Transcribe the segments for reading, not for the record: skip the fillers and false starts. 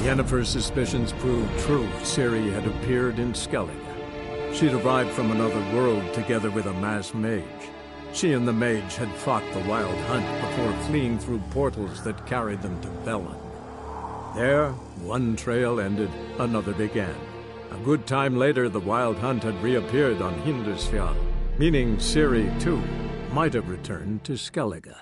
Yennefer's suspicions proved true. Ciri had appeared in Skellige. She'd arrived from another world together with a masked mage. She and the mage had fought the Wild Hunt before fleeing through portals that carried them to Velen. There, one trail ended, another began. A good time later, the Wild Hunt had reappeared on Hindisfjall, meaning Ciri, too, might have returned to Skellige.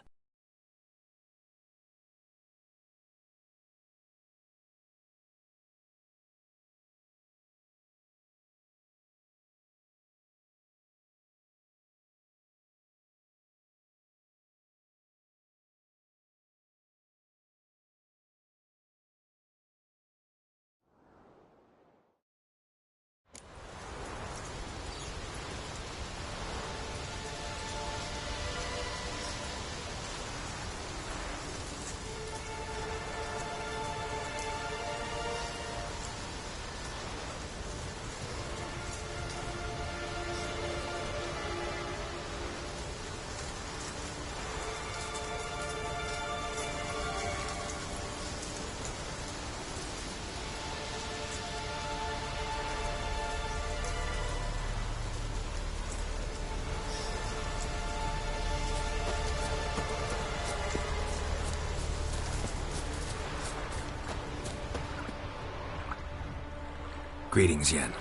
Greetings, Yen.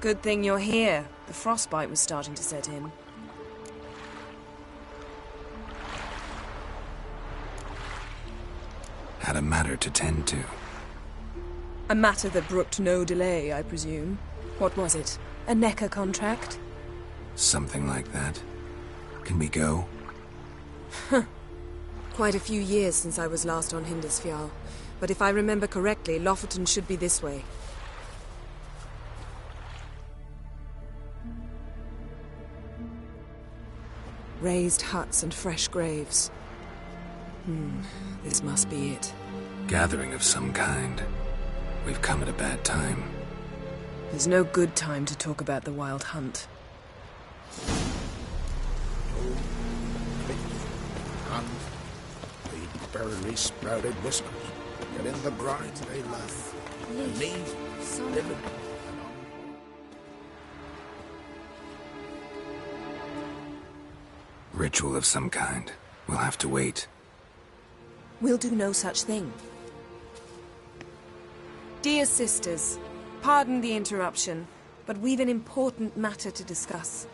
Good thing you're here. The frostbite was starting to set in. Had a matter to tend to. A matter that brooked no delay, I presume. What was it? A NECA contract? Something like that. Can we go? Quite a few years since I was last on Hindisfjall. But if I remember correctly, Lofoten should be this way. Raised huts and fresh graves. This must be it. Gathering of some kind. We've come at a bad time. There's no good time to talk about the Wild Hunt. The barely sprouted whiskers. Get in the bride they love. And leave living. Ritual of some kind. We'll have to wait. We'll do no such thing. Dear sisters, pardon the interruption, but we've an important matter to discuss.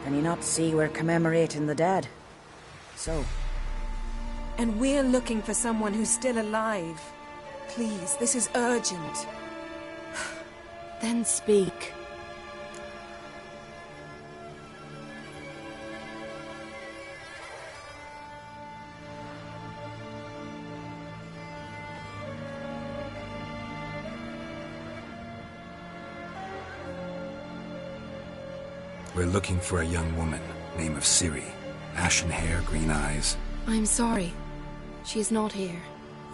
Can you not see we're commemorating the dead? So? And we're looking for someone who's still alive. Please, this is urgent. Then speak. We're looking for a young woman, name of Ciri. Ashen hair, green eyes. I'm sorry. She is not here.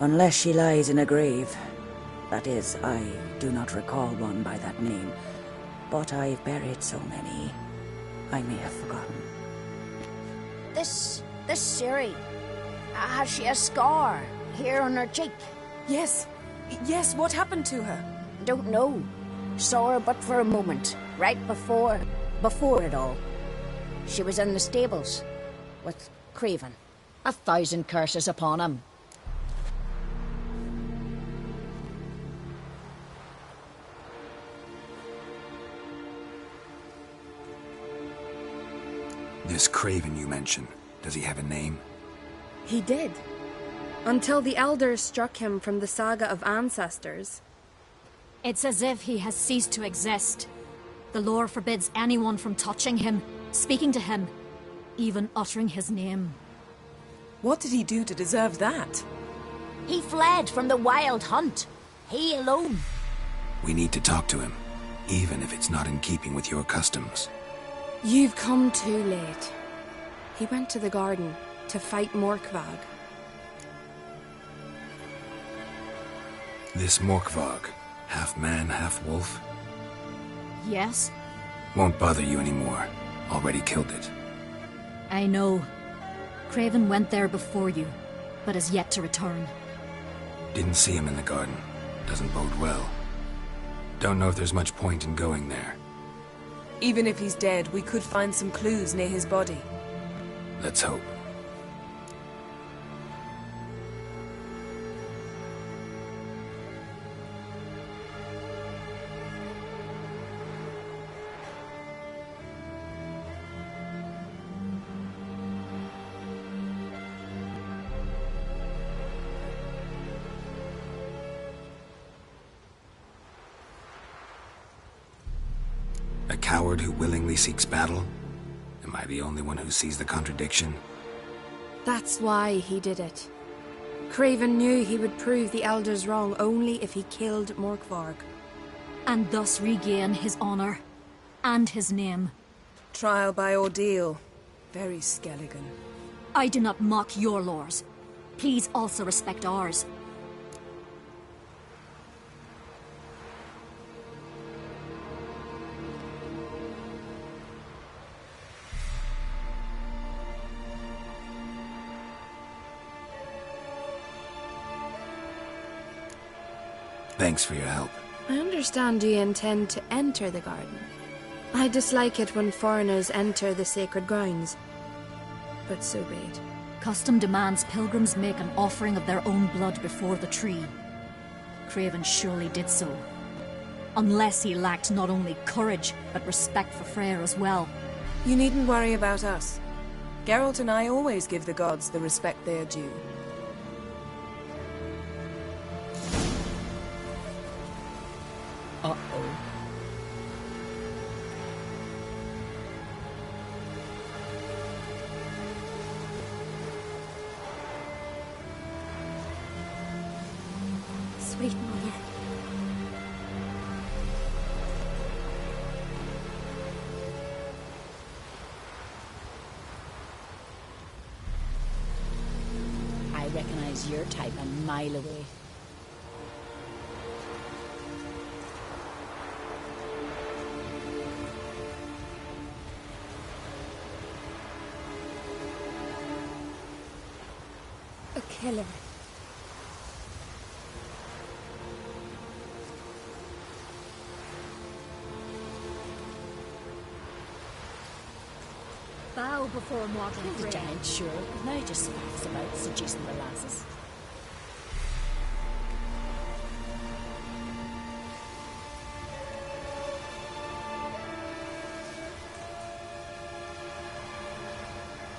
Unless she lies in a grave. That is, I do not recall one by that name. But I've buried so many, I may have forgotten. This Ciri, has she a scar here on her cheek? Yes, what happened to her? Don't know. Saw her but for a moment, right before it all. She was in the stables with Craven. 1,000 curses upon him. This Craven you mentioned, does he have a name? He did. Until the elders struck him from the saga of ancestors. It's as if he has ceased to exist. The lore forbids anyone from touching him, speaking to him, even uttering his name. What did he do to deserve that? He fled from the Wild Hunt. He alone. We need to talk to him, even if it's not in keeping with your customs. You've come too late. He went to the garden to fight Morkvag. This Morkvag, half man, half wolf? Yes? Won't bother you anymore. Already killed it. I know. Craven went there before you, but is yet to return. Didn't see him in the garden. Doesn't bode well. Don't know if there's much point in going there. Even if he's dead, we could find some clues near his body. Let's hope. A coward who willingly seeks battle? Am I the only one who sees the contradiction? That's why he did it. Craven knew he would prove the elders wrong only if he killed Morkvarg. And thus regain his honor and his name. Trial by ordeal. Very Skelligan. I do not mock your laws. Please also respect ours. Thanks for your help. I understand you intend to enter the garden. I dislike it when foreigners enter the sacred grounds. But so be it. Custom demands pilgrims make an offering of their own blood before the tree. Craven surely did so. Unless he lacked not only courage, but respect for Freyr as well. You needn't worry about us. Geralt and I always give the gods the respect they are due. Uh-oh. Sweet mother. I recognize your type a mile away. A killer. Bow before mortal The Freyr. giant sure, now just faffs about seducing the lasses.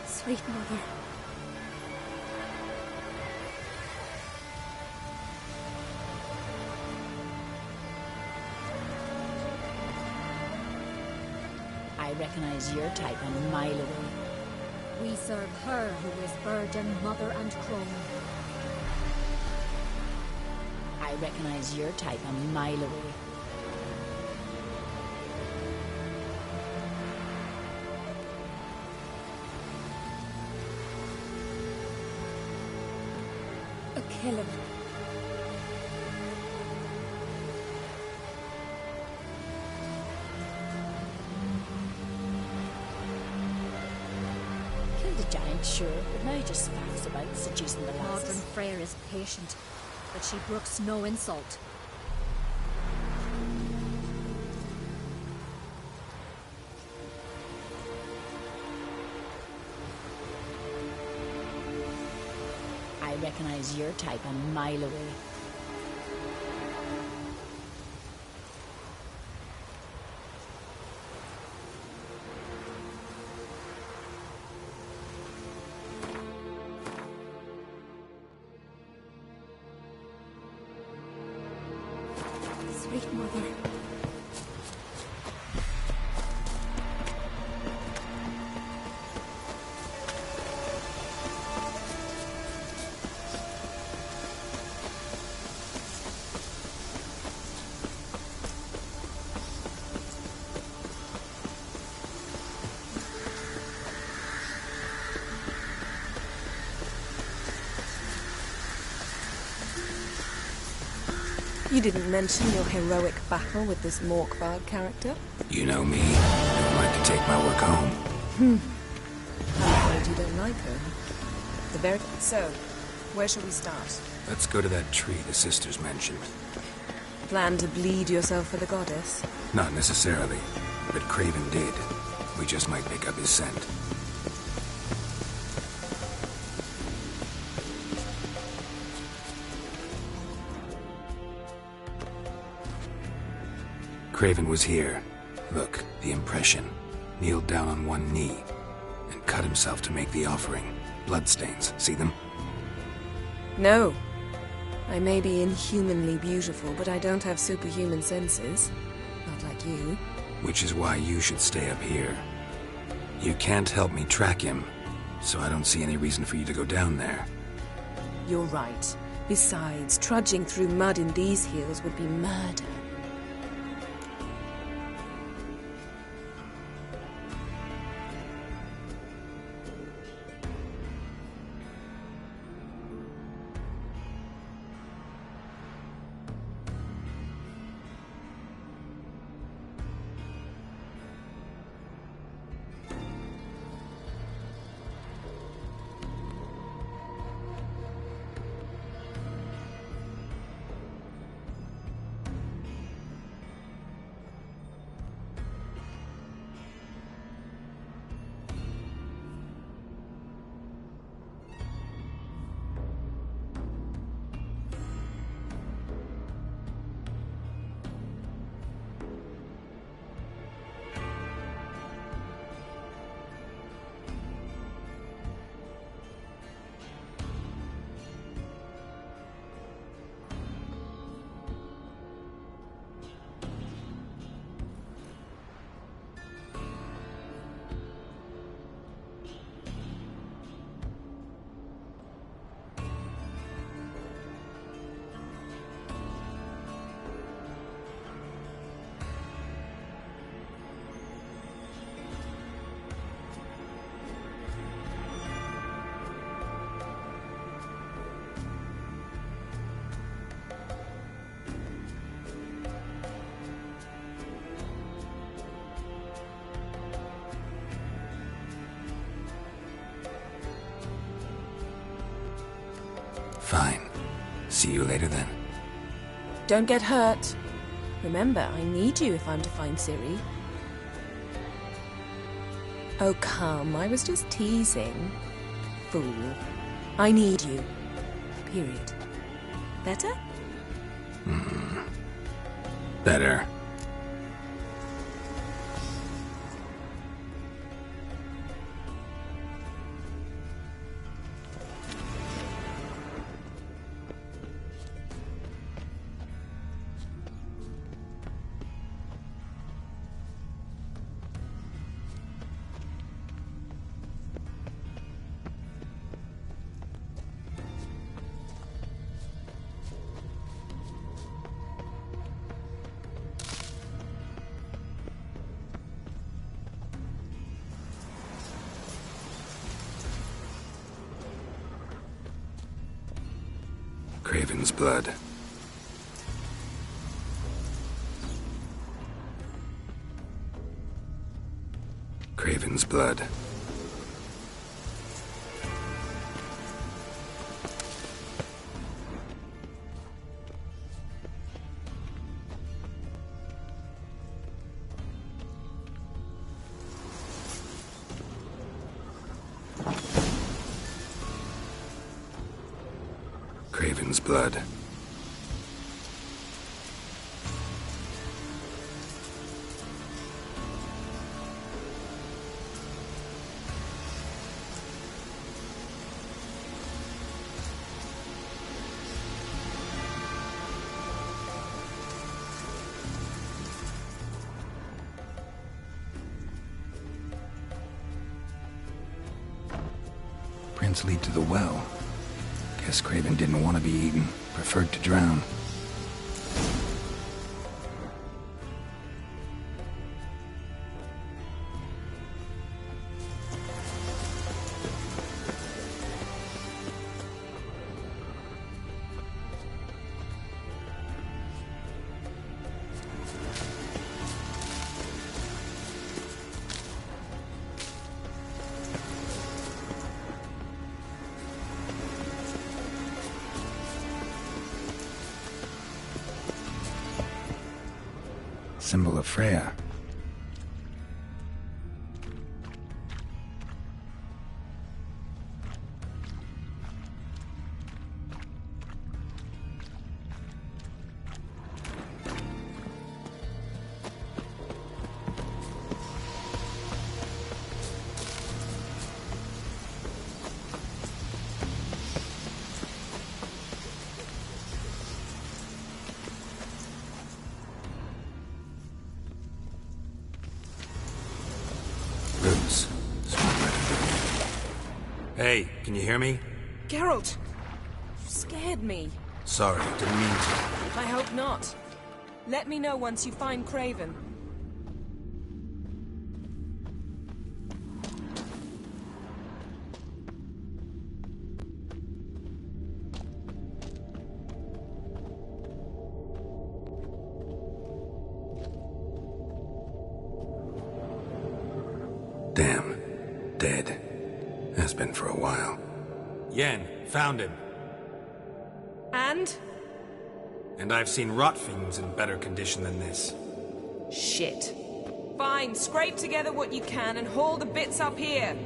Sweet mother. I recognize your type a mile away. We serve her who is virgin, mother, and crone. I recognize your type a mile away. A killer. Killed the giant, sure, but now just faffs about seducing the Modern lasses. Freyr is patient, but she brooks no insult. I recognize your type a mile away. Sweet mother. You didn't mention your heroic battle with this Morkvarg character. You know me. Don't like to take my work home. I'm afraid you don't like her. The very... So, where shall we start? Let's go to that tree the sisters mentioned. Plan to bleed yourself for the goddess? Not necessarily, but Craven did. We just might pick up his scent. Craven was here. Look, the impression. Kneeled down on one knee and cut himself to make the offering. Bloodstains, see them? No. I may be inhumanly beautiful, but I don't have superhuman senses. Not like you. Which is why you should stay up here. You can't help me track him, so I don't see any reason for you to go down there. You're right. Besides, trudging through mud in these hills would be murder. Fine. See you later then. Don't get hurt. Remember, I need you if I'm to find Ciri. Oh, come. I was just teasing. Fool. I need you. Period. Better? Better. Craven's blood. Craven's blood. Craven's blood. Prints lead to the well. Guess Craven didn't want to be eaten, preferred to drown. Symbol of Freya. Hey, can you hear me? Geralt! You scared me. Sorry, didn't mean to. I hope not. Let me know once you find Craven. Damn. Dead. Has been for a while. Yen, found him. And? And I've seen rot fiends in better condition than this. Shit. Fine, scrape together what you can and haul the bits up here.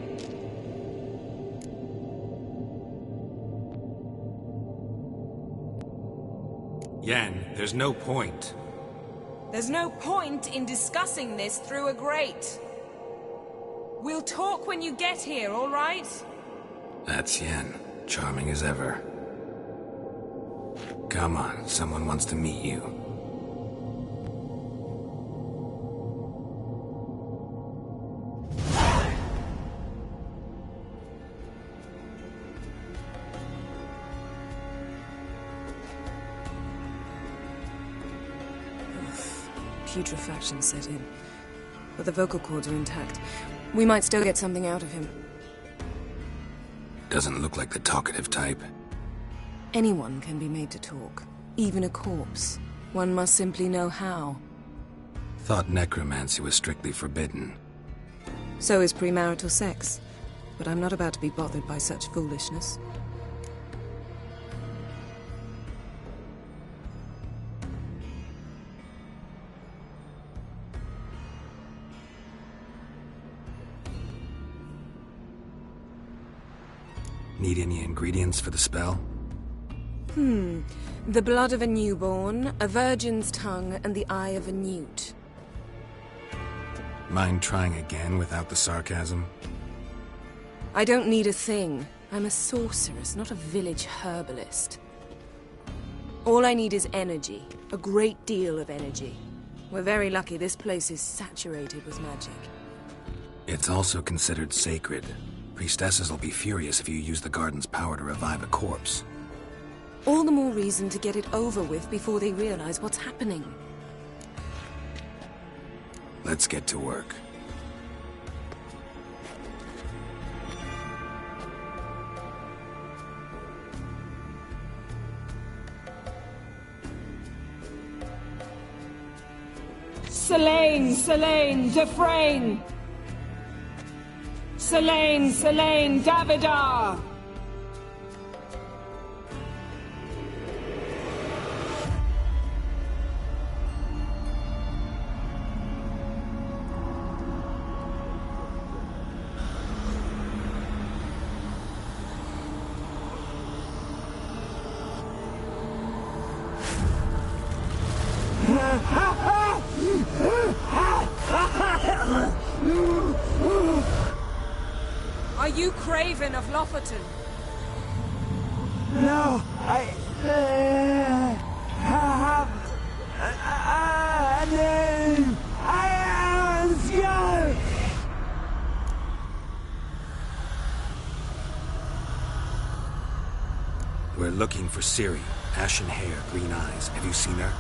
Yen, there's no point. There's no point in discussing this through a grate. We'll talk when you get here, all right? That's Yen. Charming as ever. Come on, someone wants to meet you. Putrefaction set in. But the vocal cords are intact. We might still get something out of him. Doesn't look like the talkative type. Anyone can be made to talk. Even a corpse. One must simply know how. Thought necromancy was strictly forbidden. So is premarital sex. But I'm not about to be bothered by such foolishness. Need any ingredients for the spell? The blood of a newborn, a virgin's tongue, and the eye of a newt. Mind trying again without the sarcasm? I don't need a thing. I'm a sorceress, not a village herbalist. All I need is energy. A great deal of energy. We're very lucky this place is saturated with magic. It's also considered sacred. Priestesses will be furious if you use the garden's power to revive a corpse. All the more reason to get it over with before they realize what's happening. Let's get to work. Selene, Selene, Defrain! Selene, Selene, Davidar! Are you Craven of Lofoten? No, I have a name. I am Skull. We're looking for Ciri. Ashen hair, green eyes. Have you seen her?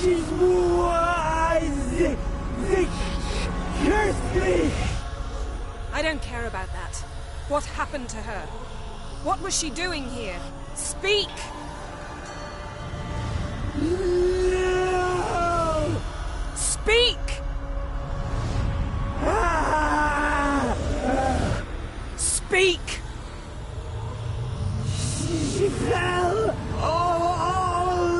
She's wise. They cursed me. I don't care about that. What happened to her? What was she doing here? Speak! No. Speak! Speak! She fell almost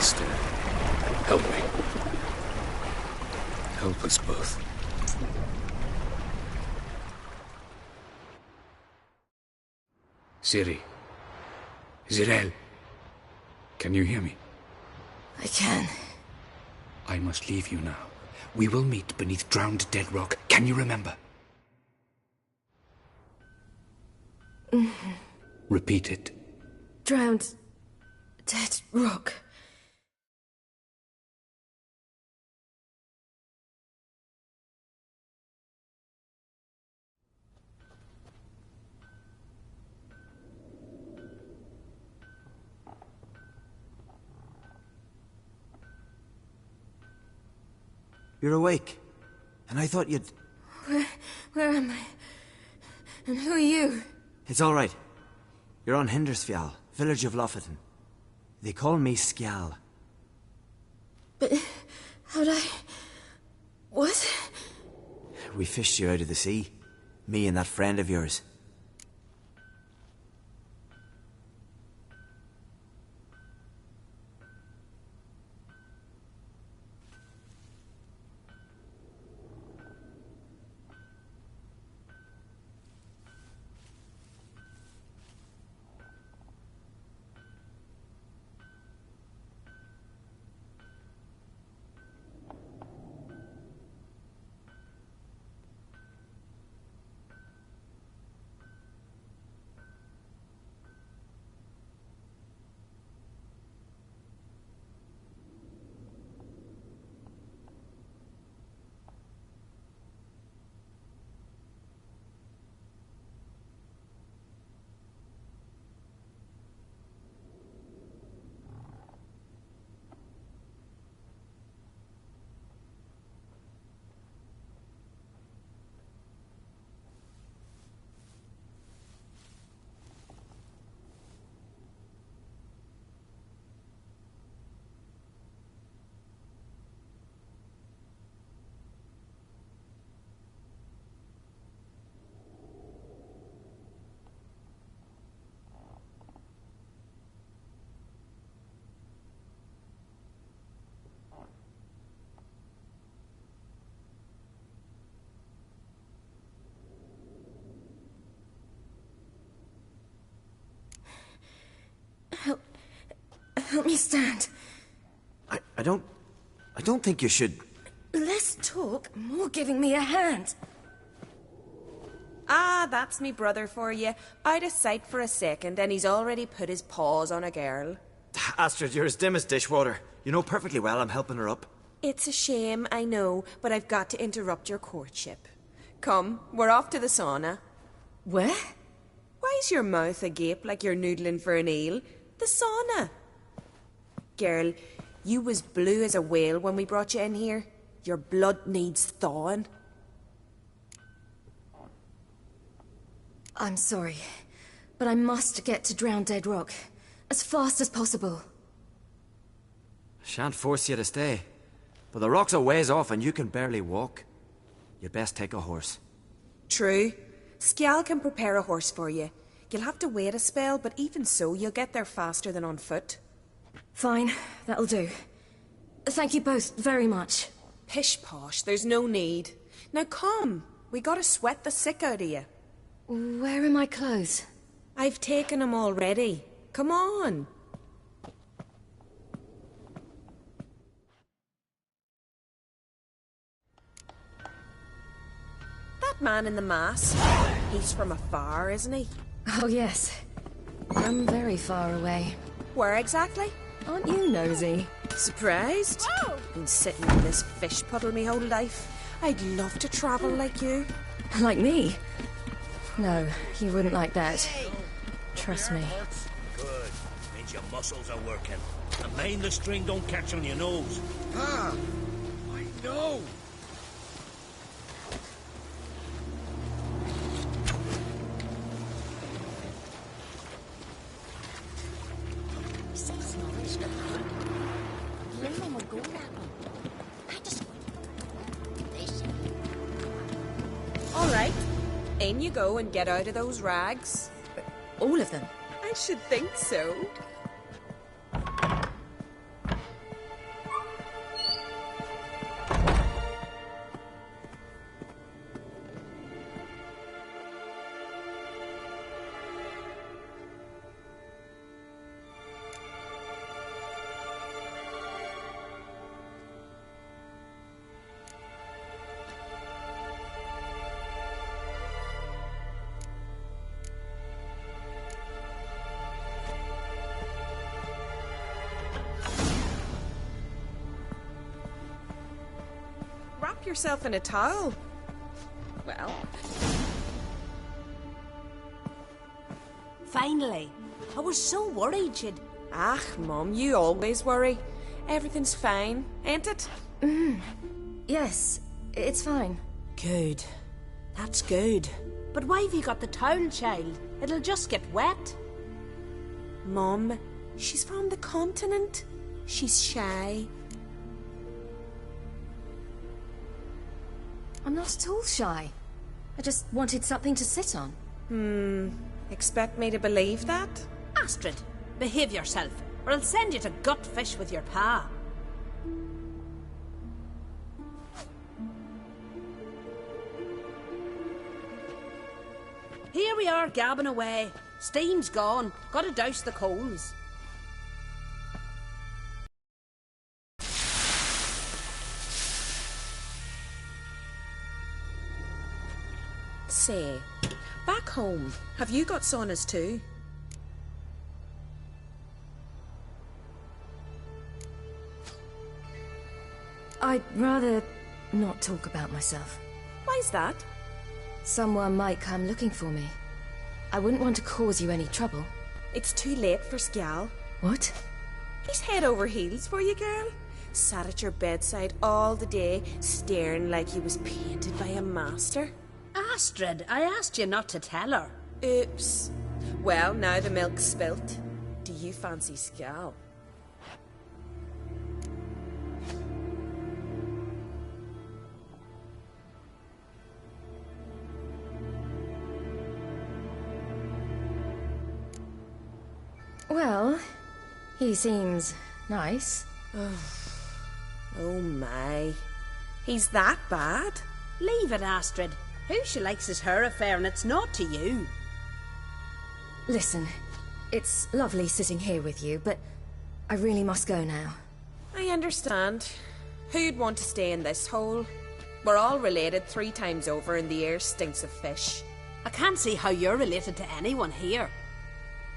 Master, help me. Help us both. Siri. Zirel. Can you hear me? I can. I must leave you now. We will meet beneath drowned dead rock. Can you remember? Repeat it. Drowned. Dead rock. You're awake. And I thought you'd... Where am I? And who are you? It's all right. You're on Hindersfjall, village of Lofoten. They call me Skjal. But how'd I... What? We fished you out of the sea. Me and that friend of yours. Help me stand. I don't think you should... Less talk, more giving me a hand. Ah, that's me brother for you. Out of sight for a second, and he's already put his paws on a girl. Astrid, you're as dim as dishwater. You know perfectly well I'm helping her up. It's a shame, I know, but I've got to interrupt your courtship. Come, we're off to the sauna. Where? Why's your mouth agape like you're noodling for an eel? The sauna. Girl, you was blue as a whale when we brought you in here. Your blood needs thawing. I'm sorry, but I must get to Drowned Dead Rock as fast as possible. Shan't force you to stay. But the rock's a ways off and you can barely walk. You'd best take a horse. True. Skjal can prepare a horse for you. You'll have to wait a spell, but even so, you'll get there faster than on foot. Fine, that'll do. Thank you both very much. Pish-posh, there's no need. Now come, we gotta sweat the sick out of you. Where are my clothes? I've taken them already. Come on. That man in the mask, he's from afar, isn't he? Oh yes, from very far away. Where exactly? Aren't you nosy? Surprised? Oh. Been sitting in this fish puddle me whole life. I'd love to travel like you. Like me? No, you wouldn't like that. Trust me. Good. Means your muscles are working. And mind the string don't catch on your nose. Ah, I know. All right. In you go and get out of those rags. All of them? I should think so. wrap yourself in a towel. Well... Finally. I was so worried you'd... Ah, Mum, you always worry. Everything's fine, ain't it? Yes, it's fine. Good. That's good. But why have you got the towel, child? It'll just get wet. Mum, she's from the continent. She's shy. I'm not at all shy. I just wanted something to sit on. Expect me to believe that? Astrid, behave yourself, or I'll send you to gut fish with your pa. Here we are, gabbing away. Steam's gone. Gotta douse the coals. Say, back home, have you got saunas too? I'd rather not talk about myself. Why's that? Someone might come looking for me. I wouldn't want to cause you any trouble. It's too late for Skjal. What? He's head over heels for you, girl. Sat at your bedside all the day, staring like he was painted by a master. Astrid, I asked you not to tell her. Oops. Well, now the milk's spilt. Do you fancy Skjal? Well, he seems nice. Oh my. He's that bad? Leave it, Astrid. Who she likes is her affair, and it's not to you. Listen, it's lovely sitting here with you, but I really must go now. I understand. Who'd want to stay in this hole? We're all related 3 times over, and the air stinks of fish. I can't see how you're related to anyone here.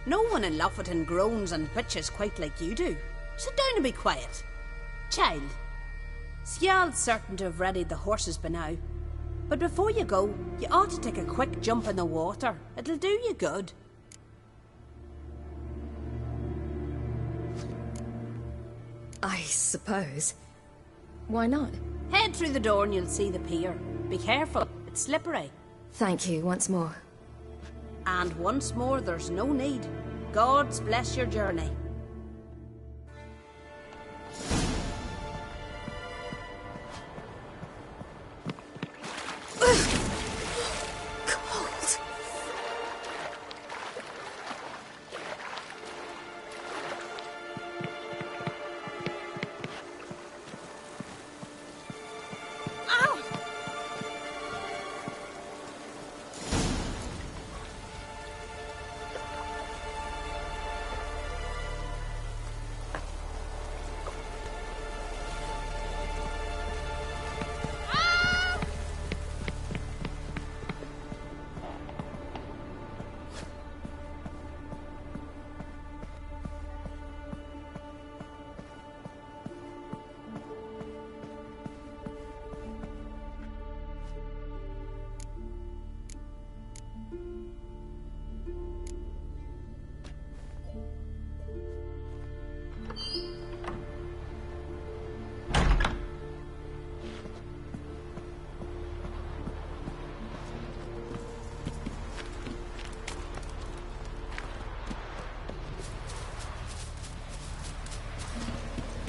No one in Lofoten groans and bitches quite like you do. Sit down and be quiet. Child, Skjal's certain to have readied the horses by now. But before you go, you ought to take a quick jump in the water. It'll do you good. I suppose. Why not? Head through the door and you'll see the pier. Be careful, it's slippery. Thank you once more. And once more, there's no need. God's bless your journey. Cold.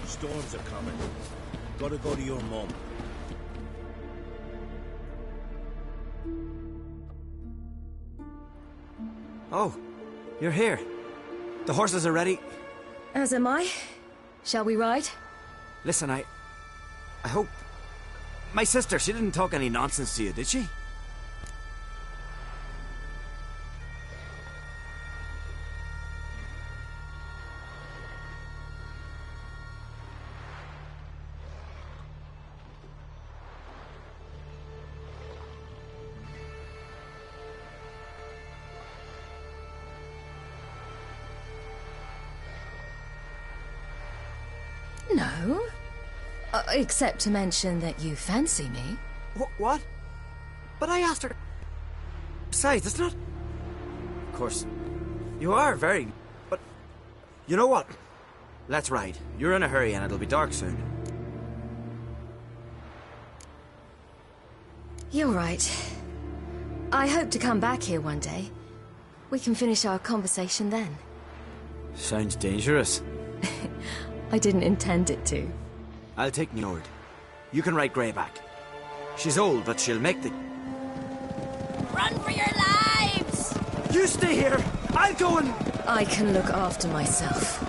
Storms are coming. Gotta go to your mum. Oh, you're here. The horses are ready. As am I. Shall we ride? Listen, I hope... My sister, she didn't talk any nonsense to you, did she? No. Except to mention that you fancy me. What? But I asked her... Besides, it's not... Of course, you are very... But... You know what? Let's ride. You're in a hurry and it'll be dark soon. You're right. I hope to come back here one day. We can finish our conversation then. Sounds dangerous. I didn't intend it to. I'll take Njord. You can ride Greyback. She's old, but she'll make the... Run for your lives! You stay here! I'll go and... I can look after myself.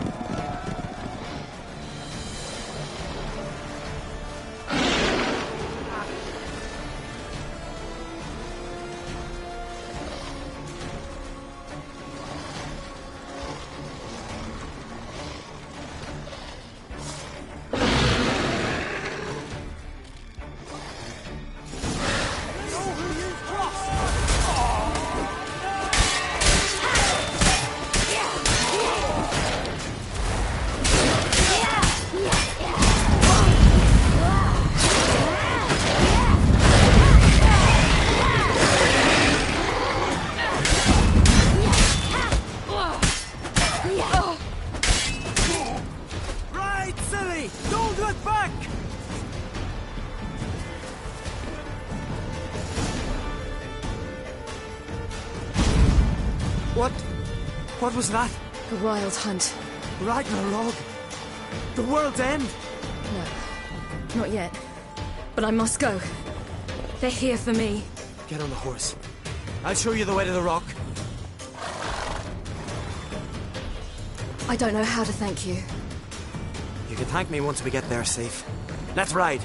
What was that? The Wild Hunt. Ragnarok? The world's end? No, not yet. But I must go. They're here for me. Get on the horse. I'll show you the way to the rock. I don't know how to thank you. You can thank me once we get there safe. Let's ride.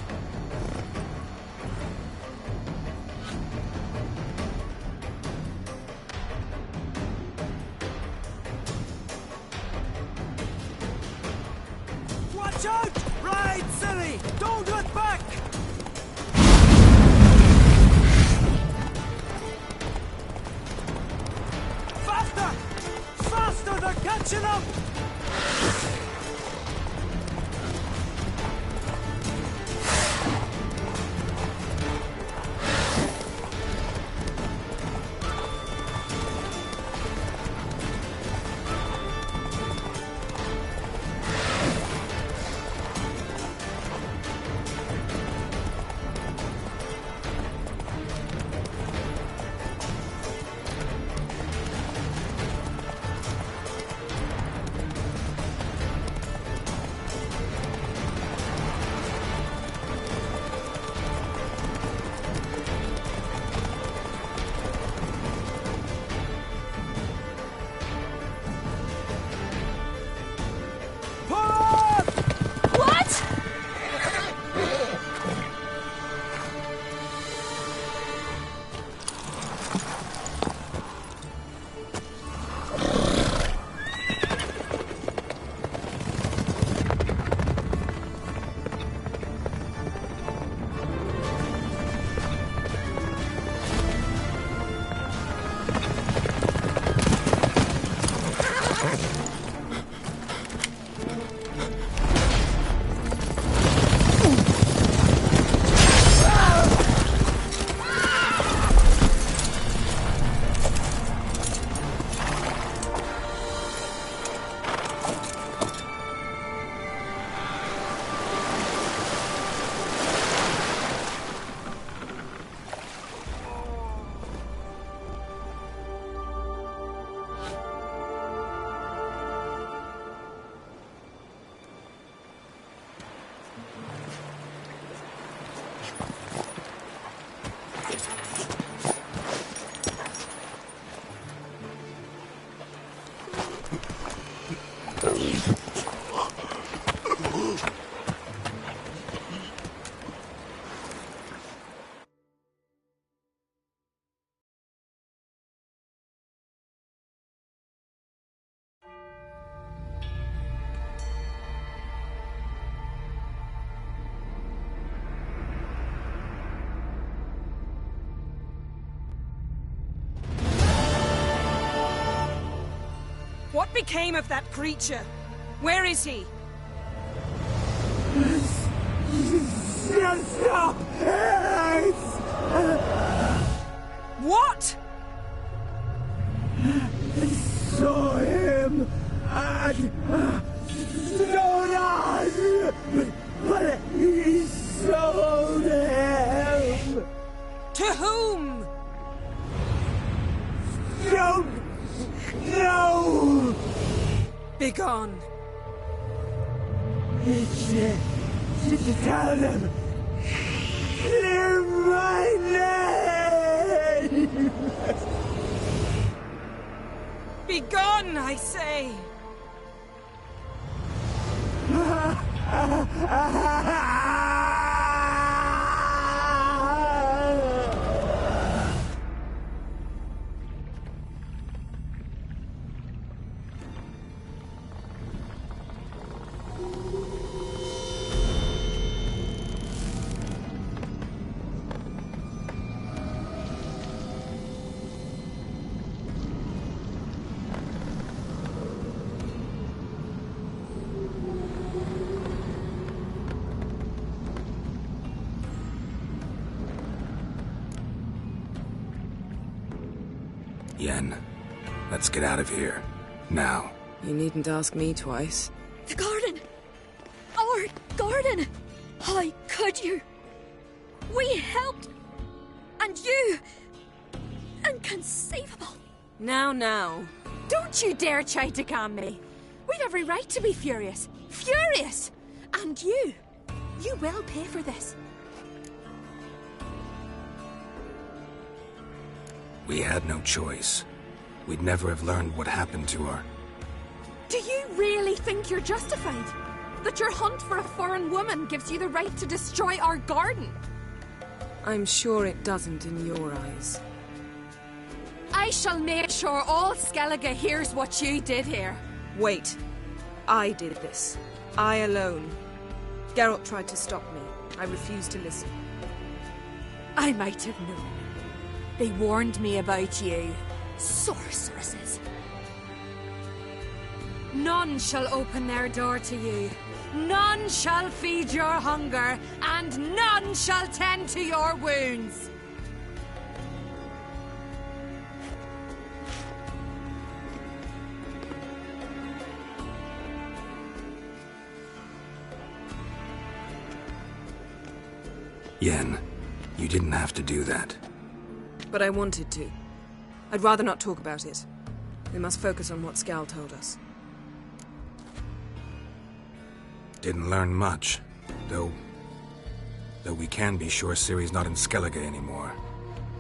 Watch out! Ride, silly! Don't look back! Faster! Faster! They're catching up! What became of that creature? Where is he? He's Tell them! Clear my name! Be gone, I say! Yen, let's get out of here. Now. You needn't ask me twice. The garden! Our garden! How could you? We helped! And you! Inconceivable! Now. Don't you dare try to calm me. We've every right to be furious. Furious! And you will pay for this. We had no choice. We'd never have learned what happened to her. Do you really think you're justified? That your hunt for a foreign woman gives you the right to destroy our garden? I'm sure it doesn't in your eyes. I shall make sure all Skellige hears what you did here. Wait. I did this. I alone. Geralt tried to stop me. I refused to listen. I might have known. They warned me about you. Sorceresses. None shall open their door to you. None shall feed your hunger, and none shall tend to your wounds. Yen, you didn't have to do that. But I wanted to. I'd rather not talk about it. We must focus on what Skal told us. Didn't learn much, though we can be sure Ciri's not in Skellige anymore.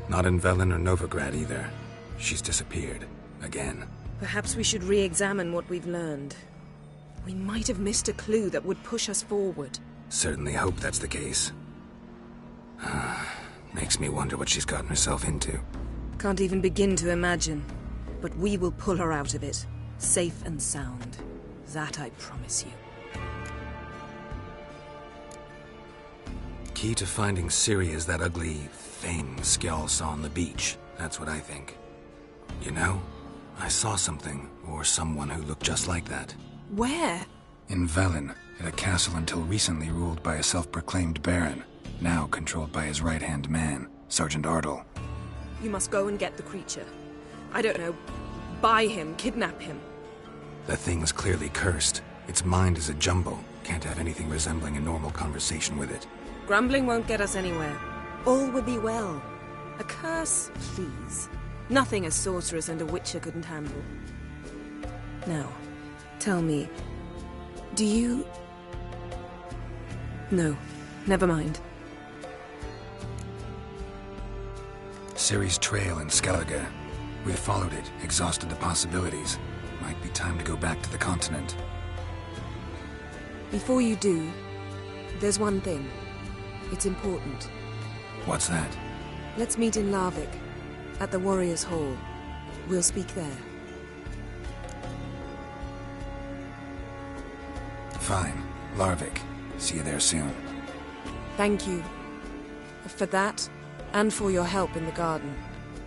Not in Velen or Novigrad either. She's disappeared. Again. Perhaps we should re-examine what we've learned. We might have missed a clue that would push us forward. Certainly hope that's the case. Makes me wonder what she's gotten herself into. Can't even begin to imagine. But we will pull her out of it. Safe and sound. That I promise you. Key to finding Ciri is that ugly thing Skjall saw on the beach. That's what I think. You know, I saw something, or someone who looked just like that. Where? In Velen, at a castle until recently ruled by a self-proclaimed baron, now controlled by his right-hand man, Sergeant Ardle. You must go and get the creature. I don't know, buy him, kidnap him. The thing's clearly cursed. Its mind is a jumble. Can't have anything resembling a normal conversation with it. Grumbling won't get us anywhere. All will be well. A curse, please. Nothing a sorceress and a witcher couldn't handle. Now, tell me, do you... No, never mind. Ciri's trail in Skellige. We've followed it, exhausted the possibilities. Might be time to go back to the continent. Before you do, there's one thing. It's important. What's that? Let's meet in Larvik, at the Warriors' Hall. We'll speak there. Fine. Larvik. See you there soon. Thank you. For that, and for your help in the garden.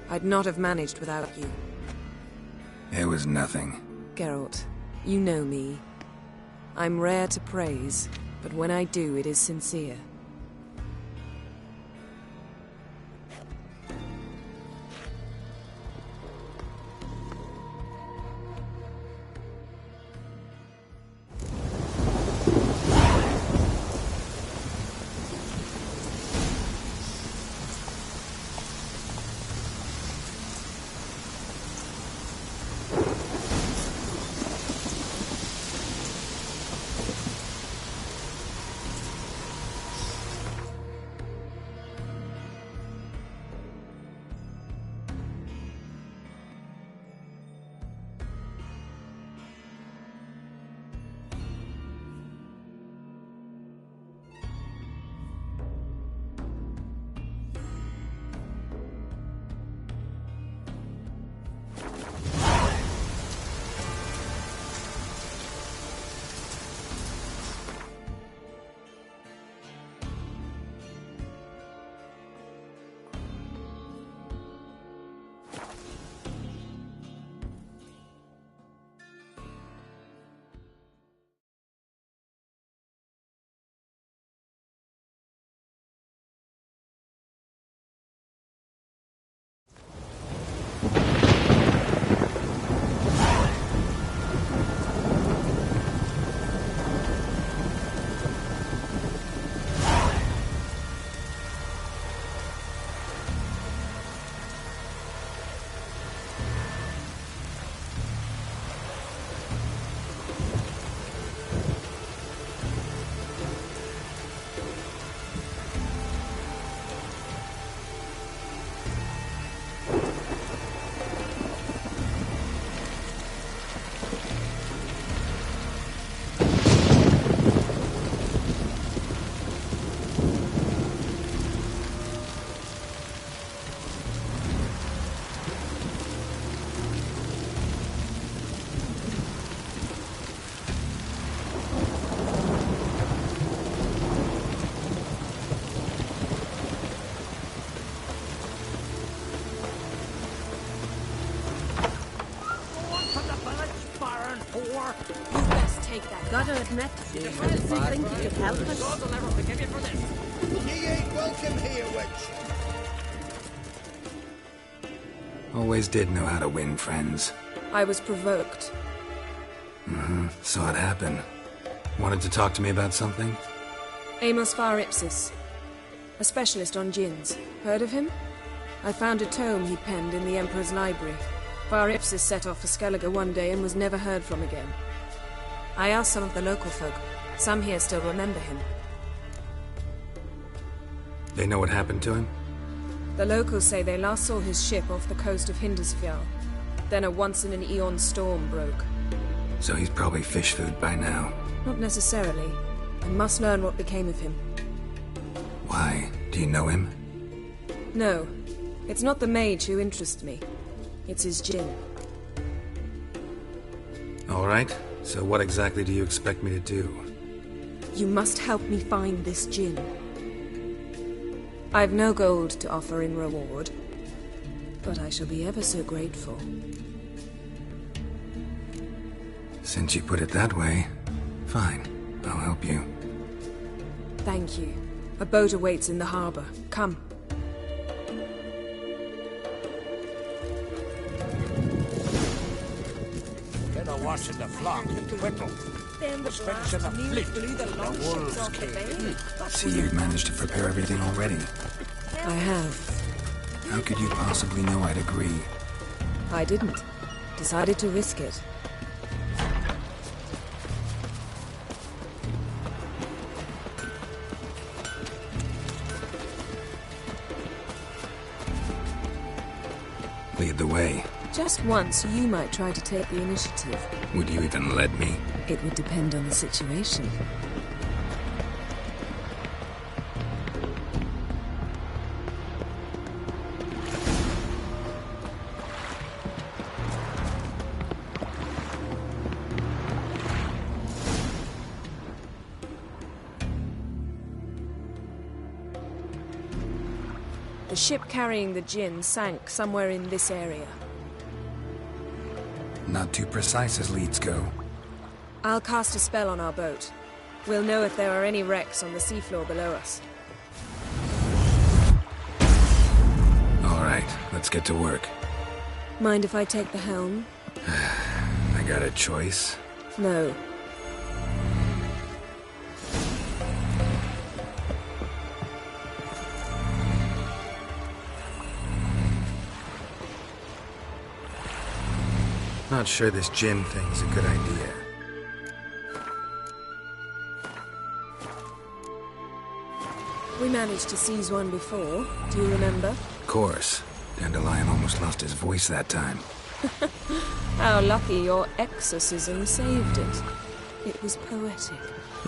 I'd not have managed without you. It was nothing. Geralt, you know me. I'm rare to praise, but when I do, it is sincere. Gotta admit, did you think you could help us? Ye ain't welcome here, wench. Always did know how to win friends. I was provoked. Saw it happen. Wanted to talk to me about something? Amos Far Ipsis, a specialist on djinns. Heard of him? I found a tome he penned in the Emperor's library. Far Ipsis set off for Skellige one day and was never heard from again. I asked some of the local folk. Some here still remember him. They know what happened to him? The locals say they last saw his ship off the coast of Hindisfjall. Then a once-in-an-eon storm broke. So he's probably fish food by now. Not necessarily. I must learn what became of him. Why? Do you know him? No. It's not the mage who interests me. It's his djinn. All right. So what exactly do you expect me to do? You must help me find this djinn. I've no gold to offer in reward, but I shall be ever so grateful. Since you put it that way, fine. I'll help you. Thank you. A boat awaits in the harbor. Come. Better watch in the flock and whittle. The strings in the fleet, the wolves came. See, you've managed to prepare everything already. I have. How could you possibly know I'd agree? I didn't. Decided to risk it. Lead the way. Just once, you might try to take the initiative. Would you even let me? It would depend on the situation. The ship carrying the djinn sank somewhere in this area. Not too precise as leads go. I'll cast a spell on our boat. We'll know if there are any wrecks on the seafloor below us. All right, let's get to work. Mind if I take the helm? I got a choice. No. Not sure this djinn thing's a good idea. We managed to seize one before. Do you remember? Of course. Dandelion almost lost his voice that time. How lucky your exorcism saved it. It was poetic.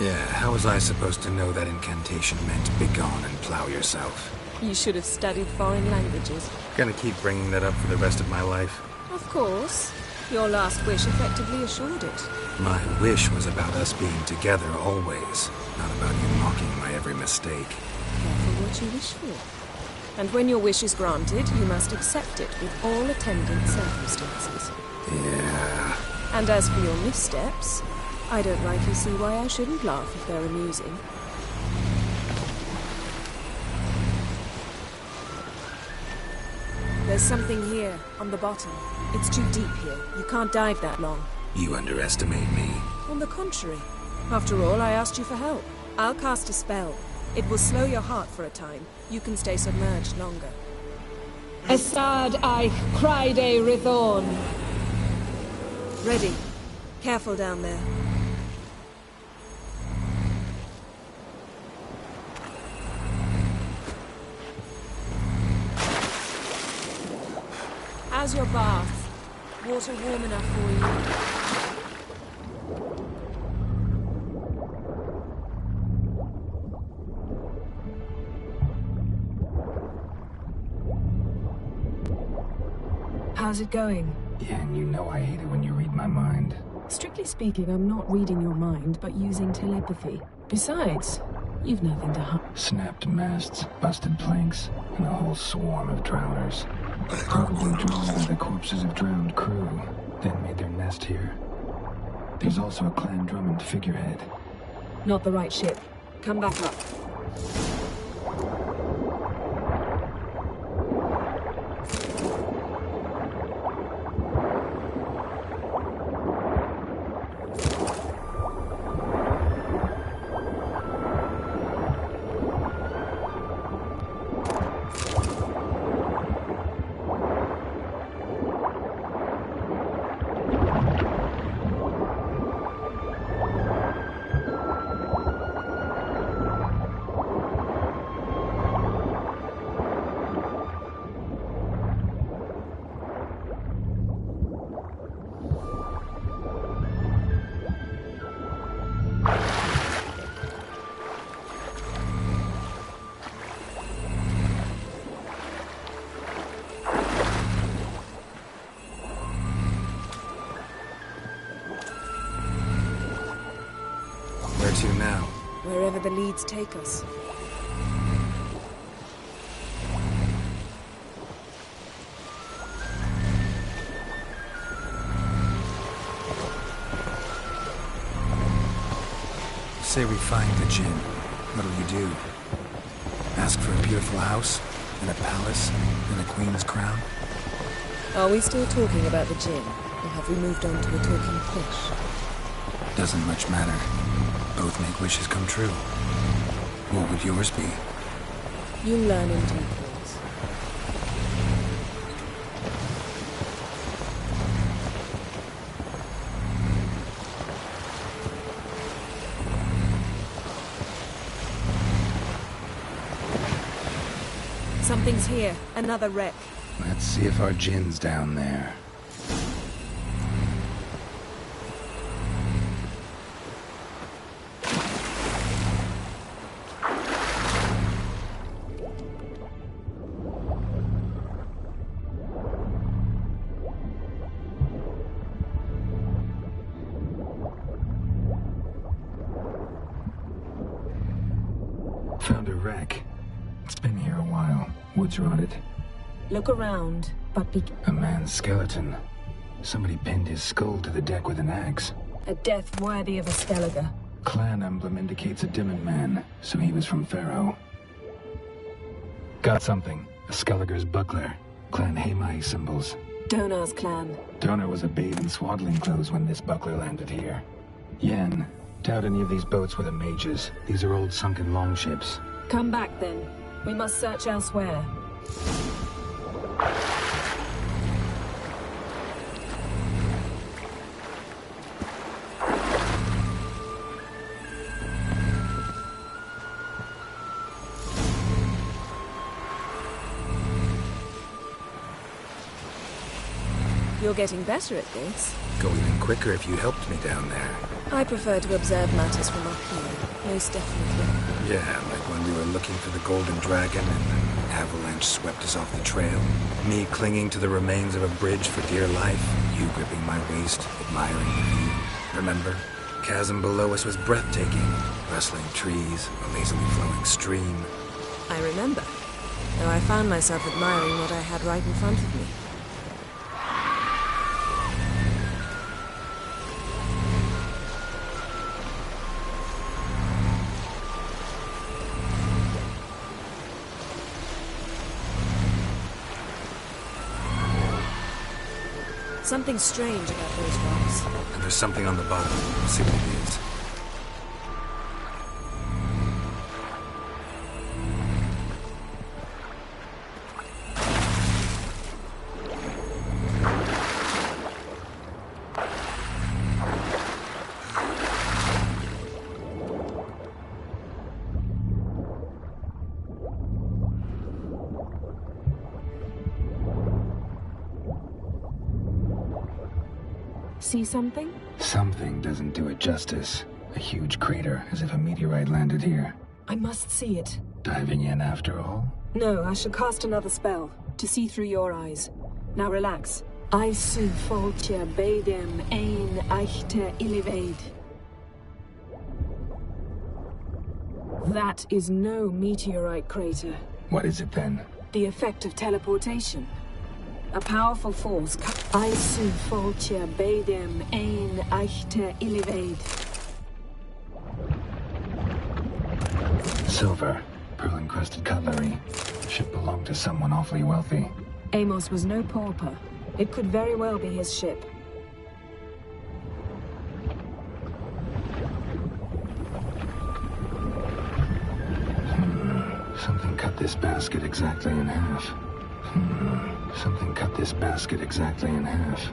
Yeah, how was I supposed to know that incantation meant begone and plow yourself? You should have studied foreign languages. Gonna keep bringing that up for the rest of my life. Of course. Your last wish effectively assured it. My wish was about us being together always, not about you mocking my every mistake. Careful what you wish for. And when your wish is granted, you must accept it with all attendant circumstances. Yeah. And as for your missteps, I don't rightly see why I shouldn't laugh if they're amusing. There's something here, on the bottom. It's too deep here. You can't dive that long. You underestimate me. On the contrary. After all, I asked you for help. I'll cast a spell. It will slow your heart for a time. You can stay submerged longer. Estad eich cryde rithorn. Ready. Careful down there. How's your bath? Water warm enough for you? How's it going? Yeah, and you know I hate it when you read my mind. Strictly speaking, I'm not reading your mind, but using telepathy. Besides, you've nothing to hide. Snapped masts, busted planks, and a whole swarm of drowners. Probably drowned by the corpses of drowned crew, then made their nest here. There's also a clan drum and figurehead. Not the right ship. Come back up. Where to now? Wherever the leads take us. Say we find the Jinn. What'll you do? Ask for a beautiful house? And a palace? And a queen's crown? Are we still talking about the Jinn? Or have we moved on to a talking fish? Doesn't much matter. Both make wishes come true. What would yours be? You learn in due course. Something's here. Another wreck. Let's see if our Jinn's down there. Found a wreck. It's been here a while. Wood's rotted. Look around, but be... A man's skeleton. Somebody pinned his skull to the deck with an axe. A death worthy of a Skellige. Clan emblem indicates a Dimmen man, so he was from Pharaoh. Got something. A Skellige's buckler. Clan Hamai symbols. Donar's clan. Donar was a babe in swaddling clothes when this buckler landed here. Yen. Doubt any of these boats were the mages. These are old sunken longships. Come back then. We must search elsewhere. You're getting better at this. Go even quicker if you helped me down there. I prefer to observe matters from up here, most definitely. Yeah, like when we were looking for the Golden Dragon and the avalanche swept us off the trail. Me clinging to the remains of a bridge for dear life. You gripping my waist, admiring the view. Remember? Chasm below us was breathtaking. Rustling trees, a lazily flowing stream. I remember, though I found myself admiring what I had right in front of me. Something strange about those rocks. And there's something on the bottom. Let's see what it is. See something? Something doesn't do it justice. A huge crater, as if a meteorite landed here. I must see it. Diving in after all? No, I shall cast another spell, to see through your eyes. Now relax. I su foltje bedem ein echte iliveid. That is no meteorite crater. What is it then? The effect of teleportation. A powerful force. Eisen foltje bedem ein echte illevade. Silver, pearl-encrusted cutlery. Ship belonged to someone awfully wealthy. Amos was no pauper. It could very well be his ship. Something cut this basket exactly in half. Something cut this basket exactly in half.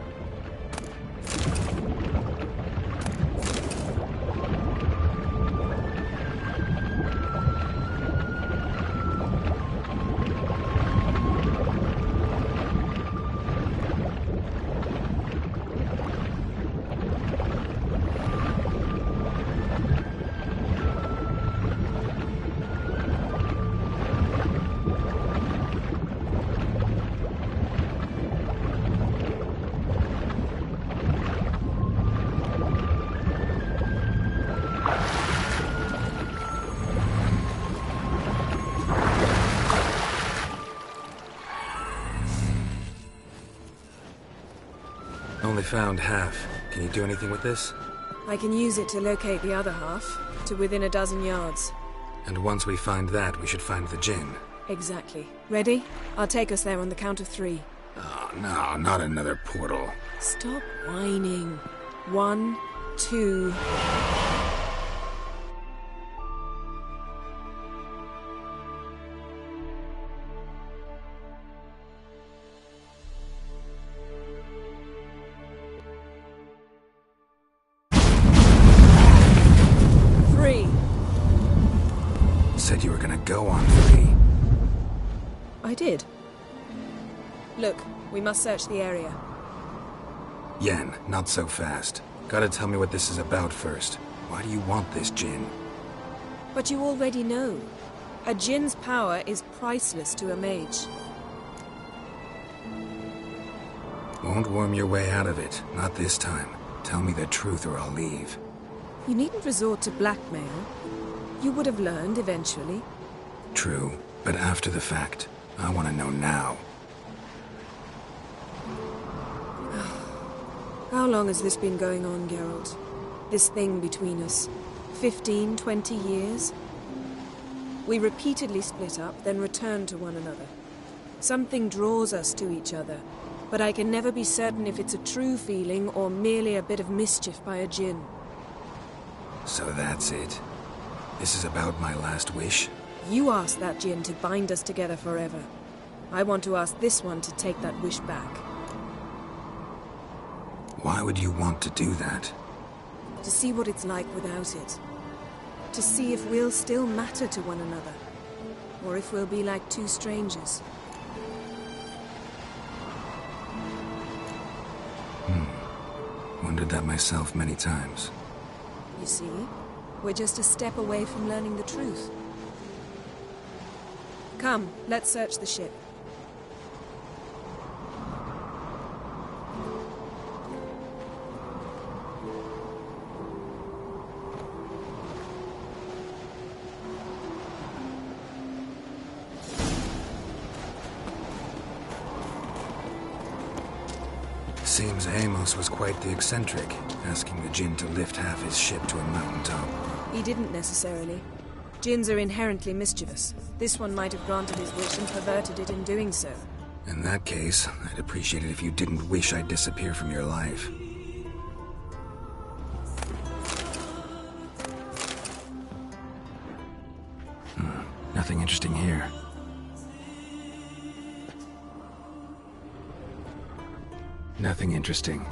Only found half. Can you do anything with this? I can use it to locate the other half, to within a dozen yards. And once we find that, we should find the gin. Exactly. Ready? I'll take us there on the count of 3. Oh, no, not another portal. Stop whining. 1, 2... Said you were gonna go on 3. I did. Look, we must search the area. Yen, not so fast. Gotta tell me what this is about first. Why do you want this gin? But you already know. A djinn's power is priceless to a mage. Won't worm your way out of it. Not this time. Tell me the truth or I'll leave. You needn't resort to blackmail. You would have learned eventually. True, but after the fact. I want to know now. How long has this been going on, Geralt? This thing between us? 15, 20 years? We repeatedly split up, then returned to one another. Something draws us to each other, but I can never be certain if it's a true feeling or merely a bit of mischief by a djinn. So that's it. This is about my last wish? You asked that djinn to bind us together forever. I want to ask this one to take that wish back. Why would you want to do that? To see what it's like without it. To see if we'll still matter to one another. Or if we'll be like two strangers. Wondered that myself many times. You see? We're just a step away from learning the truth. Come, let's search the ship. Seems Amos was quite the eccentric, asking the djinn to lift half his ship to a mountaintop. He didn't necessarily. Djinns are inherently mischievous. This one might have granted his wish and perverted it in doing so. In that case, I'd appreciate it if you didn't wish I'd disappear from your life. Nothing interesting here. Nothing interesting.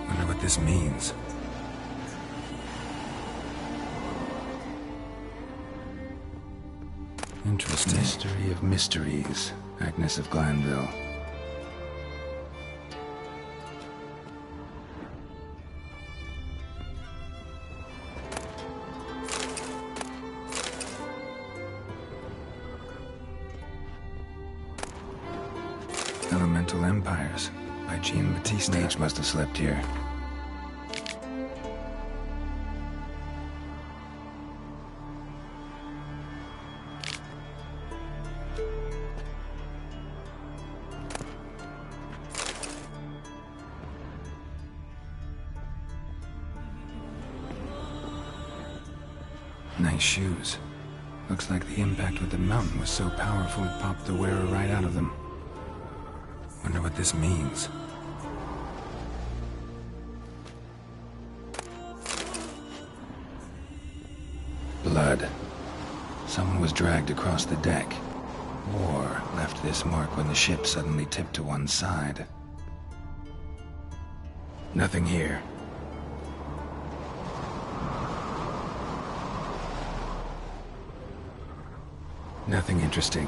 Wonder what this means. Interesting. Mystery of mysteries. Agnes of Glanville. Vampires by Giambattista. Mage must have slept here. Nice shoes. Looks like the impact with the mountain was so powerful it popped the wearer right out of them. Wonder what this means. Blood. Someone was dragged across the deck. Or left this mark when the ship suddenly tipped to one side. Nothing here. Nothing interesting.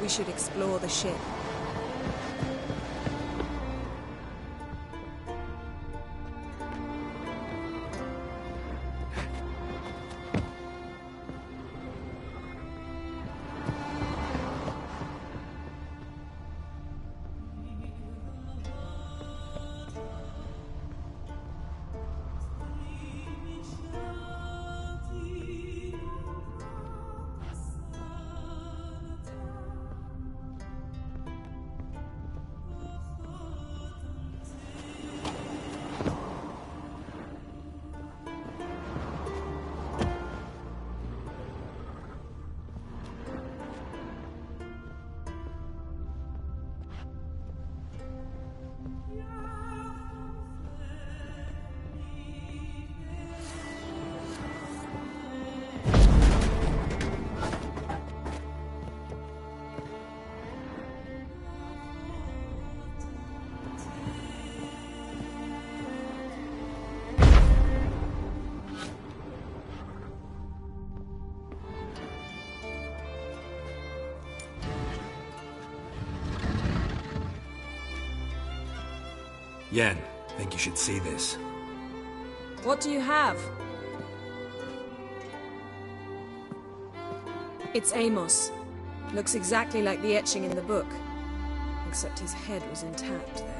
We should explore the ship. Yen, think you should see this. What do you have? It's Amos. Looks exactly like the etching in the book. Except his head was intact there.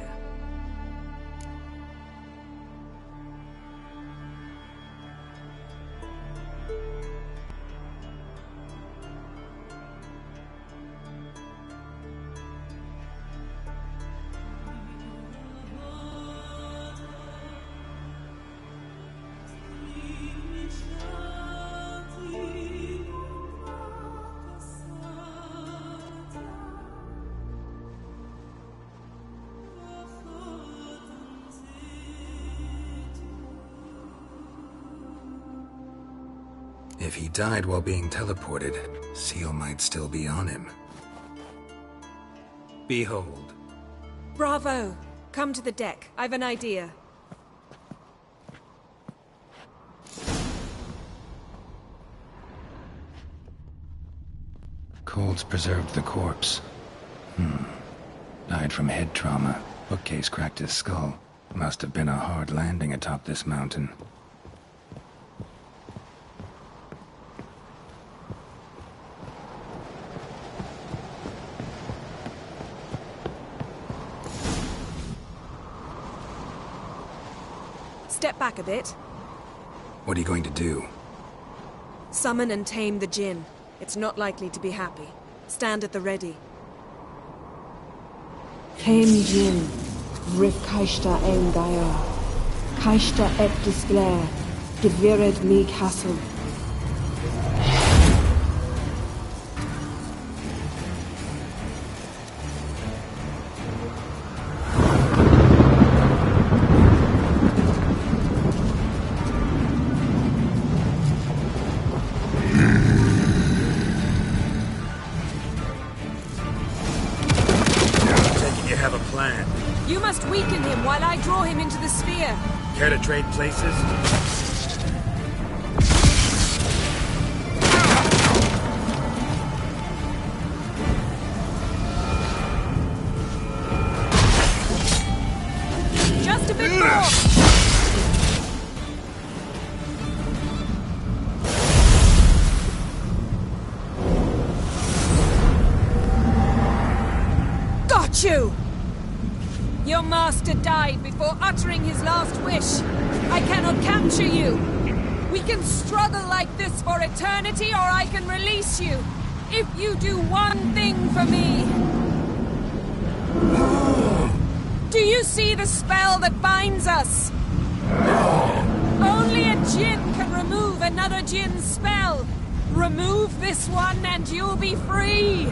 If he died while being teleported, Seal might still be on him. Behold. Bravo! Come to the deck. I've an idea. Cold's preserved the corpse. Died from head trauma. Bookcase cracked his skull. Must have been a hard landing atop this mountain. Step back a bit. What are you going to do? Summon and tame the djinn. It's not likely to be happy. Stand at the ready. Tame djinn. Rif kaishta ein gaia. Kaishta et disglare. Devired me castle. You must weaken him while I draw him into the sphere. Care to trade places? Just a bit more! Got you! Your master died before uttering his last wish. I cannot capture you. We can struggle like this for eternity, or I can release you. If you do one thing for me. Do you see the spell that binds us? Only a djinn can remove another djinn's spell. Remove this one and you'll be free.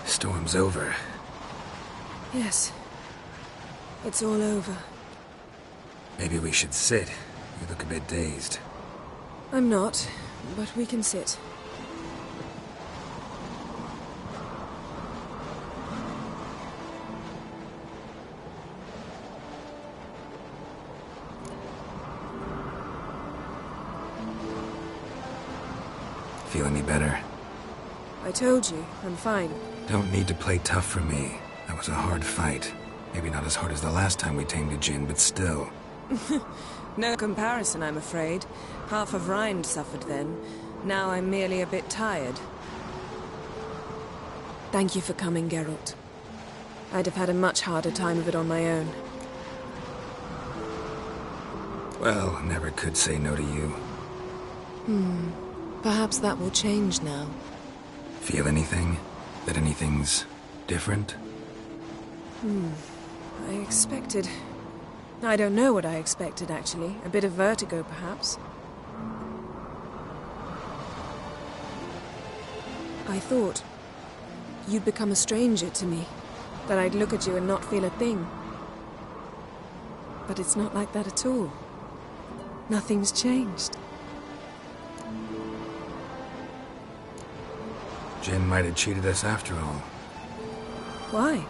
Storm's over. Yes. It's all over. Maybe we should sit. You look a bit dazed. I'm not, but we can sit. Feel any better? I told you, I'm fine. Don't need to play tough for me. That was a hard fight. Maybe not as hard as the last time we tamed a djinn, but still. No comparison, I'm afraid. Half of Rind suffered then. Now I'm merely a bit tired. Thank you for coming, Geralt. I'd have had a much harder time of it on my own. Well, never could say no to you. Perhaps that will change now. Feel anything? That anything's different? I expected... I don't know what I expected, actually. A bit of vertigo, perhaps. I thought you'd become a stranger to me. That I'd look at you and not feel a thing. But it's not like that at all. Nothing's changed. Jinn might have cheated us after all. Why?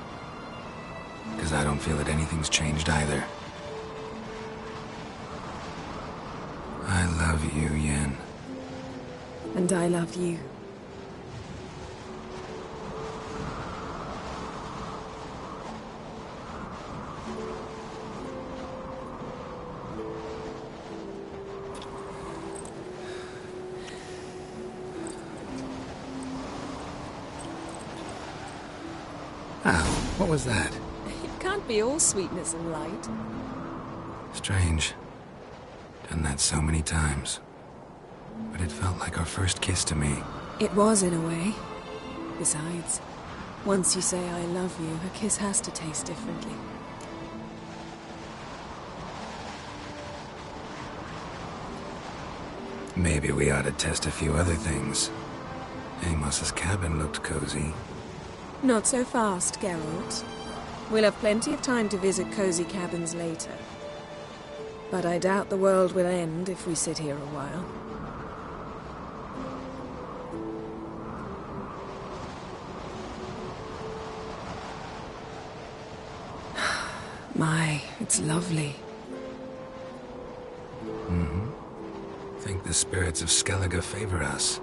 Because I don't feel that anything's changed either. I love you, Yen. And I love you. Ow, what was that? It can't be all sweetness and light. Strange. Done that so many times. But it felt like our first kiss to me. It was, in a way. Besides, once you say I love you, a kiss has to taste differently. Maybe we ought to test a few other things. Amos's cabin looked cozy. Not so fast, Geralt. We'll have plenty of time to visit cozy cabins later. But I doubt the world will end if we sit here a while. My, it's lovely. Think the spirits of Skellige favor us.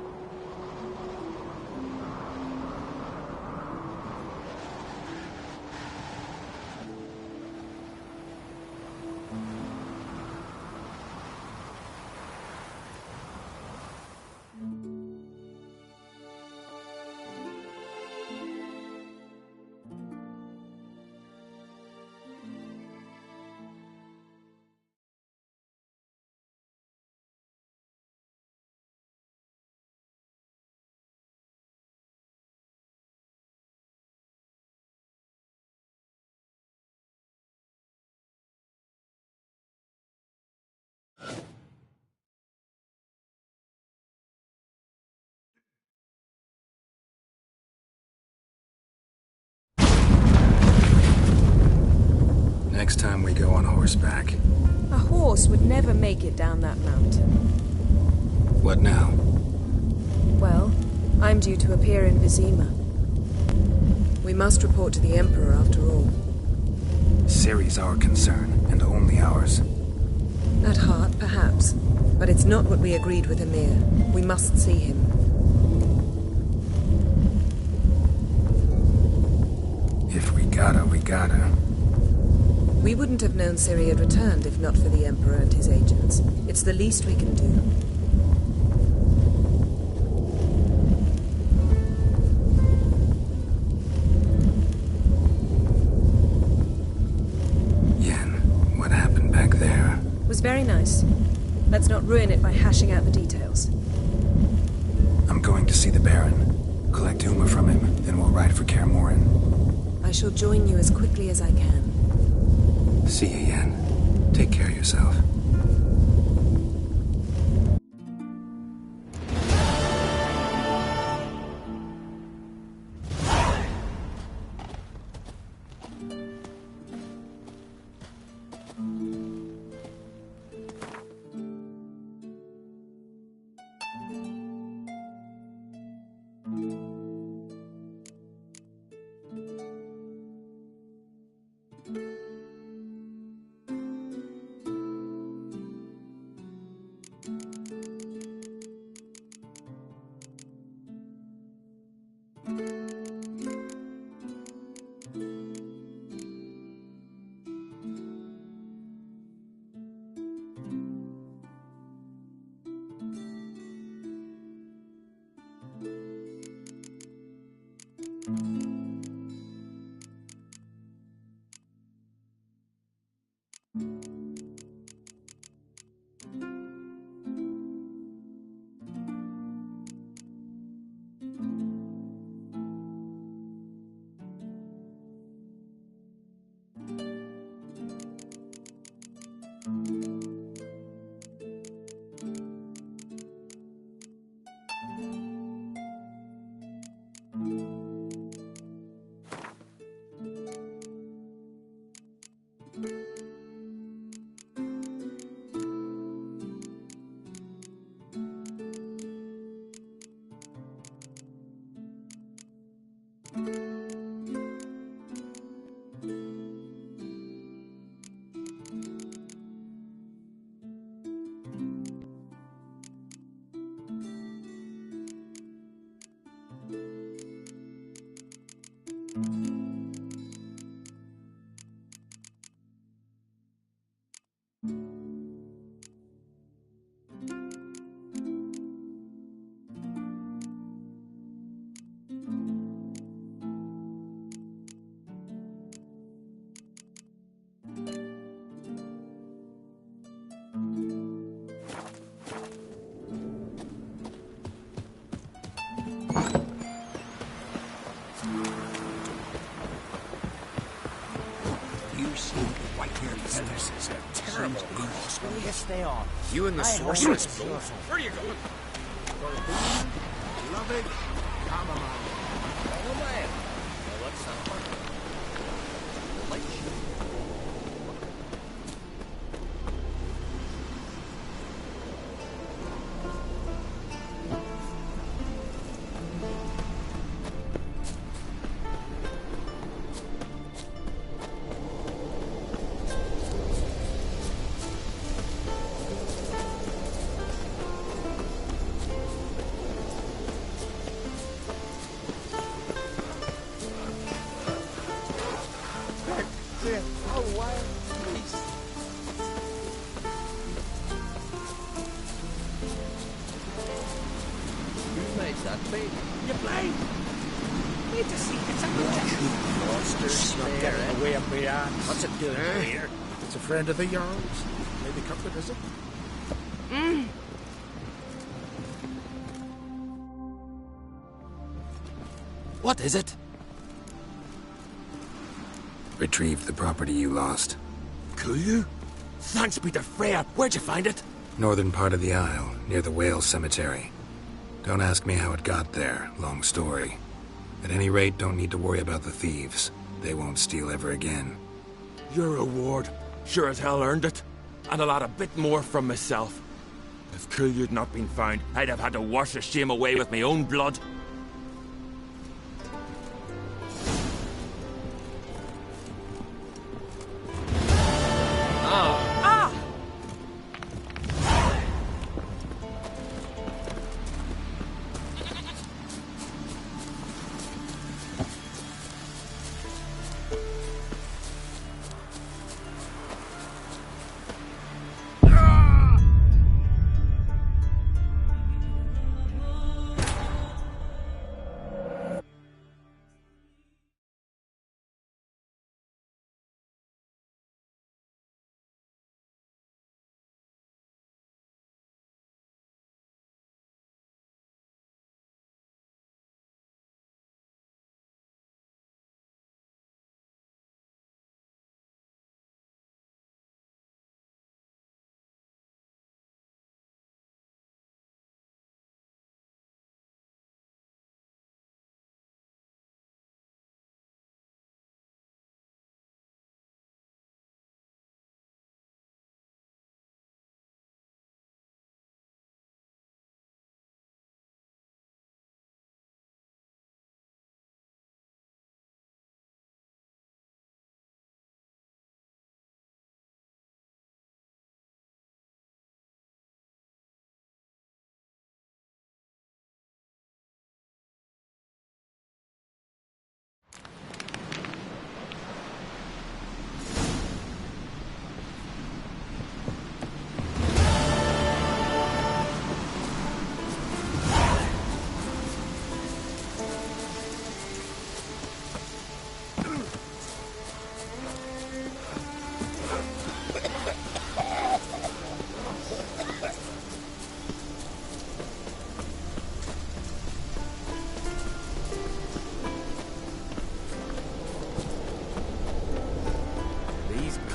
Next time we go on horseback. A horse would never make it down that mountain. What now? Well, I'm due to appear in Vizima. We must report to the Emperor after all. Ciri's our concern, and only ours. At heart, perhaps. But it's not what we agreed with Emir. We must see him. If we gotta, we gotta. We wouldn't have known Ciri had returned if not for the Emperor and his agents. It's the least we can do. Yen, what happened back there? It was very nice. Let's not ruin it by hashing out the details. I'm going to see the Baron. Collect Uma from him, then we'll ride for Kaer Morhen. I shall join you as quickly as I can. See you, Yen. Take care of yourself. ever seen white-haired fellas is a terrible cross. Yes, they are. You and the sorceress both. Where are you going? Beloved, come on. Oh, man. Well, what's that? What's it doing here? It's a friend of the Jarl's. Maybe come to visit. What is it? Retrieved the property you lost. Could? Thanks be to Freya. Where'd you find it? Northern part of the Isle, near the whale cemetery. Don't ask me how it got there. Long story. At any rate, don't need to worry about the thieves. They won't steal ever again. Your reward sure as hell earned it. And I'll add a bit more from myself. If Kulyu'd not been found, I'd have had to wash the shame away with my own blood.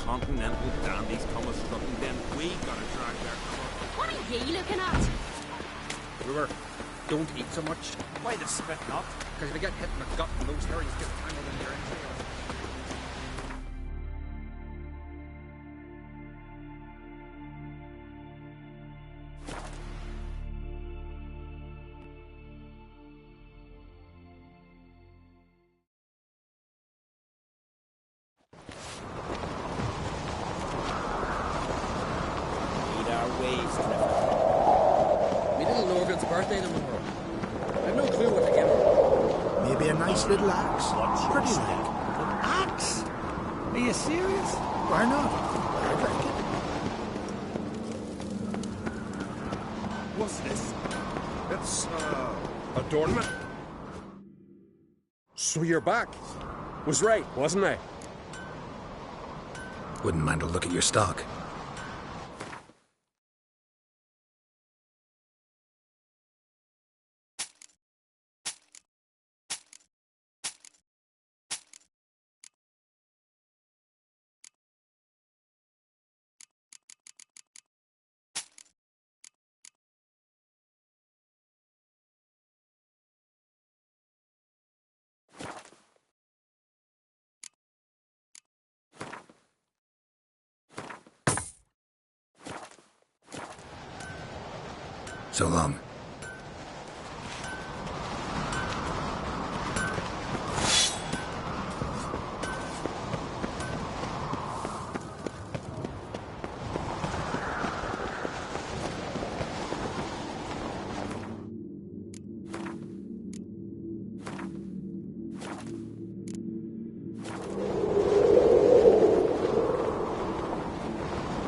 Continental dandies come a strutting, then we gotta drag their cover. What are ye looking at? Brewer, don't eat so much. Why the spit not? Because if you get hit in the gut and those herrings get tangled in your entrails. Birthday tomorrow. I've no clue what to give her. Maybe a nice little axe. Pretty like. An axe? Are you serious? Why not? I'd like it. What's this? It's, adornment. So you're back. Was right, wasn't I? Wouldn't mind a look at your stock. So long.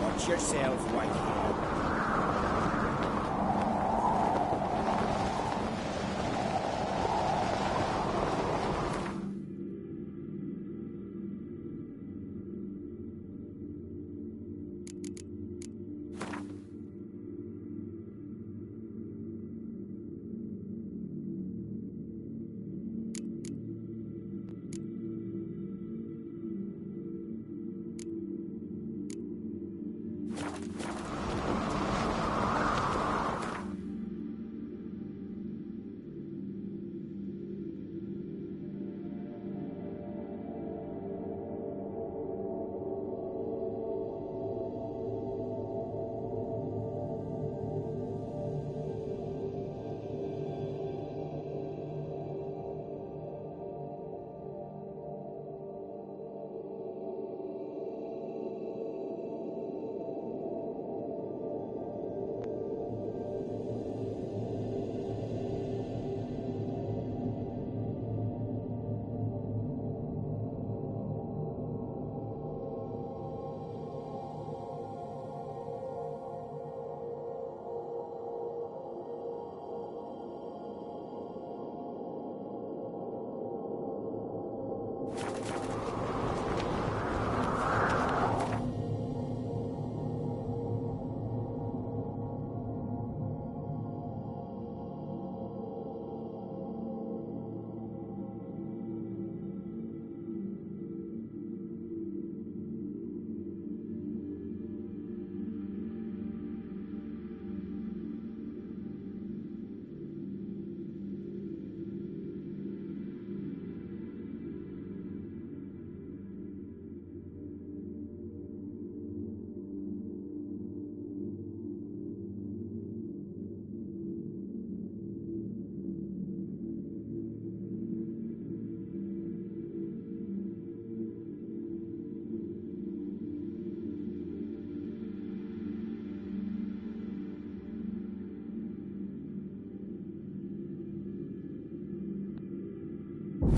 Watch yourself, Whitehead.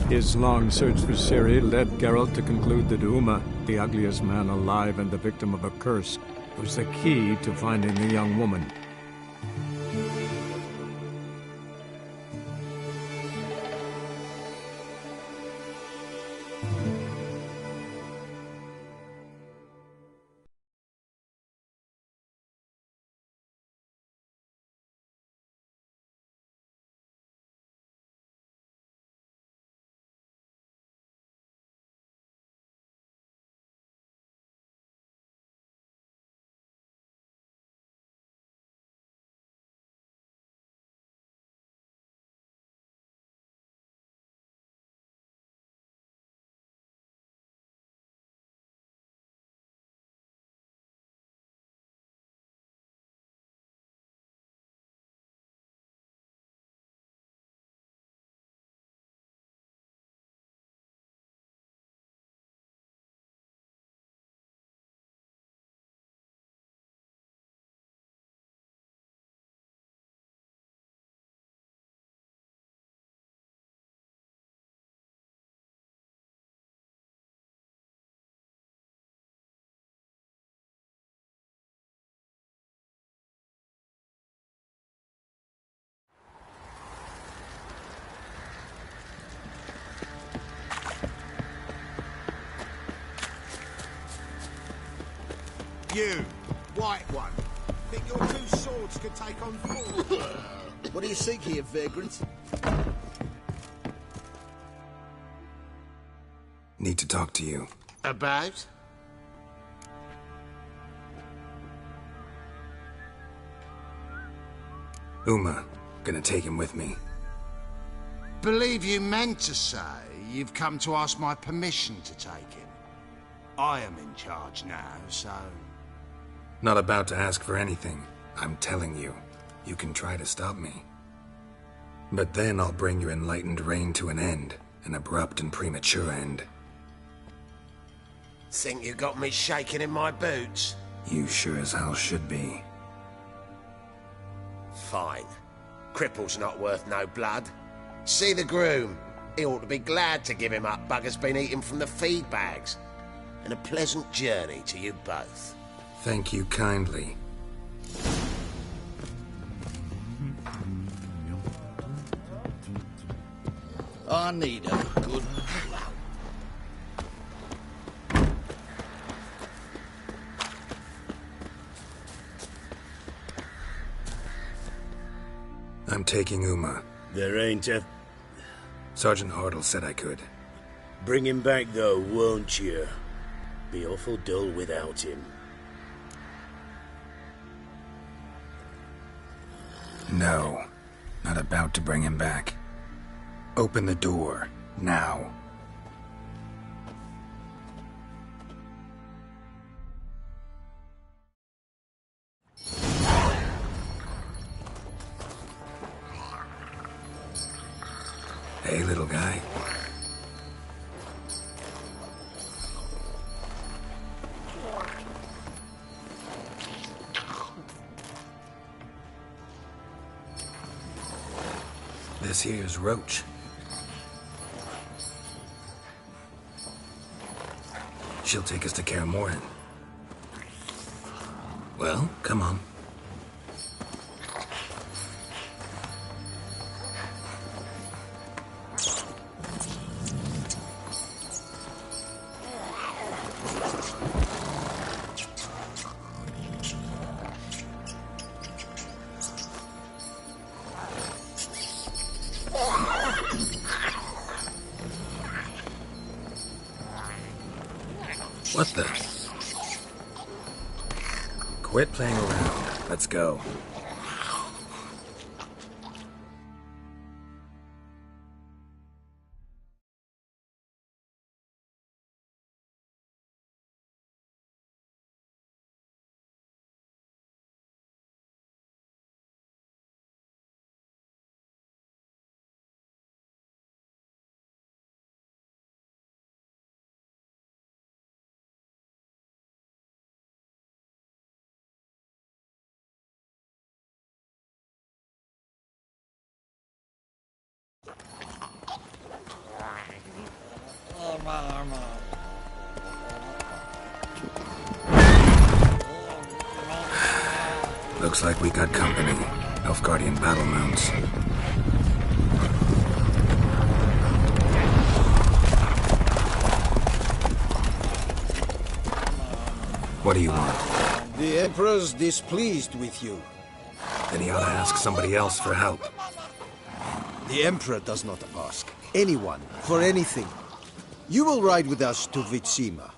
His long search for Ciri led Geralt to conclude that Uma, the ugliest man alive and the victim of a curse, was the key to finding the young woman. You, white one. Think your two swords could take on four? What do you seek here, vagrant? Need to talk to you. About? Uma, gonna take him with me. Believe you meant to say you've come to ask my permission to take him. I am in charge now, so... Not about to ask for anything. I'm telling you. You can try to stop me. But then I'll bring your enlightened reign to an end. An abrupt and premature end. Think you got me shaking in my boots? You sure as hell should be. Fine. Cripple's not worth no blood. See the groom. He ought to be glad to give him up bugger's been eating from the feed bags. And a pleasant journey to you both. Thank you kindly. I need a good blow. I'm taking Uma. There ain't a... Sergeant Hartle said I could. Bring him back, though, won't you? Be awful dull without him. No. Not about to bring him back. Open the door. Now. Hey, little guy. This here's Roach. She'll take us to Kaer Morhen. Well, come on. What the? Quit playing around. Let's go. Looks like we got company. Nilfgaardian battle mounts. What do you want? The Emperor's displeased with you. Then he ought to ask somebody else for help. The Emperor does not ask anyone for anything. You will ride with us to Vitsima.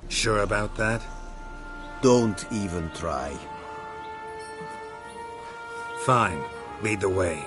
Sure about that? Don't even try. Fine. Lead the way.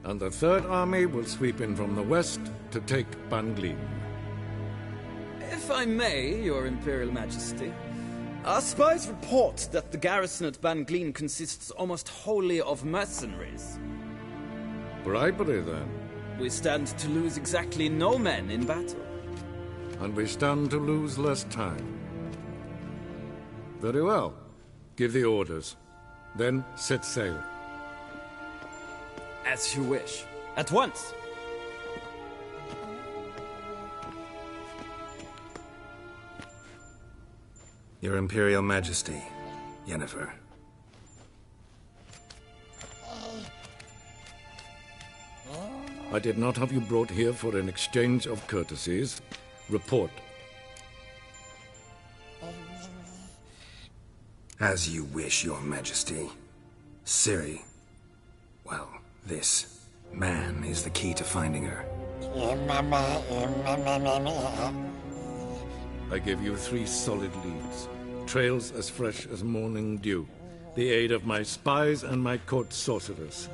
And the Third Army will sweep in from the west to take Banglin. If I may, Your Imperial Majesty, our spies report that the garrison at Banglin consists almost wholly of mercenaries. Bribery, then? We stand to lose exactly no men in battle. And we stand to lose less time. Very well. Give the orders. Then set sail. As you wish. At once! Your Imperial Majesty, Yennefer. I did not have you brought here for an exchange of courtesies. Report. As you wish, Your Majesty. Ciri, well, this man is the key to finding her. I give you 3 solid leads. Trails as fresh as morning dew. The aid of my spies and my court sorcerers.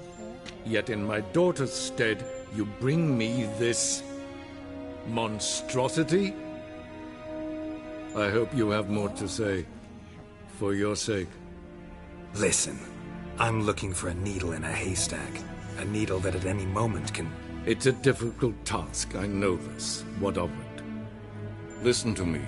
Yet in my daughter's stead, you bring me this monstrosity? I hope you have more to say. For your sake. Listen, I'm looking for a needle in a haystack. A needle that at any moment can... It's a difficult task, I know this. What of it? Listen to me.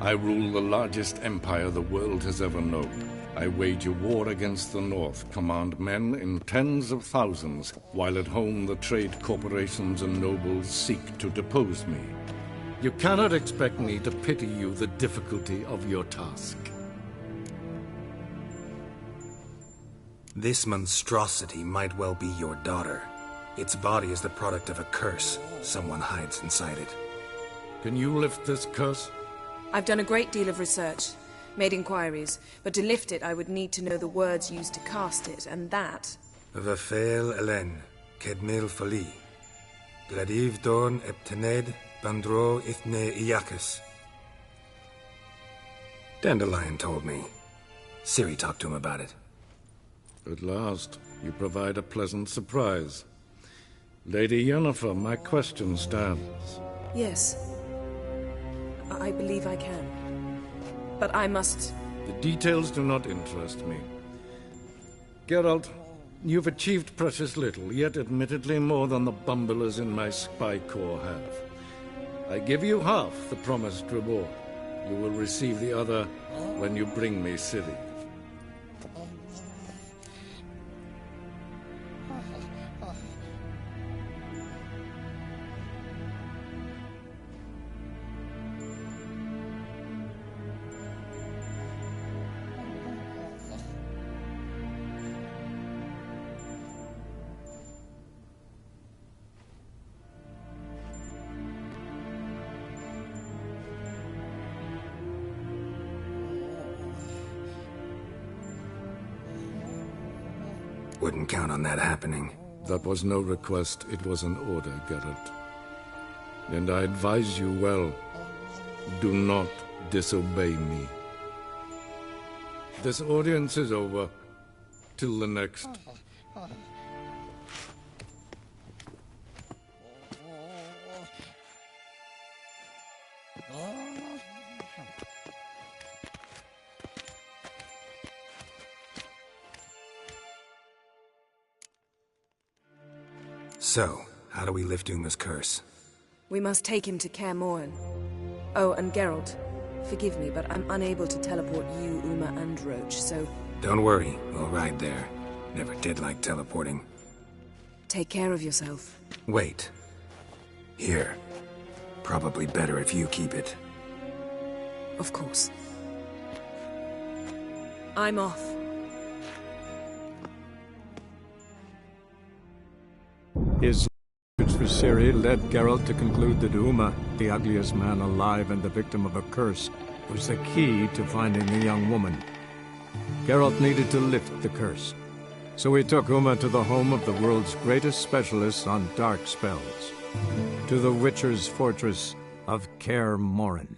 I rule the largest empire the world has ever known. I wage a war against the North, command men in tens of thousands, while at home the trade corporations and nobles seek to depose me. You cannot expect me to pity you the difficulty of your task. This monstrosity might well be your daughter. Its body is the product of a curse. Someone hides inside it. Can you lift this curse? I've done a great deal of research, made inquiries, but to lift it I would need to know the words used to cast it, and that... Vafel Elen, Kedmil Fali, Gladiv Dorn Eptened, Bandro Ithne Iacus. Dandelion told me. Ciri talked to him about it. At last, you provide a pleasant surprise. Lady Yennefer, my question stands. Yes. I believe I can. But I must... The details do not interest me. Geralt, you've achieved precious little, yet admittedly more than the bumblers in my spy corps have. I give you half the promised reward. You will receive the other when you bring me Ciri. Wouldn't count on that happening. That was no request, it was an order, Geralt. And I advise you well, do not disobey me. This audience is over. Till the next. So, how do we lift Uma's curse? We must take him to Kaer Morhen. Oh, and Geralt, forgive me, but I'm unable to teleport you, Uma, and Roach, so... Don't worry, we'll ride there. Never did like teleporting. Take care of yourself. Wait. Here. Probably better if you keep it. Of course. I'm off. His knowledge for Ciri led Geralt to conclude that Uma, the ugliest man alive and the victim of a curse, was the key to finding the young woman. Geralt needed to lift the curse, so he took Uma to the home of the world's greatest specialists on dark spells, to the Witcher's fortress of Kaer Morhen.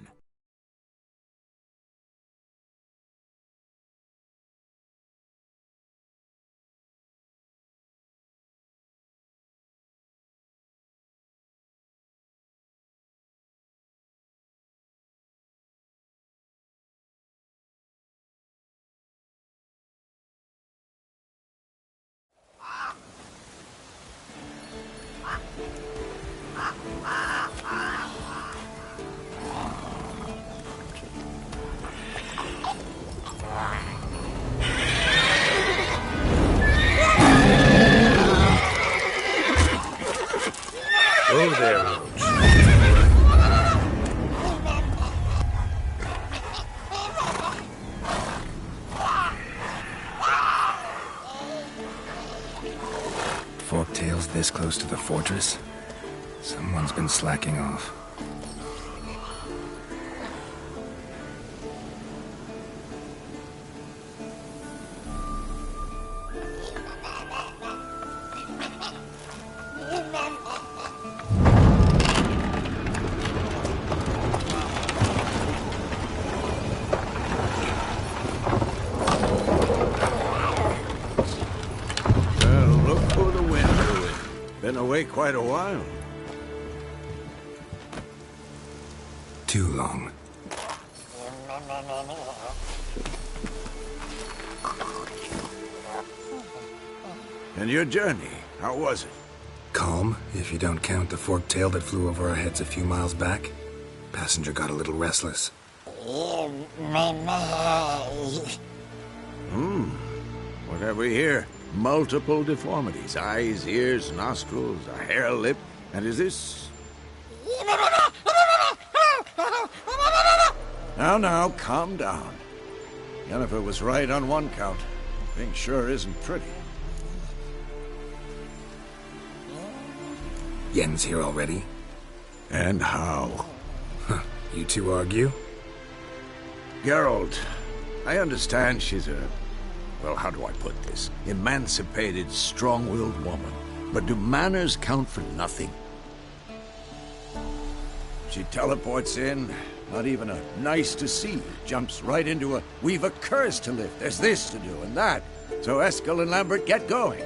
Oh, there, Roach. this close to the fortress? Someone's been slacking off. Been away quite a while. Too long. And your journey, how was it? Calm, if you don't count the forked tail that flew over our heads a few miles back. Passenger got a little restless. What have we here? Multiple deformities. Eyes, ears, nostrils, a hair lip. And is this... Now, calm down. Jennifer was right on one count. Thing sure isn't pretty. Yen's here already? And how? Huh. You two argue? Geralt, I understand she's a... well, how do I put this? Emancipated, strong-willed woman. But do manners count for nothing? She teleports in, not even a nice to see, jumps right into a, we've a curse to lift, there's this to do and that. So Eskel and Lambert get going.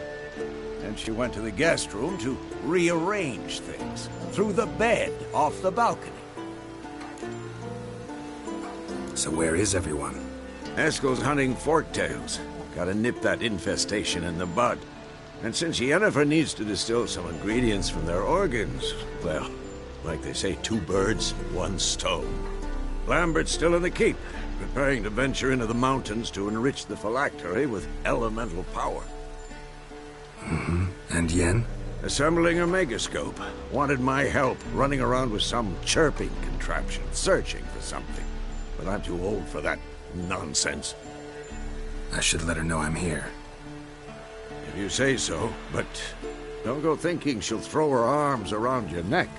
And she went to the guest room to rearrange things. Through the bed, off the balcony. So where is everyone? Eskel's hunting forktails. Gotta nip that infestation in the bud. And since Yennefer needs to distill some ingredients from their organs, well, like they say, 2 birds, 1 stone. Lambert's still in the keep, preparing to venture into the mountains to enrich the phylactery with elemental power. And Yen? Assembling a megascope. Wanted my help, running around with some chirping contraption, searching for something. But I'm too old for that nonsense. I should let her know I'm here. If you say so, but don't go thinking she'll throw her arms around your neck.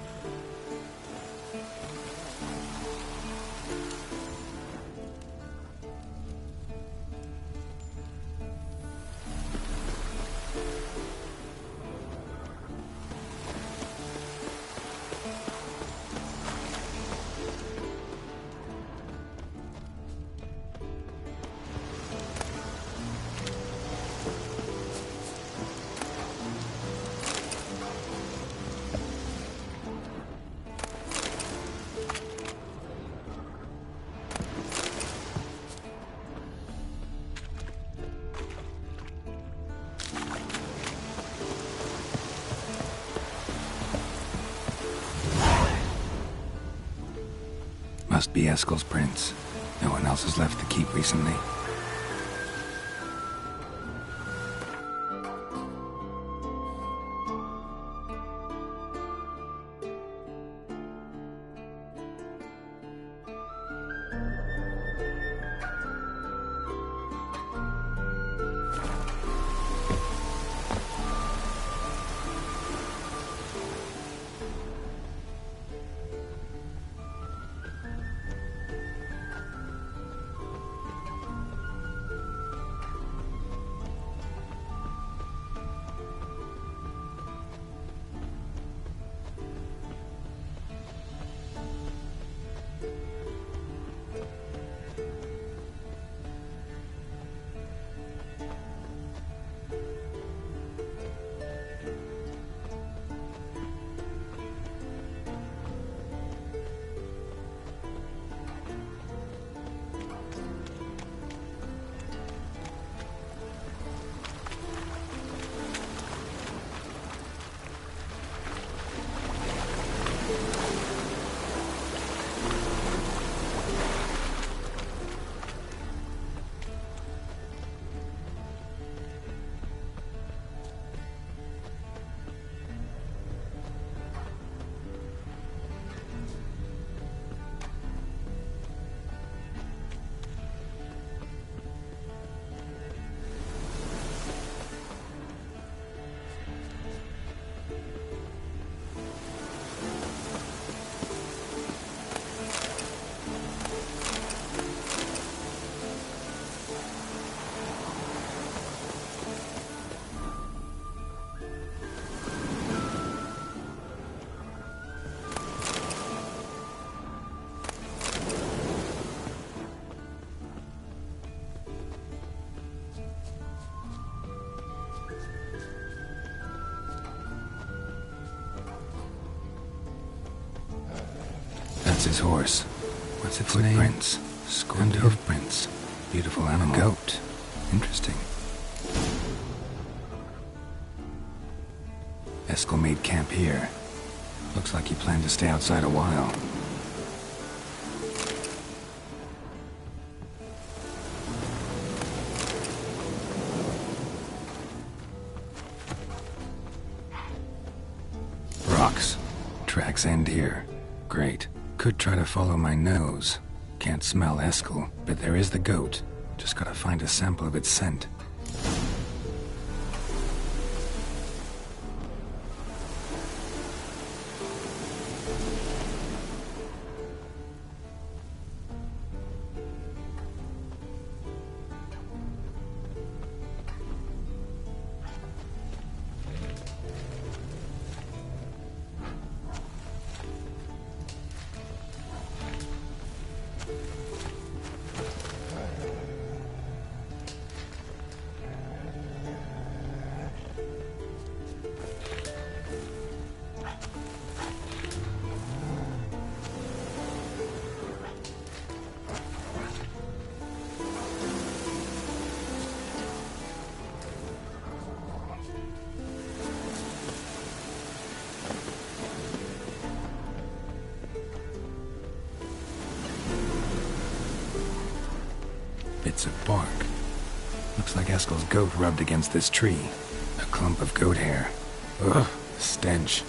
Must be Eskel's prints. No one else has left the keep recently. That's his horse. What's its name? Footprints. And hoofprints. Beautiful animal. Goat. Interesting. Eskel made camp here. Looks like he planned to stay outside a while. Rocks. Tracks end here. Great. Could try to follow my nose. Can't smell Eskel, but there is the goat. Just gotta find a sample of its scent. Bits of bark. Looks like Eskel's goat rubbed against this tree. A clump of goat hair. Ugh, stench.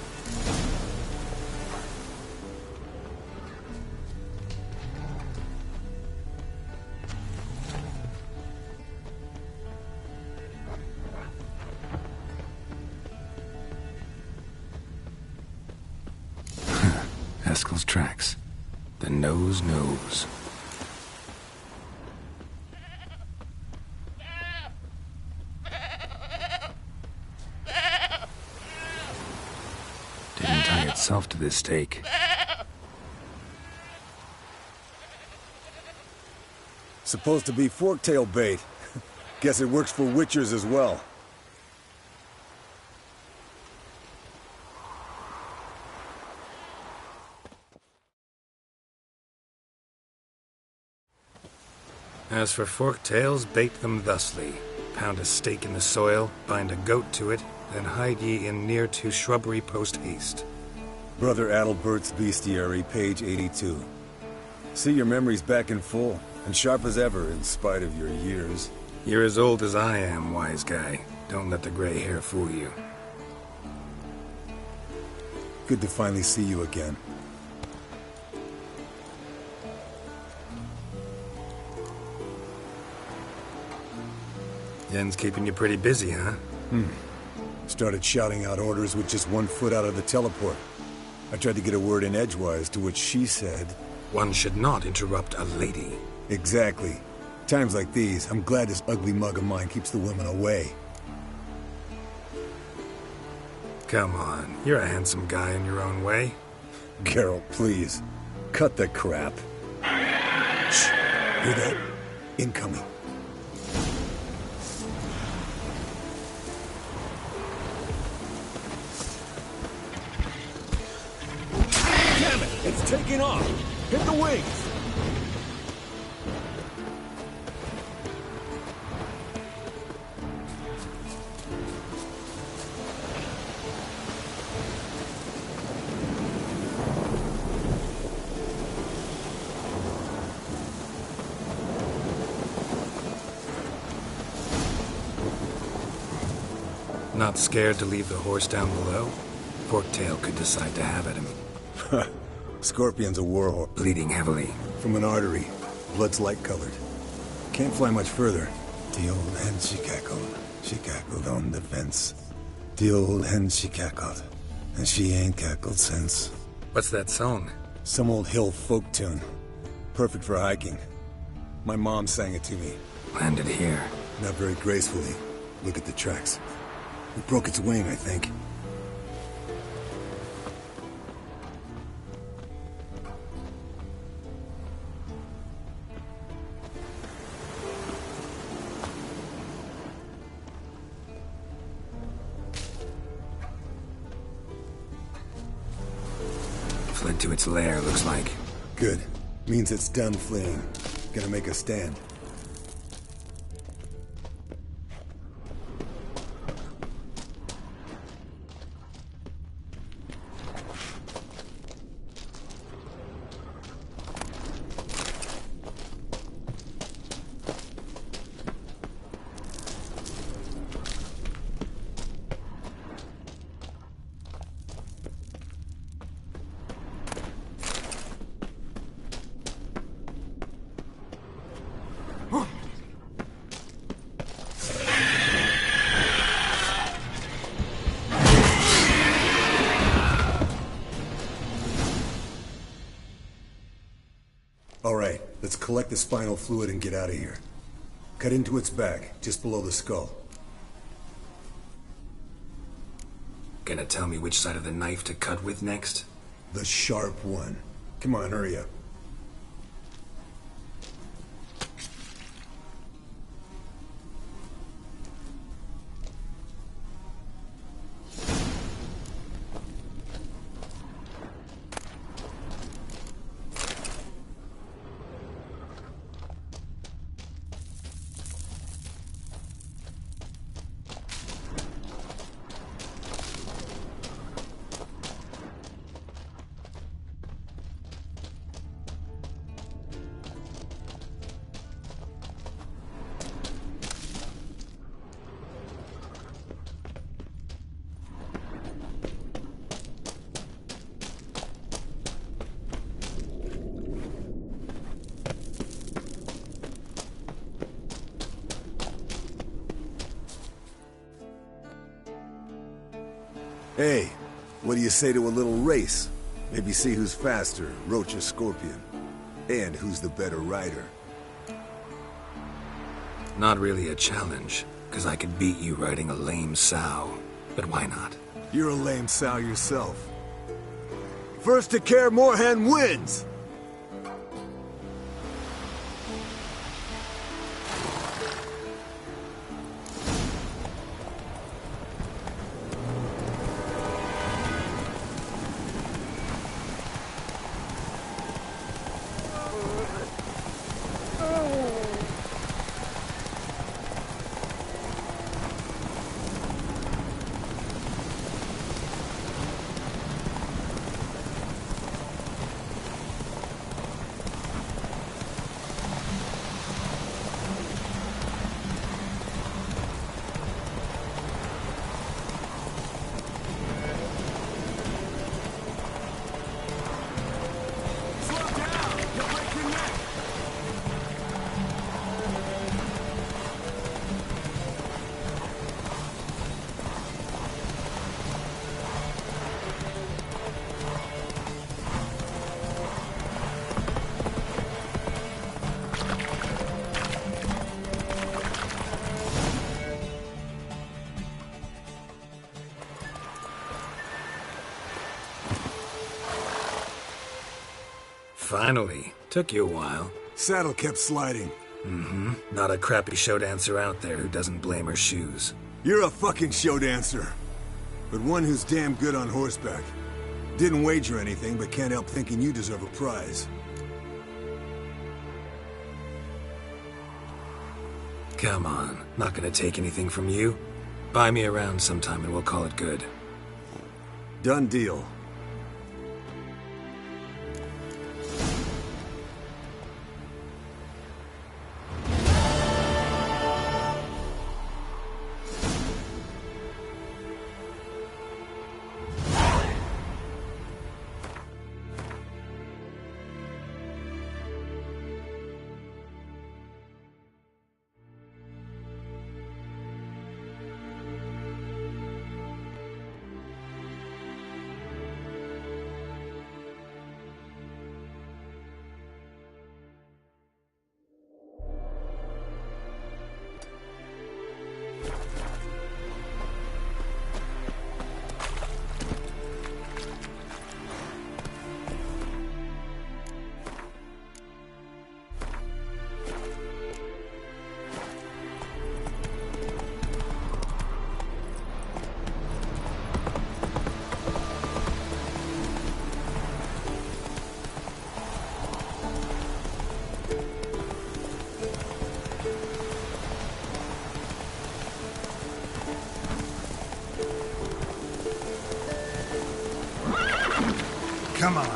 Eskel's tracks. The nose knows. Didn't tie itself to this stake. Supposed to be forktail bait. Guess it works for witchers as well. As for forktails, bait them thusly. Pound a stake in the soil, bind a goat to it, then hide ye in near to shrubbery post haste. Brother Adalbert's Bestiary, page 82. See your memories back in full, and sharp as ever in spite of your years. You're as old as I am, wise guy. Don't let the gray hair fool you. Good to finally see you again. Yen's keeping you pretty busy, huh? Started shouting out orders with just 1 foot out of the teleport. I tried to get a word in edgewise, to which she said... One should not interrupt a lady. Exactly. Times like these, I'm glad this ugly mug of mine keeps the women away. Come on, you're a handsome guy in your own way. Geralt, please. Cut the crap. Shh. Hear that? Incoming. It's taking off! Hit the wings! Not scared to leave the horse down below? Forktail could decide to have at him. Scorpion's a warhorse. Bleeding heavily. From an artery. Blood's light-colored. Can't fly much further. The old hen she cackled on the fence. The old hen she cackled, and she ain't cackled since. What's that song? Some old hill folk tune. Perfect for hiking. My mom sang it to me. Landed here. Not very gracefully. Look at the tracks. It broke its wing, I think. Fled to its lair, looks like. Good. Means it's done fleeing. Gonna make a stand. Alright, let's collect the spinal fluid and get out of here. Cut into its back, just below the skull. Gonna tell me which side of the knife to cut with next? The sharp one. Come on, hurry up. Hey, what do you say to a little race? Maybe see who's faster, Roach or Scorpion. And who's the better rider. Not really a challenge, because I could beat you riding a lame sow. But why not? You're a lame sow yourself. First to Care Moorhen wins! Finally. Took you a while. Saddle kept sliding. Mm-hmm. Not a crappy show dancer out there who doesn't blame her shoes. You're a fucking show dancer. But one who's damn good on horseback. Didn't wager anything, but can't help thinking you deserve a prize. Come on. Not gonna take anything from you. Buy me around sometime and we'll call it good. Done deal. Come on.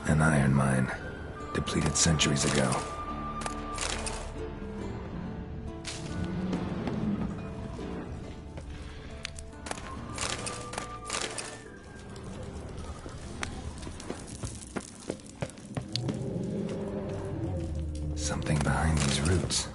An iron mine, depleted centuries ago. Something behind these roots.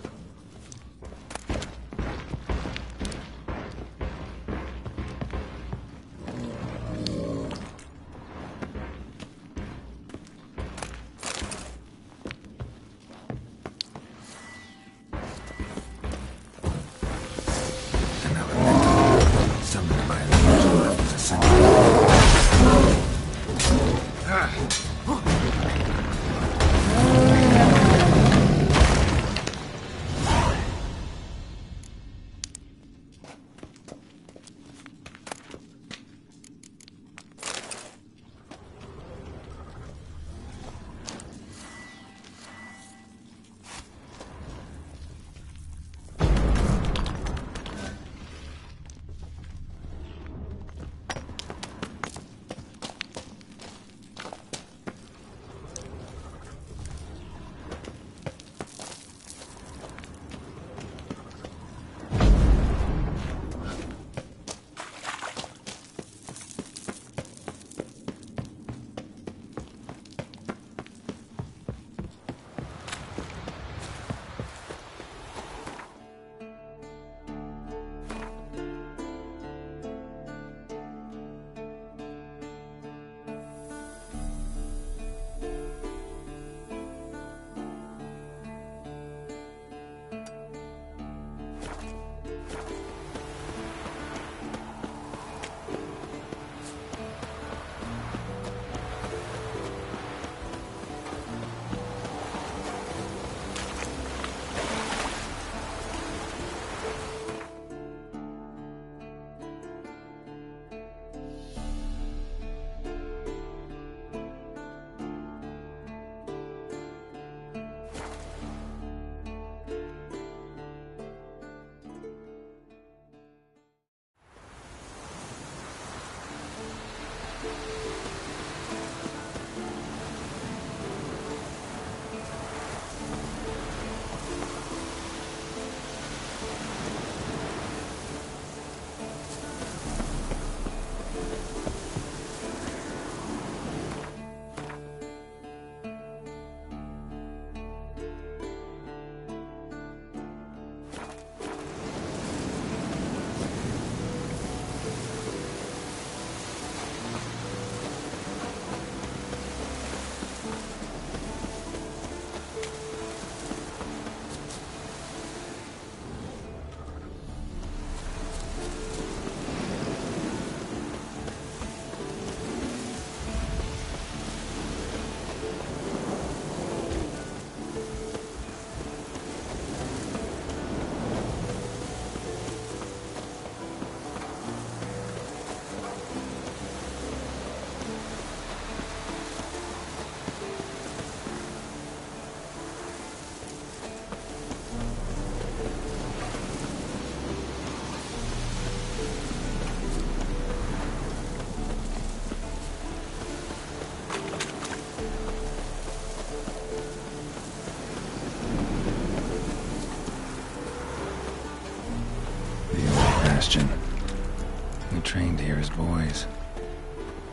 We trained here as boys,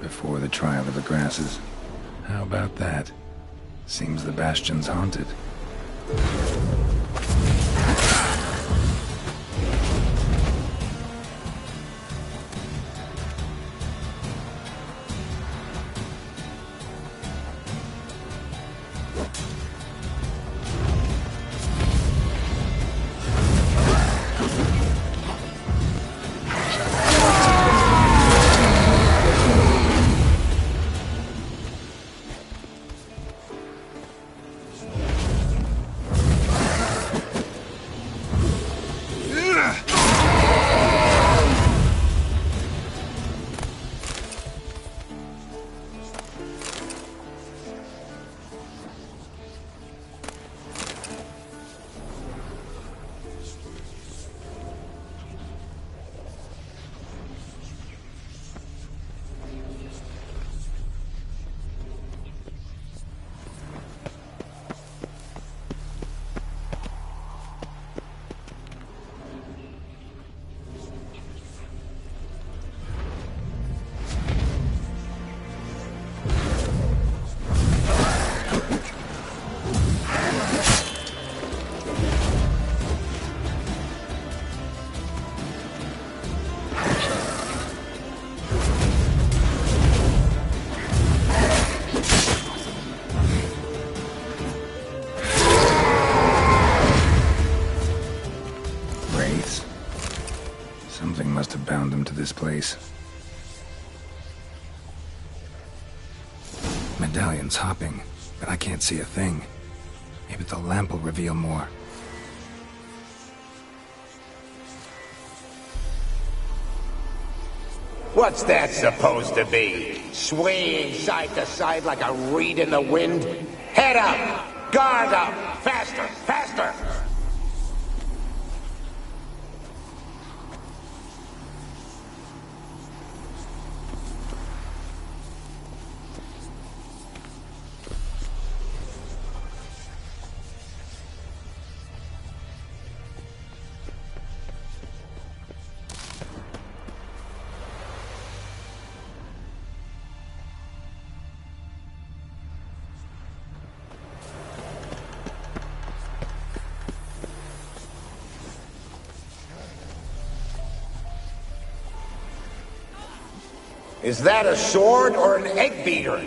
before the trial of the grasses. How How about that? Seems the bastion's haunted. Something must have bound them to this place. Medallion's hopping, but I can't see a thing. Maybe the lamp will reveal more. What's that supposed to be? Swaying side to side like a reed in the wind? Head up! Guard up! Faster! Faster! Is that a sword or an egg beater?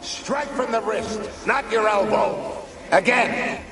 Strike from the wrist, not your elbow. Again!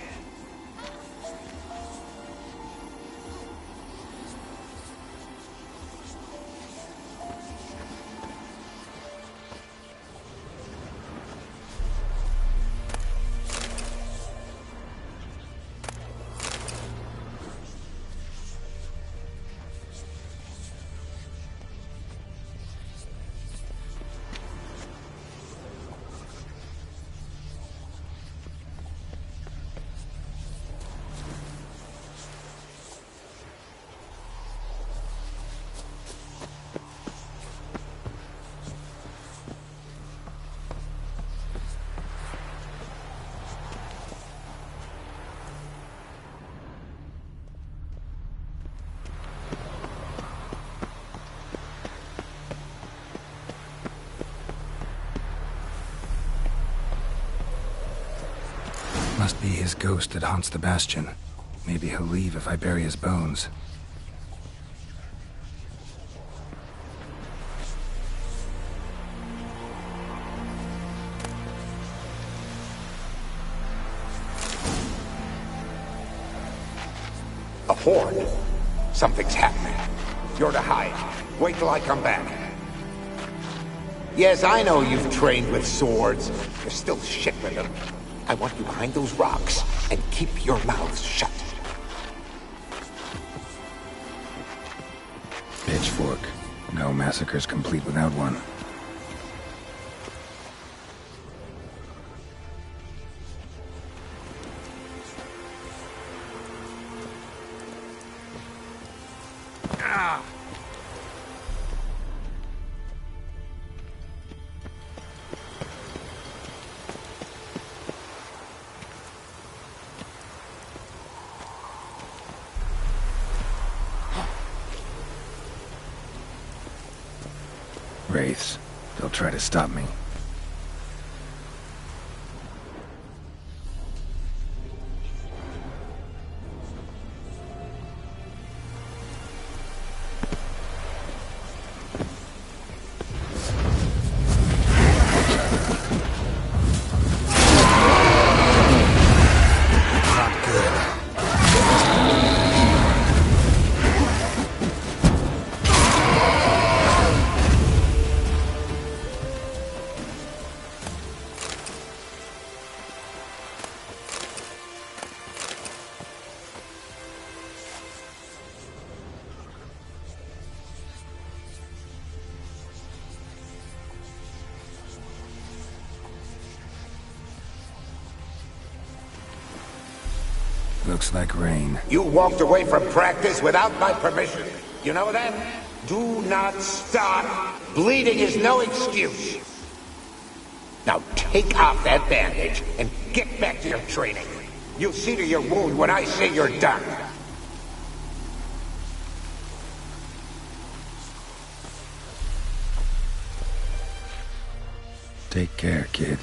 Must be his ghost that haunts the bastion. Maybe he'll leave if I bury his bones. A horde. Something's happening. You're to hide. Wait till I come back. Yes, I know you've trained with swords. You're still shit with them. I want you behind those rocks, and keep your mouths shut. Pitchfork. No massacre's complete without one. Wraiths. They'll try to stop me. Looks like rain. You walked away from practice without my permission. You know that? Do not stop. Bleeding is no excuse. Now take off that bandage and get back to your training. You'll see to your wound when I say you're done. Take care, kid.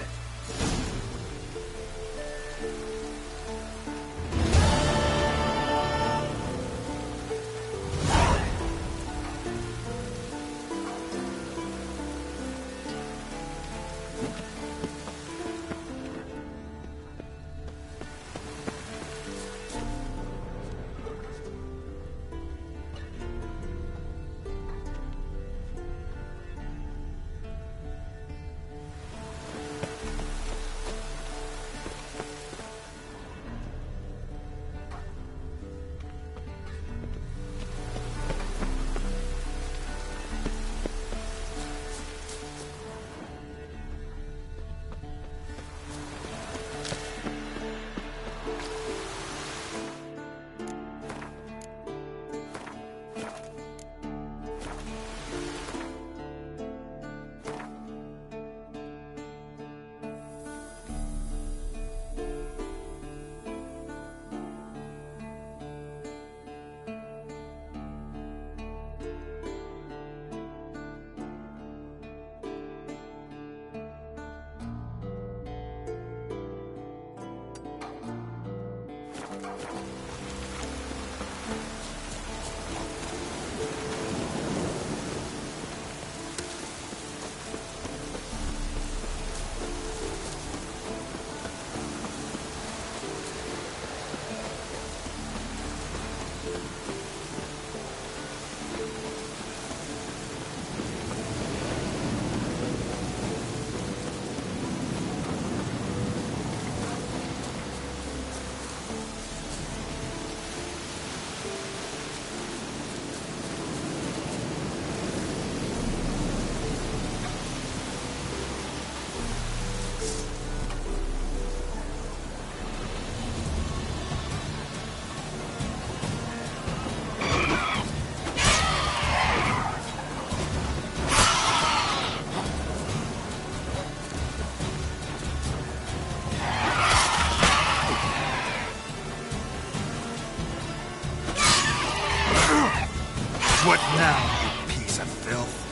What now, you piece of filth?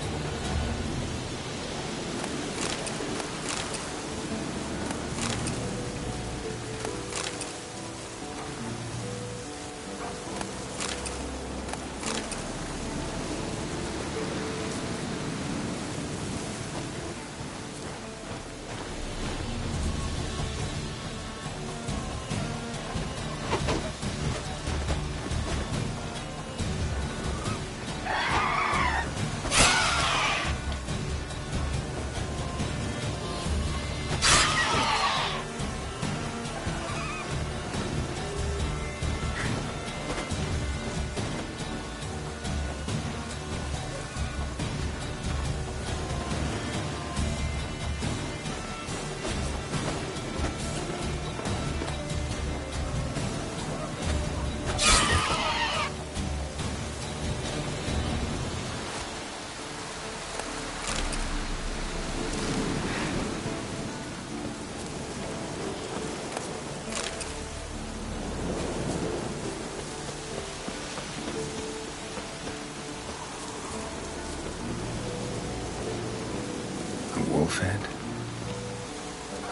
Wolfhead?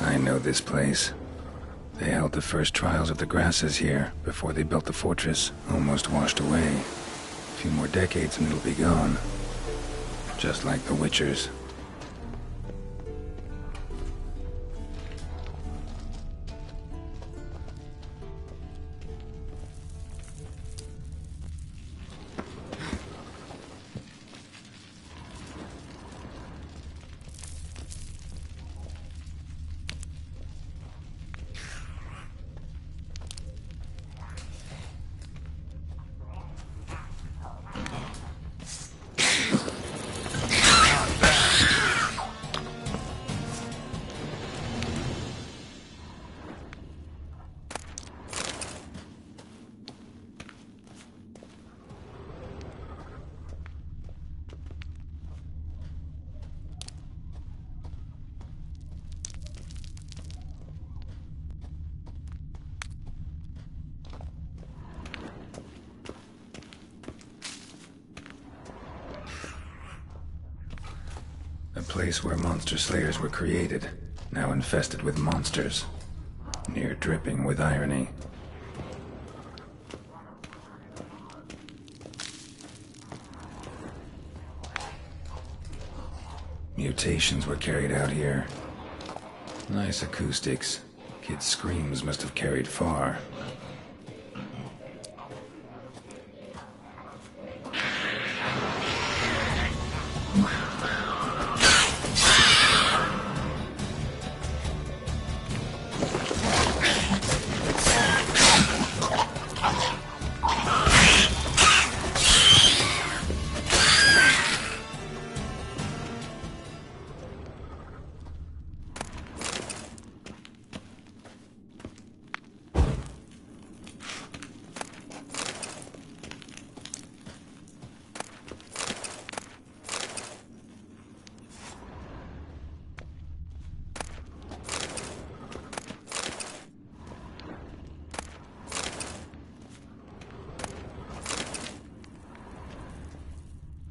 I know this place. They held the first trials of the grasses here before they built the fortress. Almost washed away. A few more decades and it'll be gone. Just like the Witchers. place where monster slayers were created, now infested with monsters, near dripping with irony. Mutations were carried out here. Nice acoustics. Kids' screams must have carried far.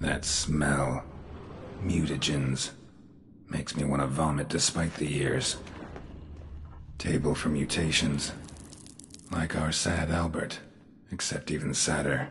That smell. Mutagens. Makes me want to vomit despite the years. Table for mutations. Like our sad Albert, except even sadder.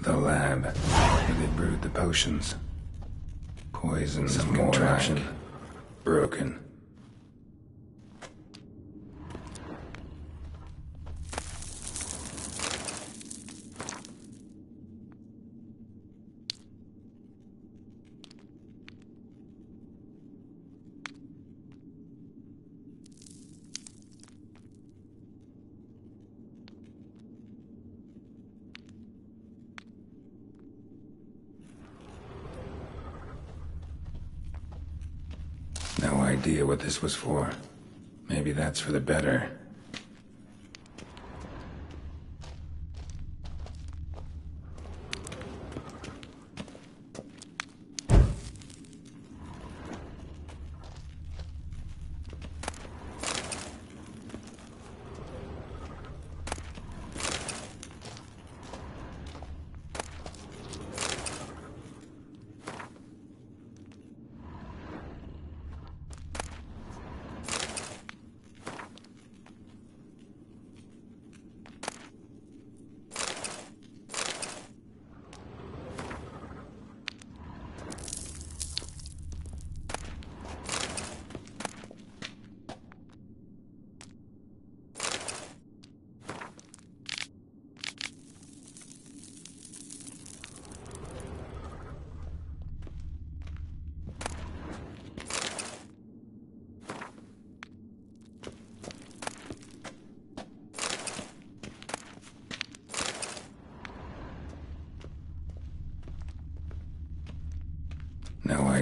The lab, where they brewed the potions. Poison, some contraption. Broken. No idea what this was for. Maybe that's for the better.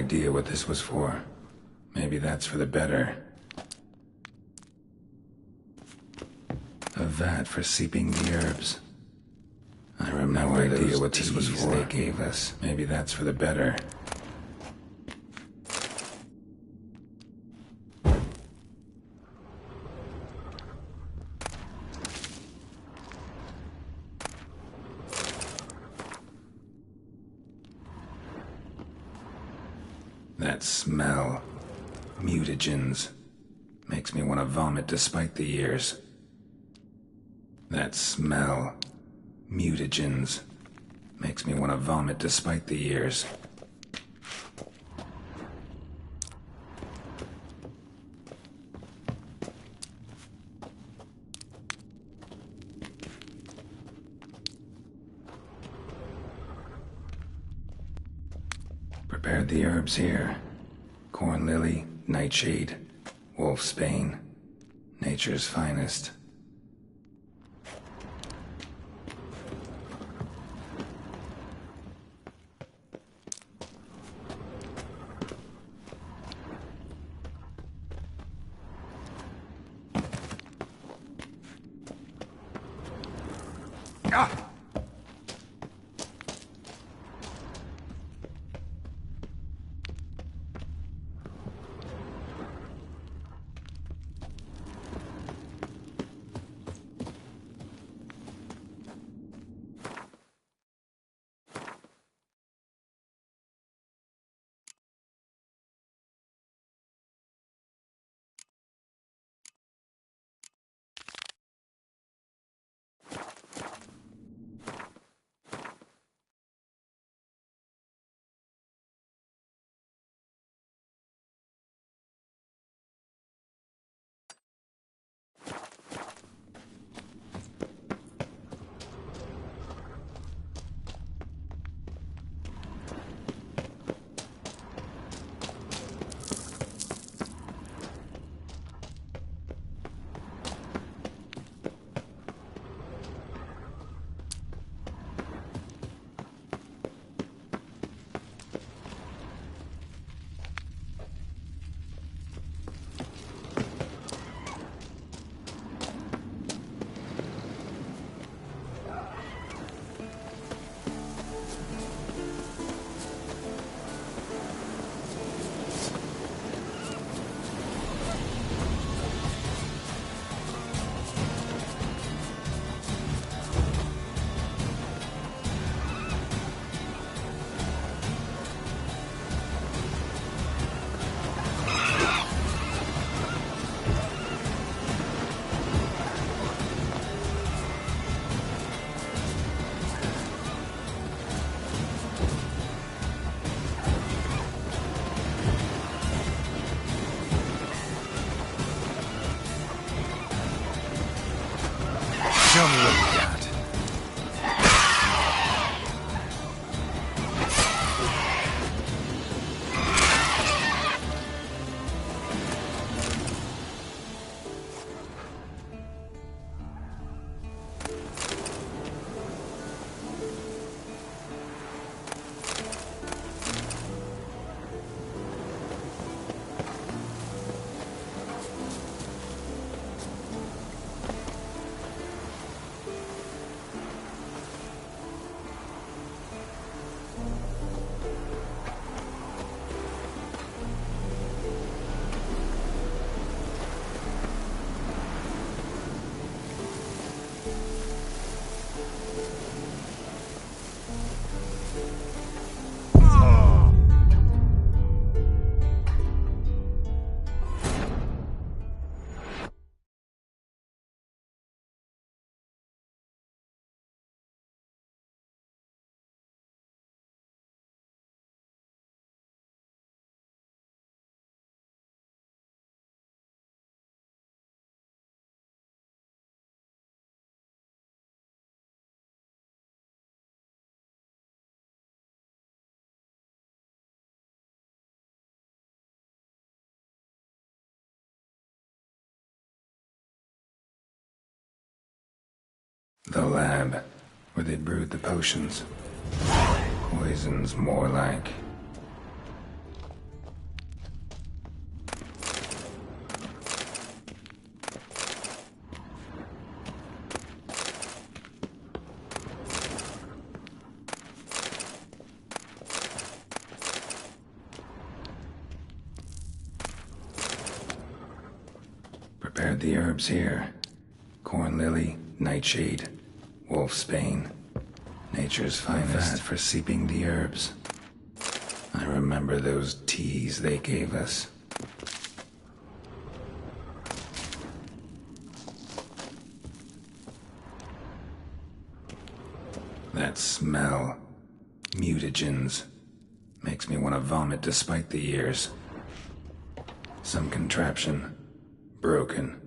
idea what this was for. Maybe that's for the better. A vat for seeping the herbs. I remember no idea what this was for. They gave us. Maybe that's for the better. That smell. Mutagens. Makes me want to vomit despite the years. That smell. Mutagens. Makes me want to vomit despite the years. Prepared the herbs here. Corn lily, nightshade, wolfsbane, nature's finest. Show me what you got. The lab, where they brewed the potions. Poisons, more like. the herbs here. Corn lily, nightshade, wolfsbane. Nature's finest for seeping the herbs. I remember those teas they gave us. That smell. Mutagens. Makes me want to vomit despite the years. Some contraption. Broken.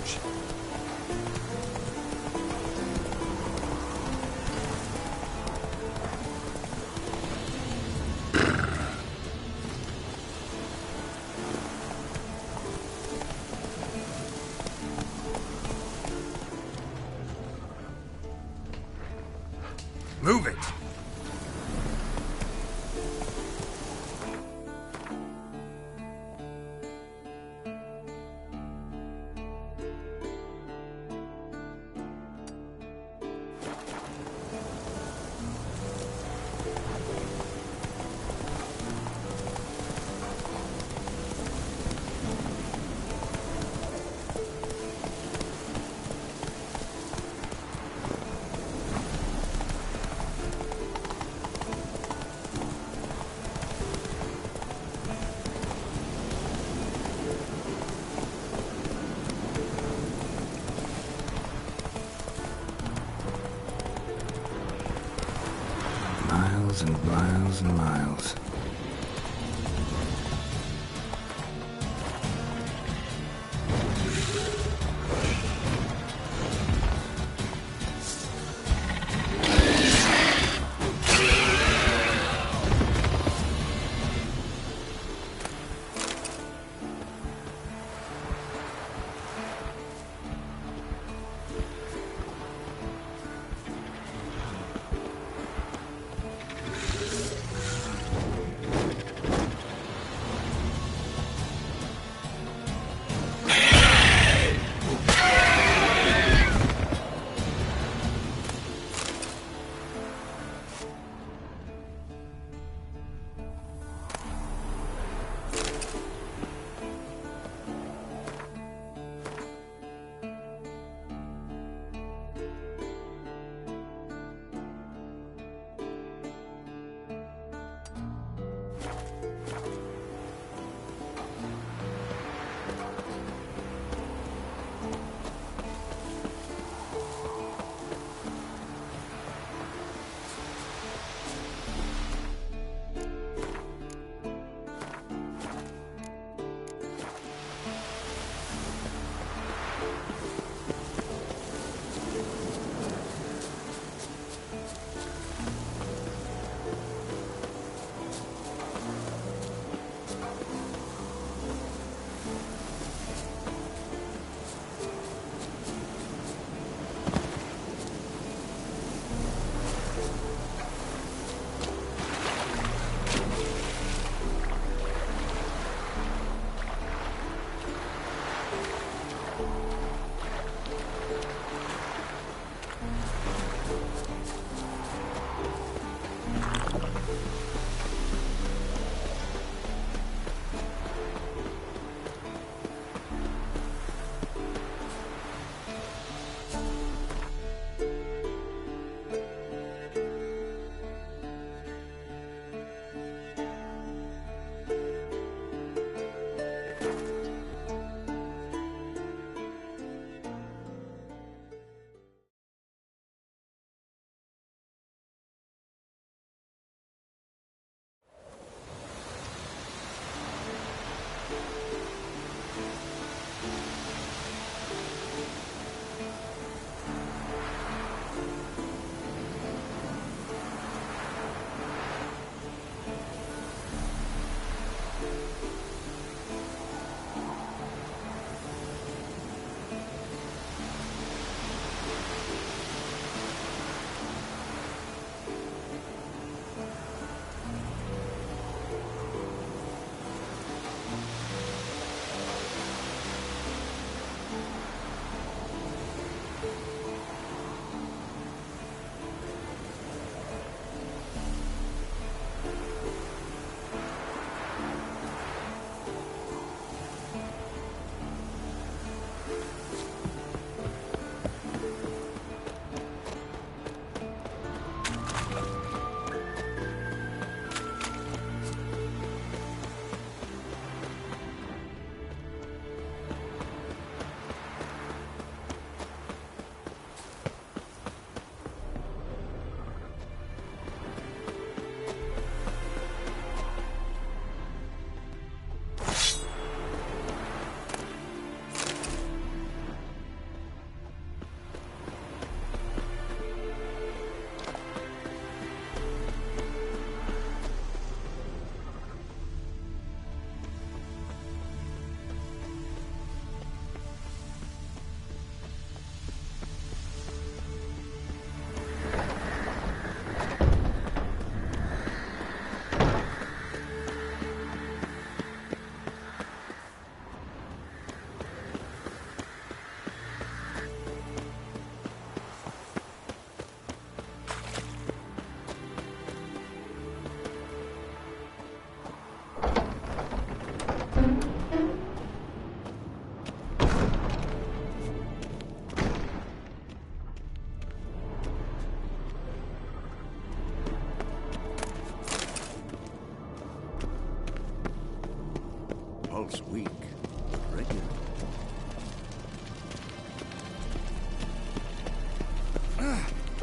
passage. Move it! Miles and miles and miles.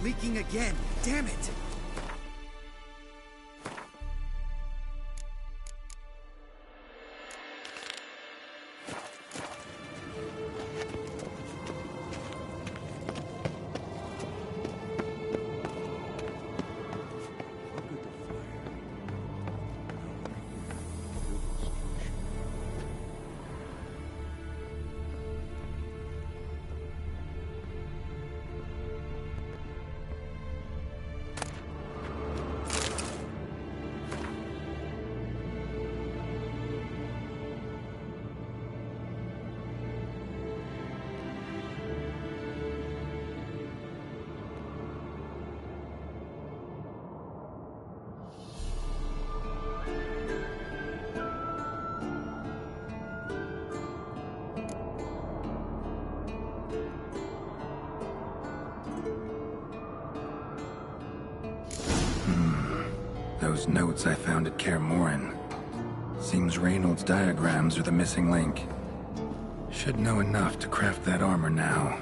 leaking again. Damn it! Those notes I found at Kaer Morhen. Seems Reynolds' diagrams are the missing link. Should know enough to craft that armor now.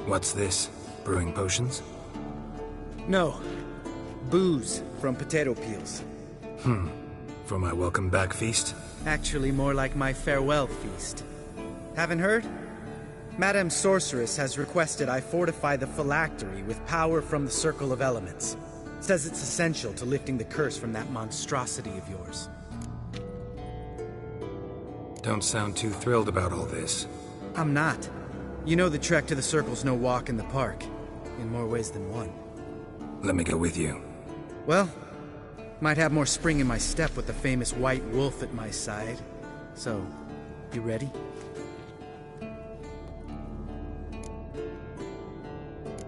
What's this? Brewing potions? No. Booze from potato peels. For my welcome back feast? Actually, more like my farewell feast. Haven't heard? Madame Sorceress has requested I fortify the phylactery with power from the Circle of Elements. Says it's essential to lifting the curse from that monstrosity of yours. Don't sound too thrilled about all this. I'm not. You know the trek to the Circle's no walk in the park. In more ways than one. Let me go with you. Well, might have more spring in my step with the famous white wolf at my side. So, you ready?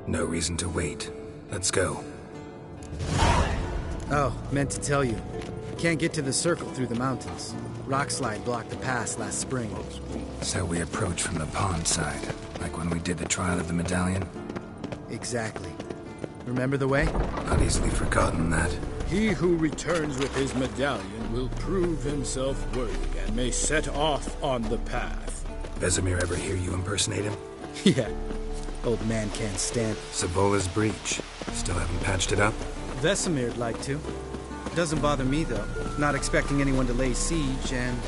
No reason to wait. Let's go. Oh, meant to tell you. Can't get to the Circle through the mountains. Rockslide blocked the pass last spring. So we approach from the pond side, like when we did the trial of the medallion? Exactly. Remember the way? Not easily forgotten that. He who returns with his medallion will prove himself worthy and may set off on the path. Vesemir ever hear you impersonate him? Yeah. Old man can't stand. Savola's breach. Still haven't patched it up? Vesemir'd like to. Doesn't bother me, though. Not expecting anyone to lay siege, and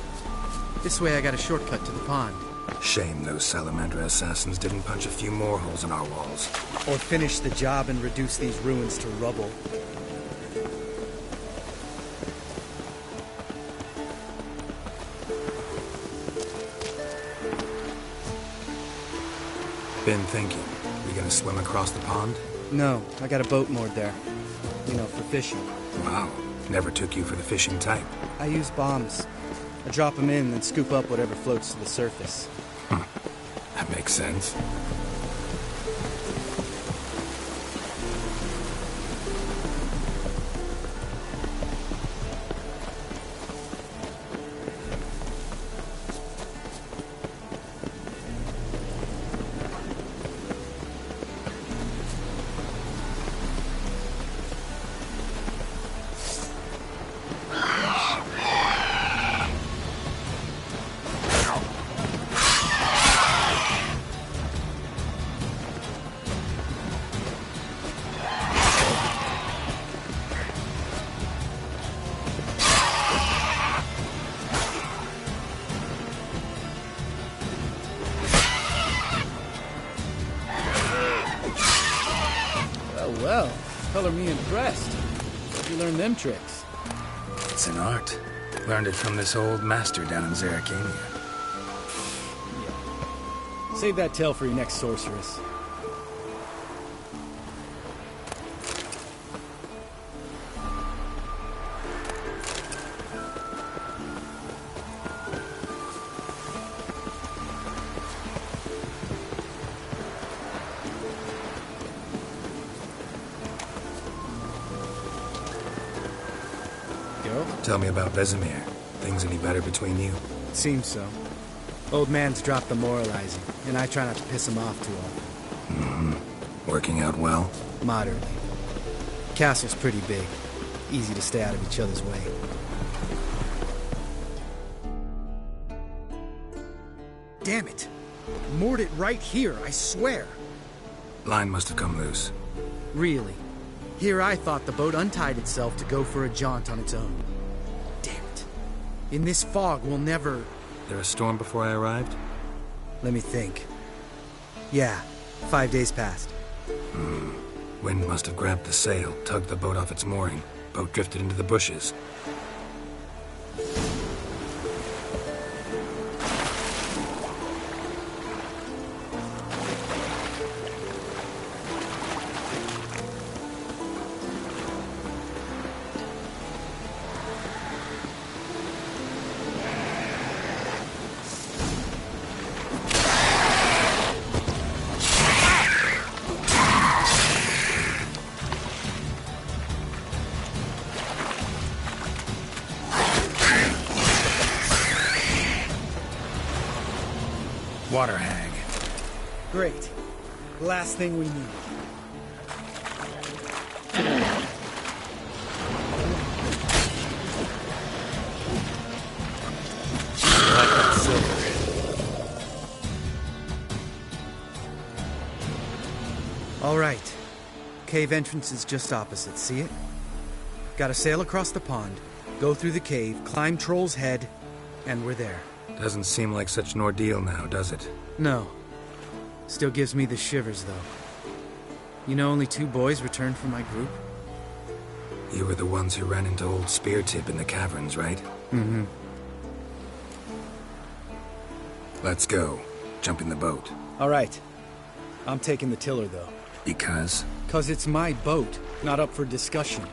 this way I got a shortcut to the pond. Shame those Salamander assassins didn't punch a few more holes in our walls. Or finish the job and reduce these ruins to rubble. Been thinking. We gonna swim across the pond? No, I got a boat moored there. You know, for fishing. Wow. Never took you for the fishing type. I use bombs. I drop them in, then scoop up whatever floats to the surface. That makes sense. Well, color me impressed. Where'd you learn them tricks? It's an art. Learned it from this old master down in Zerrikania. Save that tale for your next sorceress. Tell me about Vesemir. Things any better between you? Seems so. Old man's dropped the moralizing, and I try not to piss him off too often. Mm-hmm. Working out well? Moderately. Castle's pretty big. Easy to stay out of each other's way. Damn it! Moored it right here, I swear! Line must have come loose. Really? Here I thought the boat untied itself to go for a jaunt on its own. Damn it. In this fog, we'll never... There a storm before I arrived? Let me think. Yeah, 5 days passed. Wind must have grabbed the sail, tugged the boat off its mooring. Boat drifted into the bushes. Water hag. Great. Last thing we need. Like that silver. All right. Cave entrance is just opposite, see it? Gotta sail across the pond, go through the cave, climb Troll's Head, and we're there. Doesn't seem like such an ordeal now, does it? No. Still gives me the shivers, though. You know only 2 boys returned from my group? You were the ones who ran into old Spear Tip in the caverns, right? Mm-hmm. Let's go. Jump in the boat. All right. I'm taking the tiller, though. Because? 'Cause it's my boat, not up for discussion.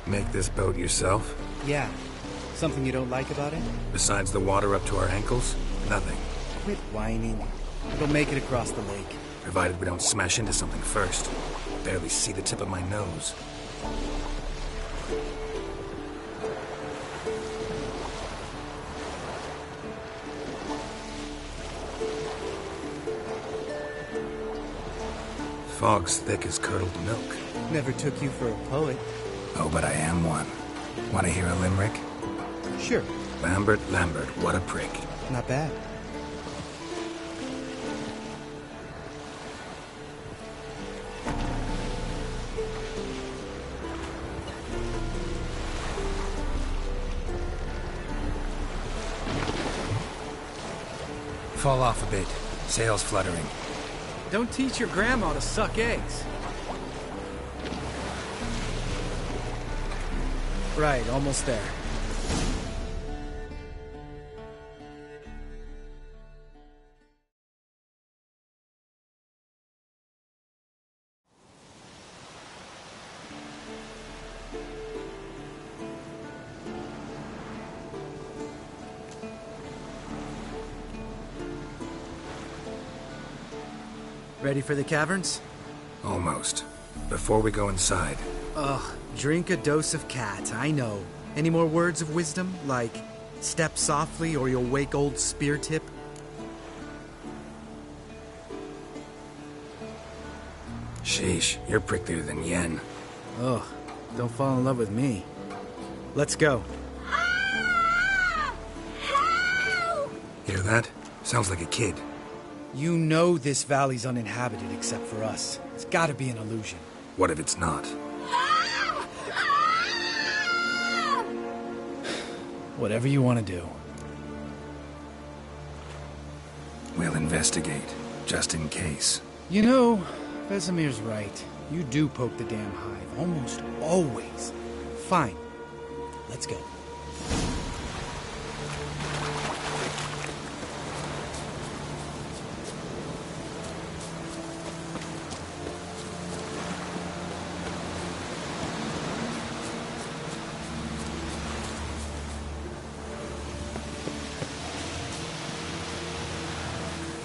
Make this boat yourself? Yeah. Something you don't like about it? Besides the water up to our ankles? Nothing. Quit whining. It'll make it across the lake. Provided we don't smash into something first. Barely see the tip of my nose. Fog's thick as curdled milk. Never took you for a poet. Oh, but I am one. Want to hear a limerick? Sure. Lambert, Lambert, what a prick. Not bad. Fall off a bit. Sails fluttering. Don't teach your grandma to suck eggs. Right, almost there. Ready for the caverns? Almost. Before we go inside. Ugh, drink a dose of cat, I know. Any more words of wisdom? Like, Step softly or you'll wake old Spear Tip. Sheesh, you're pricklier than Yen. Oh, don't fall in love with me. Let's go. Hear that? Sounds like a kid. You know this valley's uninhabited except for us. It's gotta be an illusion. What if it's not? Whatever you want to do. We'll investigate, just in case. You know, Vesemir's right. You do poke the damn hive, almost always. Fine. Let's go.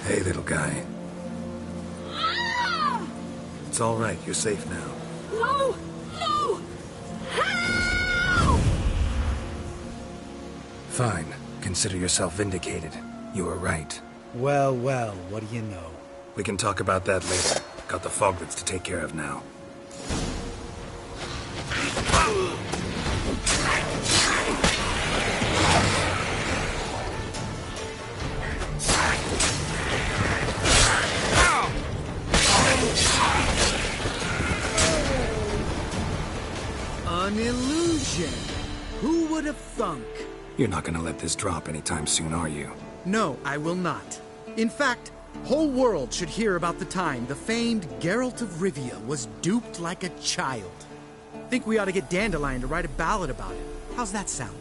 Hey, little guy. It's all right. You're safe now. No! No! Fine. Consider yourself vindicated. You were right. Well, well, what do you know? We can talk about that later. Got the foglets to take care of now. An illusion! Who would have thunk? You're not gonna let this drop anytime soon, are you? No, I will not. In fact, whole world should hear about the time the famed Geralt of Rivia was duped like a child. Think we ought to get Dandelion to write a ballad about it. How's that sound?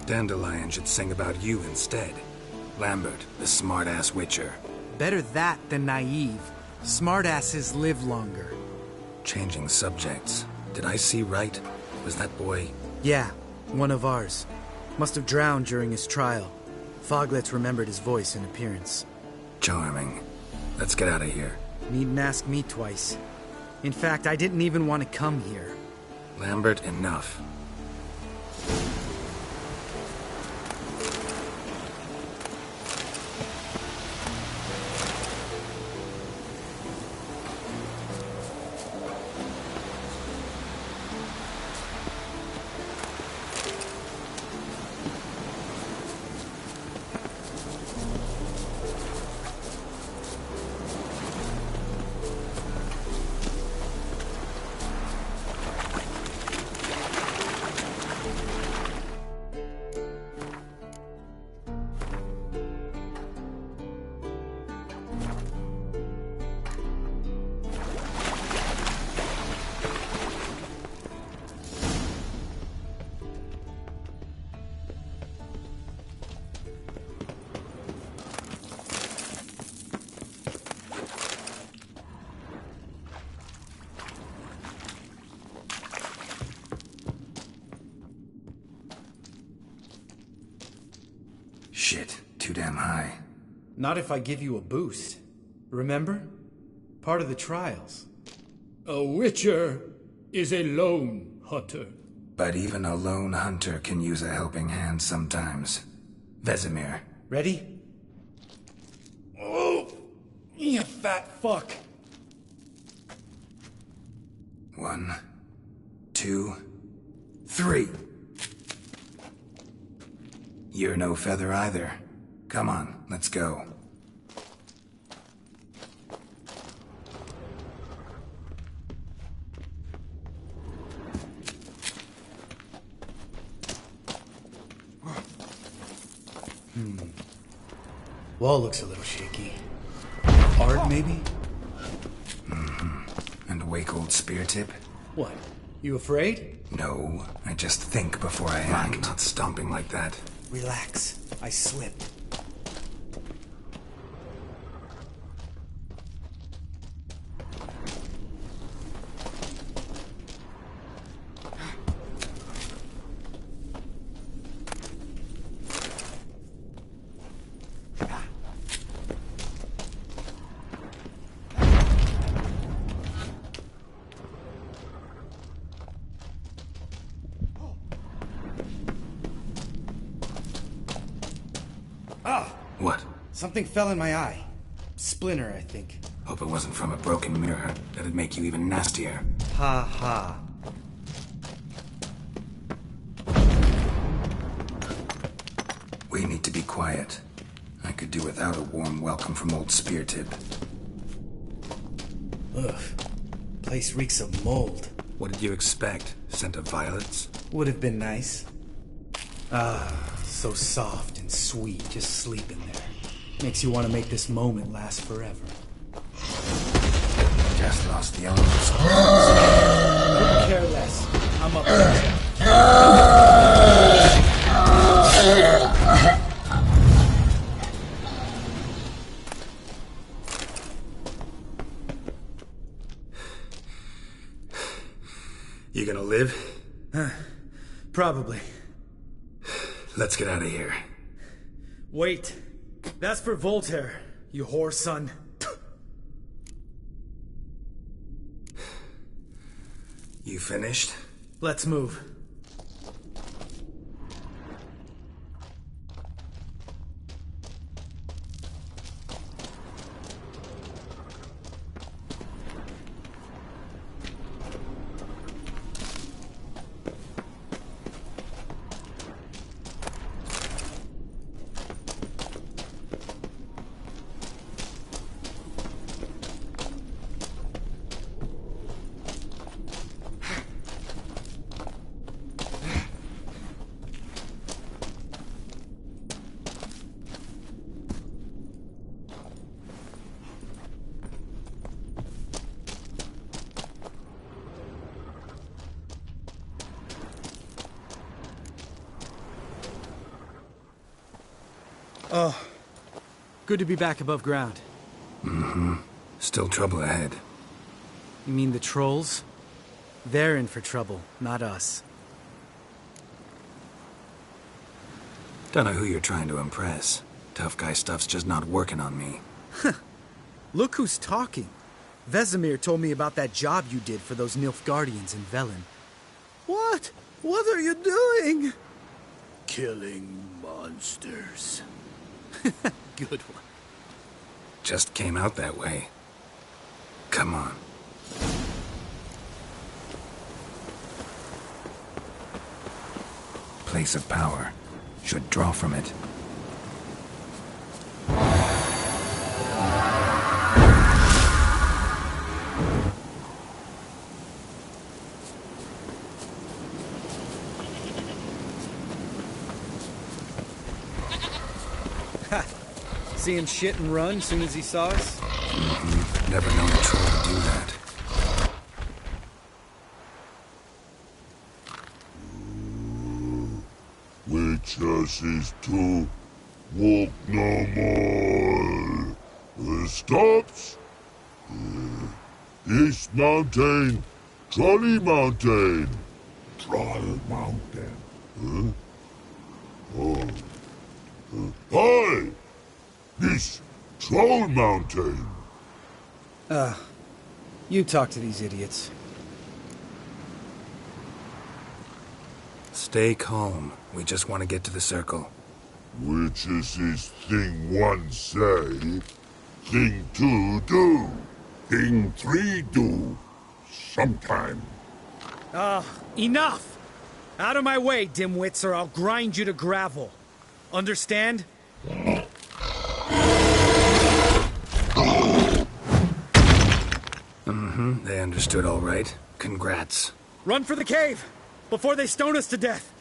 Dandelion should sing about you instead. Lambert, the smart-ass witcher. Better that than naive. Smartasses live longer. Changing subjects. Did I see right? Was that boy... Yeah, one of ours. Must have drowned during his trial. Foglets remembered his voice and appearance. Charming. Let's get out of here. Needn't ask me twice. In fact, I didn't even want to come here. Lambert, enough. Shit, too damn high. Not if I give you a boost. Remember? Part of the trials. A witcher is a lone hunter. But even a lone hunter can use a helping hand sometimes. Vesemir. Ready? Oh, you fat fuck. 1, 2, 3. You're no feather either. Come on, let's go. Wall looks a little shaky. Hard, maybe? And wake old Spear Tip? What? You afraid? No, I just think before I act, not stomping like that. Relax. I slipped. Ah! What? Something fell in my eye. Splinter, I think. Hope it wasn't from a broken mirror. That'd make you even nastier. Ha ha. We need to be quiet. I could do without a warm welcome from old Spear Tip. Ugh. Place reeks of mold. What did you expect? Scent of violets? Would have been nice. Ah, so soft and sweet, just sleeping there. Makes you want to make this moment last forever. Just lost the arms. Couldn't care less. I'm up there. You gonna live? Probably. Let's get out of here. Wait. That's for Voltaire, you whore son. You finished? Let's move. Oh, good to be back above ground. Mm-hmm. Still trouble ahead. You mean the trolls? They're in for trouble, not us. Don't know who you're trying to impress. Tough guy stuff's just not working on me. Look who's talking. Vesemir told me about that job you did for those Nilfgaardians in Velen. What? What are you doing? Killing monsters. Good one. Just came out that way. Come on. Place of power. Should draw from it. See him shit and run soon as he saw us? Mm-hmm. Never known a troll to do that. Witches is to walk no more. Stops. East Mountain, Trolley Mountain. Troll Mountain. Oh. Hi! This Troll Mountain. You talk to these idiots. Stay calm. We just want to get to the circle. Which is his thing one say, thing two do, thing three do, sometime. Enough! Out of my way, dimwits, or I'll grind you to gravel. Understand? Mm-hmm. They understood all right. Congrats. Run for the cave! Before they stone us to death!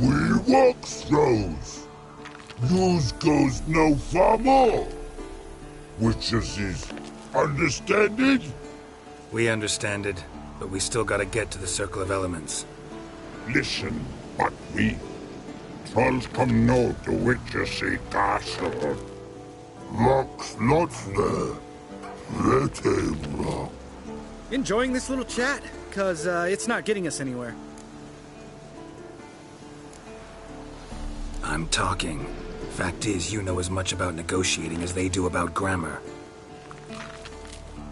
We walk throws. News goes no far more. Witches is understand it? We understand it, but we still gotta get to the Circle of Elements. Listen, but we trolls come know the witches castle. Locks lots there. Let him rock. Enjoying this little chat? Cause, it's not getting us anywhere. I'm talking. Fact is, you know as much about negotiating as they do about grammar.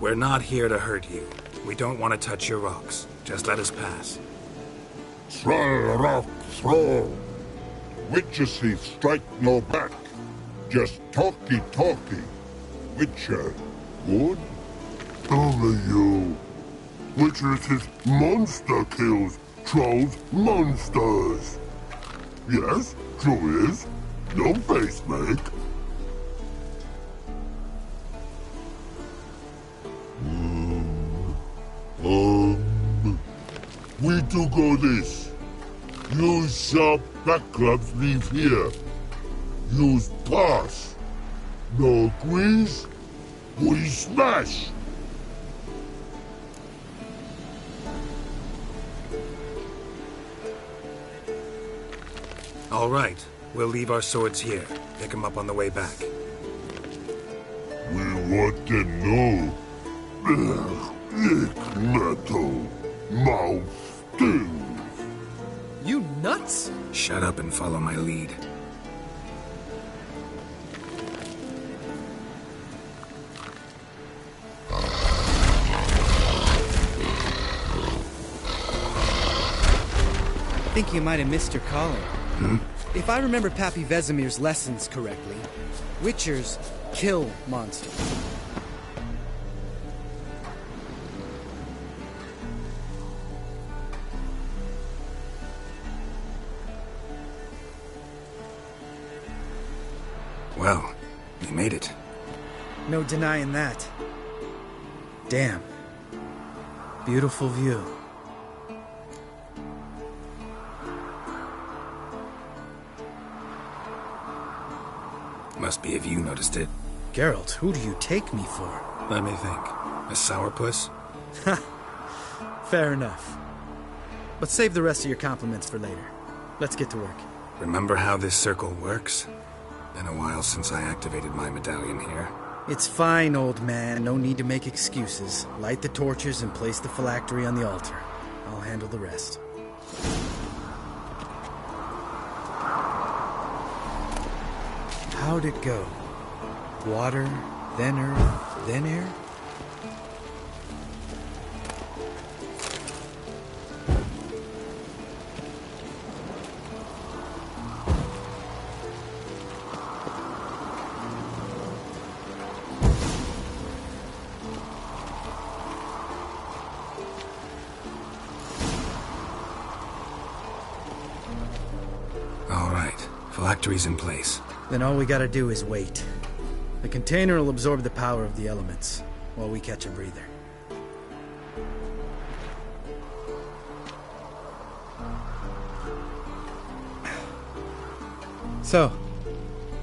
We're not here to hurt you. We don't want to touch your rocks. Just let us pass. Try rock throw. Witches thief strike no back. Just talky. Witcher, good? Only you. Witcher is monster kills. Trolls monsters. Yes, true is. No face make. We do go this. Use sharp backlubs leave here. Use pass. No agrees? We smash. All right. We'll leave our swords here. Pick them up on the way back. We want to know. Thick metal. Mouth stings. You nuts? Shut up and follow my lead. I think you might have missed your calling. If I remember Pappy Vesemir's lessons correctly, Witchers kill monsters. Well, we made it. No denying that. Damn. Beautiful view. Must be if you noticed it. Geralt, who do you take me for? Let me think. A sourpuss? Fair enough. But save the rest of your compliments for later. Let's get to work. Remember how this circle works? Been a while since I activated my medallion here. It's fine, old man. No need to make excuses. Light the torches and place the phylactery on the altar. I'll handle the rest. How'd it go? Water, then earth, then air? All right, phylactery's in place. Then all we gotta do is wait. The container will absorb the power of the elements, while we catch a breather. So,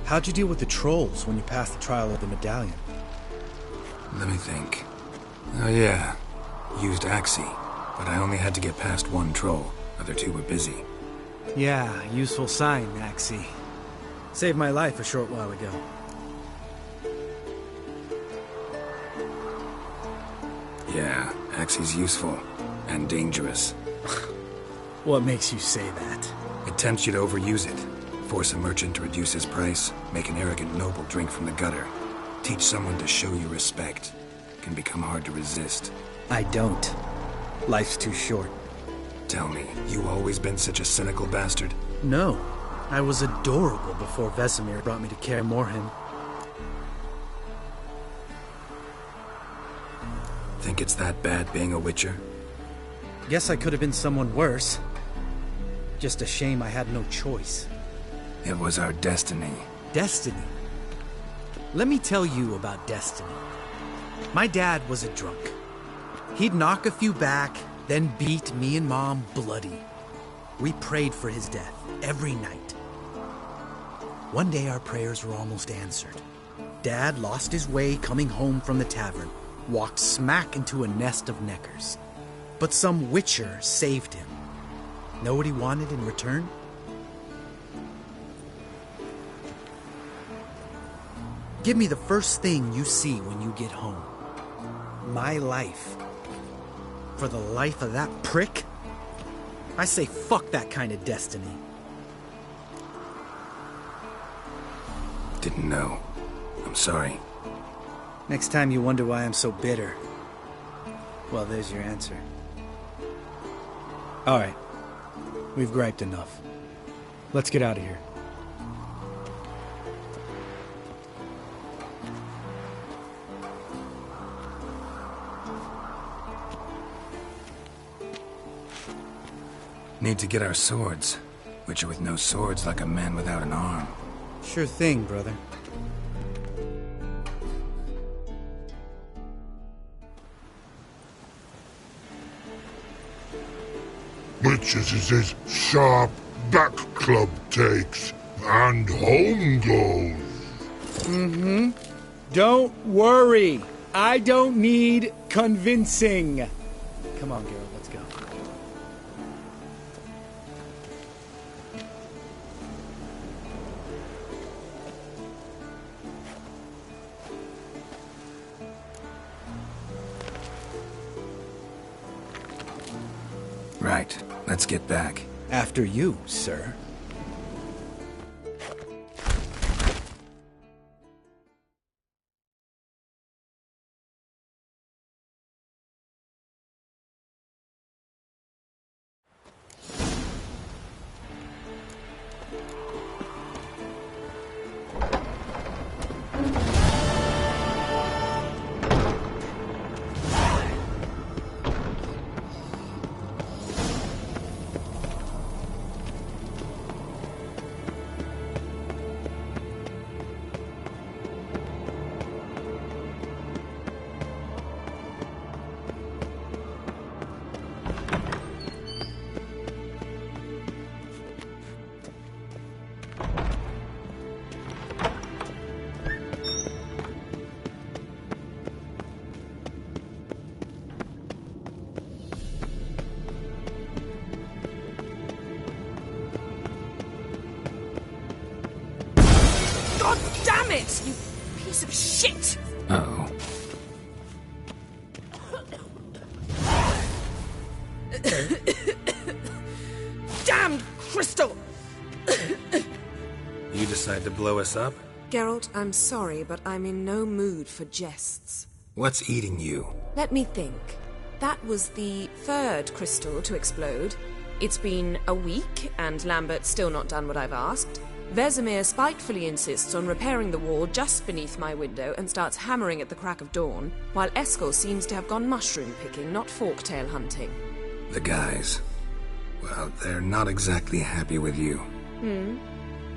how'd you deal with the trolls when you passed the trial of the medallion? Let me think. Oh yeah, used Axie, but I only had to get past one troll. Other two were busy. Yeah, useful sign, Axie. Saved my life a short while ago. Yeah, Axie's useful. And dangerous. What makes you say that? It tempts you to overuse it. Force a merchant to reduce his price. Make an arrogant noble drink from the gutter. Teach someone to show you respect. Can become hard to resist. I don't. Life's too short. Tell me, you always been such a cynical bastard? No. I was adorable before Vesemir brought me to Kaer Morhen. Think it's that bad being a Witcher? Guess I could have been someone worse. Just a shame I had no choice. It was our destiny. Destiny? Let me tell you about destiny. My dad was a drunk. He'd knock a few back, then beat me and Mom bloody. We prayed for his death every night. One day our prayers were almost answered. Dad lost his way coming home from the tavern, walked smack into a nest of neckers. But some Witcher saved him. Know what he wanted in return? Give me the first thing you see when you get home. my life for the life of that prick? I say fuck that kind of destiny. Didn't know. I'm sorry. Next time you wonder why I'm so bitter, well, there's your answer. All right. We've griped enough. Let's get out of here. Need to get our swords. Witcher with no swords like a man without an arm. Sure thing, brother. Witches is his sharp back club takes, and home goes. Mm-hmm. Don't worry. I don't need convincing. Come on, Geralt, let's go. Right. Let's get back. After you, sir. God damn it, you piece of shit! Uh-oh. Damned crystal! You decide to blow us up? Geralt, I'm sorry, but I'm in no mood for jests. What's eating you? Let me think. That was the third crystal to explode. It's been a week, and Lambert's still not done what I've asked. Vesemir spitefully insists on repairing the wall just beneath my window and starts hammering at the crack of dawn, while Eskel seems to have gone mushroom picking, not forktail hunting. The guys. Well, they're not exactly happy with you.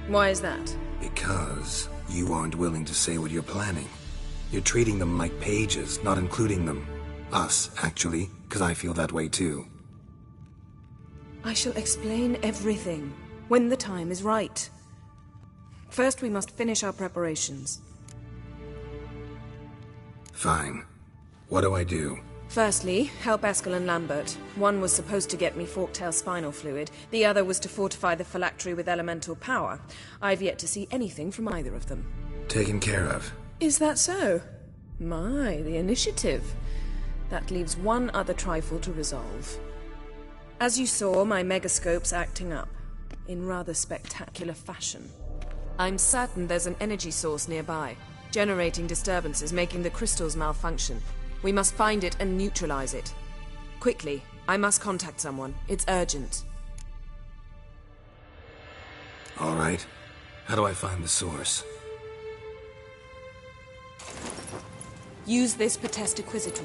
Why is that? Because you aren't willing to say what you're planning. You're treating them like pages, not including them. Us, actually, because I feel that way too. I shall explain everything when the time is right. First, we must finish our preparations. Fine. What do I do? Firstly, help Eskel and Lambert. One was supposed to get me forktail spinal fluid, the other was to fortify the phylactery with elemental power. I've yet to see anything from either of them. Taken care of. Is that so? My, the initiative. That leaves one other trifle to resolve. As you saw, my megascope's acting up, in rather spectacular fashion. I'm certain there's an energy source nearby, generating disturbances, making the crystals malfunction. We must find it and neutralize it. Quickly, I must contact someone. It's urgent. All right. How do I find the source? Use this Potestaquizitor.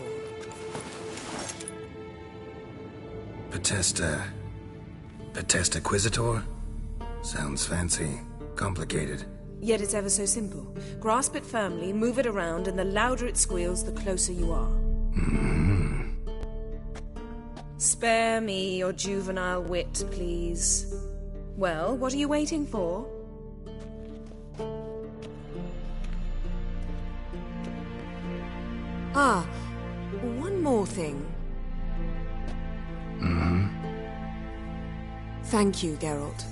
Potestaquizitor? Sounds fancy. Complicated. Yet it's ever so simple. Grasp it firmly, move it around, and the louder it squeals, the closer you are. Spare me your juvenile wit, please. Well, what are you waiting for? Ah, one more thing. Thank you, Geralt.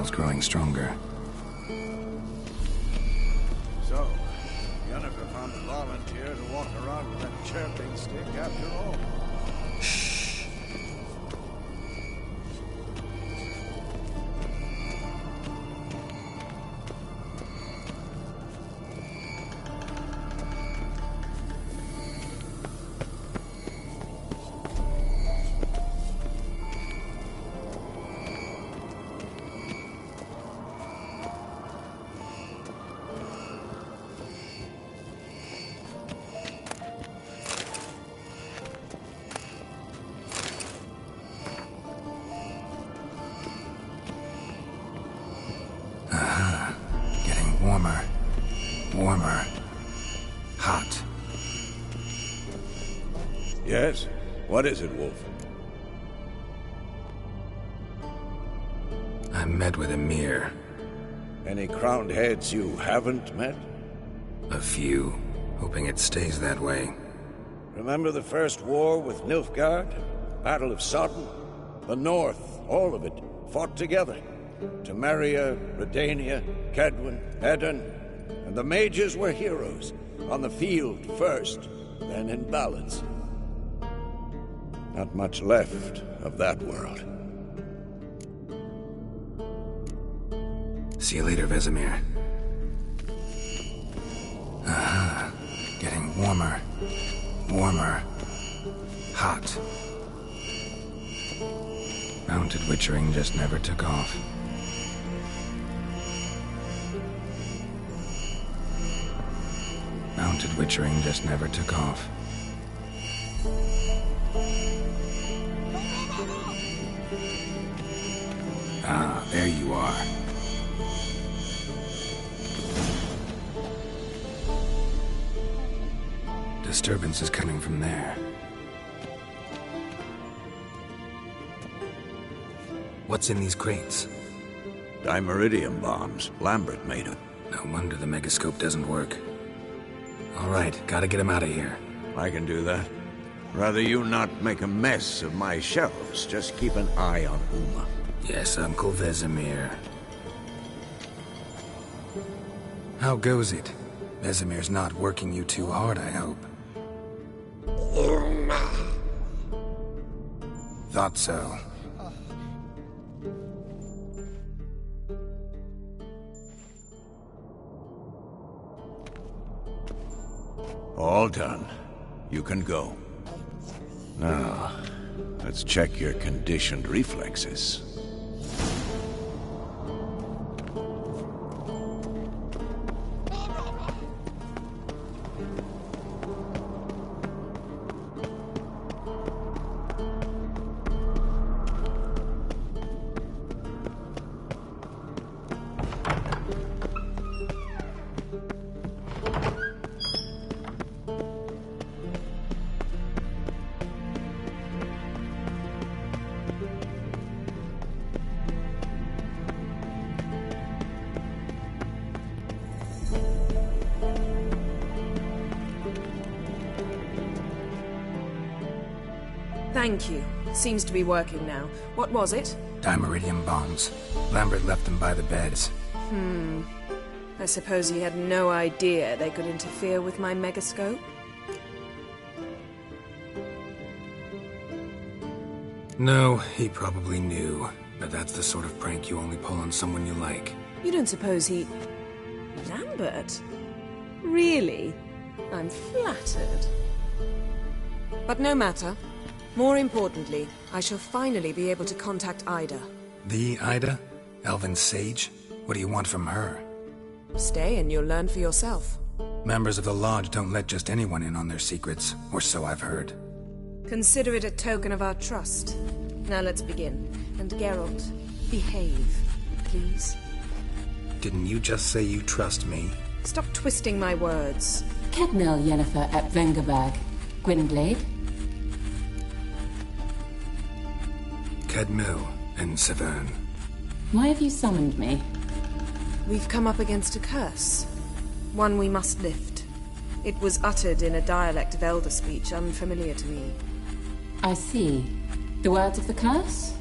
smel's growing stronger. So, Yennefer found a volunteer to walk around with that chirping stick after all. Warmer. Warmer. Hot. Yes? What is it, Wolf? I met with Emir. Any crowned heads you haven't met? A few. Hoping it stays that way. Remember the first war with Nilfgaard? Battle of Sodden? The North, all of it, fought together. Temeria, Redania, Kedwen, Edirn, and the mages were heroes. On the field first, then in ballads. Not much left of that world. See you later, Vesemir. Getting warmer. Warmer. Hot. Mounted witchering just never took off. Mounted witchering just never took off. Ah, there you are. Disturbance is coming from there. What's in these crates? Dimeridium bombs. Lambert made them. No wonder the megascope doesn't work. All right, gotta get him out of here. I can do that. Rather you not make a mess of my shelves. Just keep an eye on Uma. Yes, Uncle Vesemir. How goes it? Vesemir's not working you too hard, I hope. Uma. Thought so. All done. You can go. Now, let's check your conditioned reflexes. Thank you. Seems to be working now. What was it? Dimeridium bombs. Lambert left them by the beds. I suppose he had no idea they could interfere with my megascope? No, he probably knew. But that's the sort of prank you only pull on someone you like. You don't suppose he... Lambert? Really? I'm flattered. But no matter. More importantly, I shall finally be able to contact Ida. The Ida? Elven sage? What do you want from her? Stay and you'll learn for yourself. Members of the Lodge don't let just anyone in on their secrets, or so I've heard. Consider it a token of our trust. Now let's begin. And Geralt, behave, please. Didn't you just say you trust me? Stop twisting my words. Cadmel Yennefer at Vengerberg. Gwynblade? Cadmel and Severn. Why have you summoned me? We've come up against a curse. One we must lift. It was uttered in a dialect of Elder speech unfamiliar to me. I see. The words of the curse?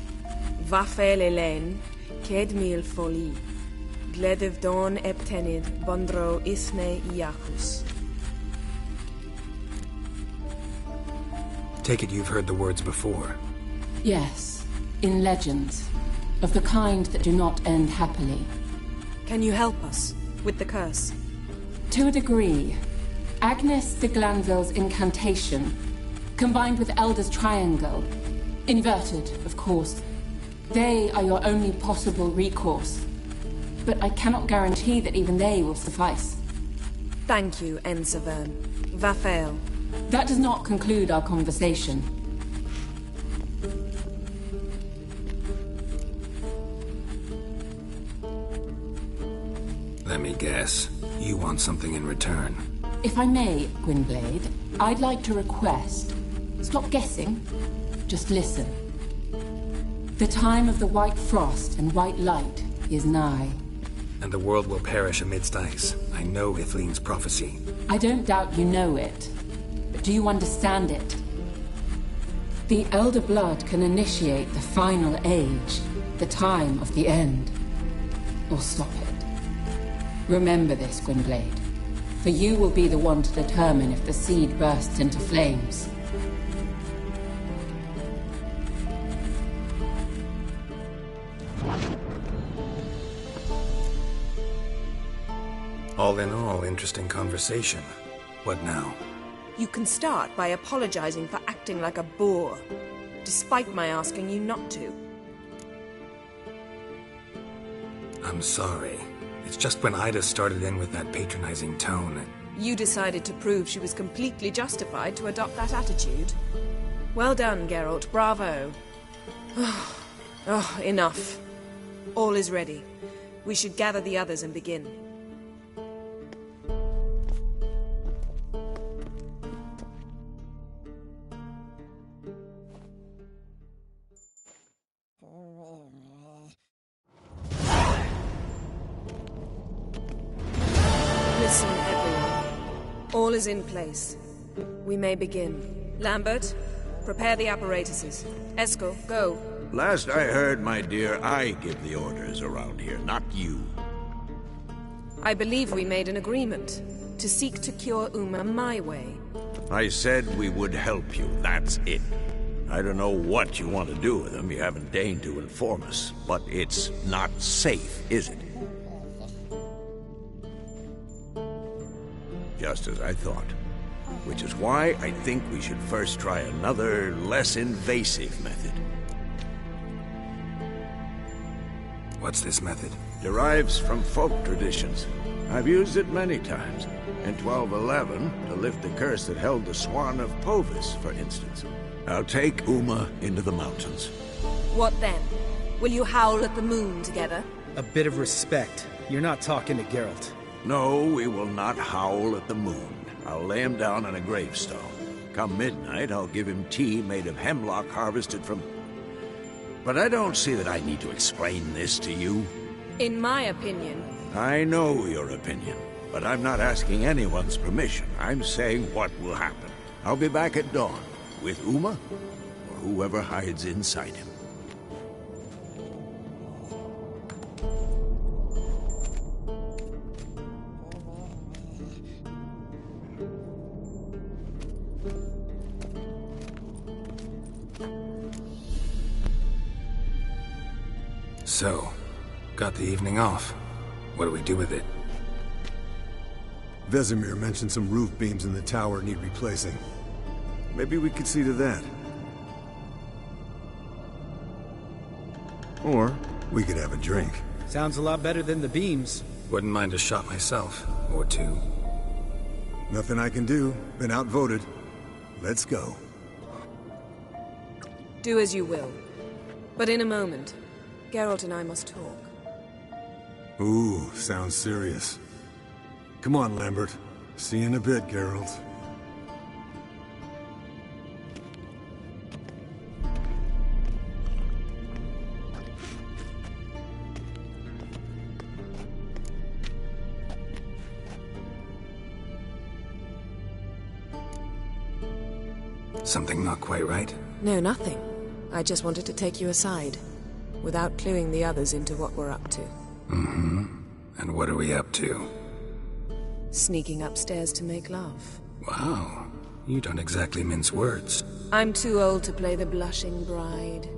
Vafel Elaine, Kedmil foli. Gledev don eptenid bondro isne iacus. Take it you've heard the words before. Yes, in legends. Of the kind that do not end happily. Can you help us with the curse? To a degree. Agnes de Glanville's incantation, combined with Elder's triangle, inverted, of course. They are your only possible recourse. But I cannot guarantee that even they will suffice. Thank you, Ensavern. Va fail. That does not conclude our conversation. Let me guess. You want something in return. If I may, Gwynblade, I'd like to request. Stop guessing. Just listen. The time of the white frost and white light is nigh. And the world will perish amidst ice. I know Ithleen's prophecy. I don't doubt you know it. But do you understand it? The Elder Blood can initiate the final age, the time of the end. Or stop it. Remember this, Gwynblade. For you will be the one to determine if the seed bursts into flames. All in all, interesting conversation. What now? You can start by apologizing for acting like a boor, despite my asking you not to. I'm sorry. It's just when Ida started in with that patronizing tone. You decided to prove she was completely justified to adopt that attitude. Well done, Geralt. Bravo. Oh, enough. All is ready. We should gather the others and begin. Listen, everyone. All is in place. We may begin. Lambert, prepare the apparatuses. Eskel, go. Last I heard, my dear, I give the orders around here, not you. I believe we made an agreement to seek to cure Uma my way. I said we would help you, that's it. I don't know what you want to do with them, you haven't deigned to inform us, but it's not safe, is it? Just as I thought. Which is why I think we should first try another, less invasive method. What's this method? Derives from folk traditions. I've used it many times. In 1211, to lift the curse that held the Swan of Povis, for instance. I'll take Uma into the mountains. What then? Will you howl at the moon together? A bit of respect. You're not talking to Geralt. No, we will not howl at the moon. I'll lay him down on a gravestone. Come midnight, I'll give him tea made of hemlock harvested from... But I don't see that I need to explain this to you. In my opinion... I know your opinion, but I'm not asking anyone's permission. I'm saying what will happen. I'll be back at dawn, with Uma, or whoever hides inside him. So, got the evening off. What do we do with it? Vesemir mentioned some roof beams in the tower need replacing. Maybe we could see to that. Or we could have a drink. Sounds a lot better than the beams. Wouldn't mind a shot myself, or two. Nothing I can do. Been outvoted. Let's go. Do as you will. But in a moment, Geralt and I must talk. Ooh, sounds serious. Come on, Lambert. See you in a bit, Geralt. Something not quite right? No, nothing. I just wanted to take you aside. without cluing the others into what we're up to. Mm-hmm. And what are we up to? Sneaking upstairs to make love. Wow. You don't exactly mince words. I'm too old to play the blushing bride.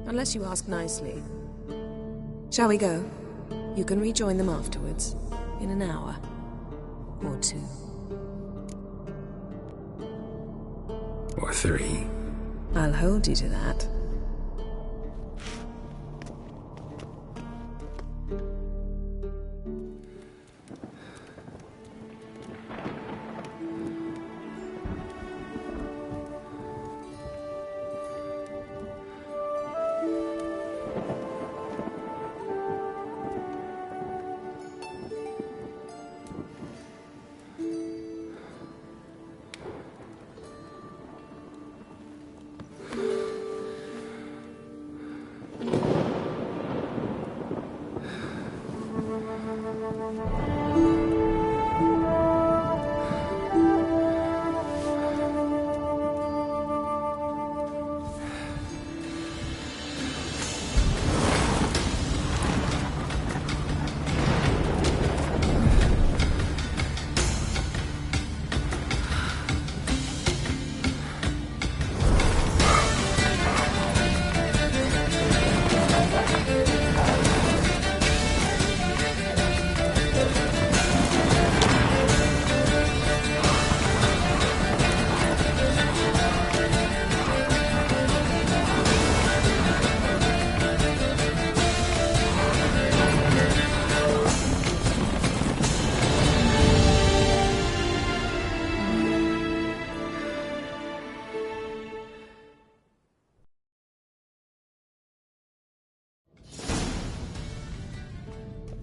Unless you ask nicely. Shall we go? You can rejoin them afterwards. In an hour. Or 2. Or 3. I'll hold you to that.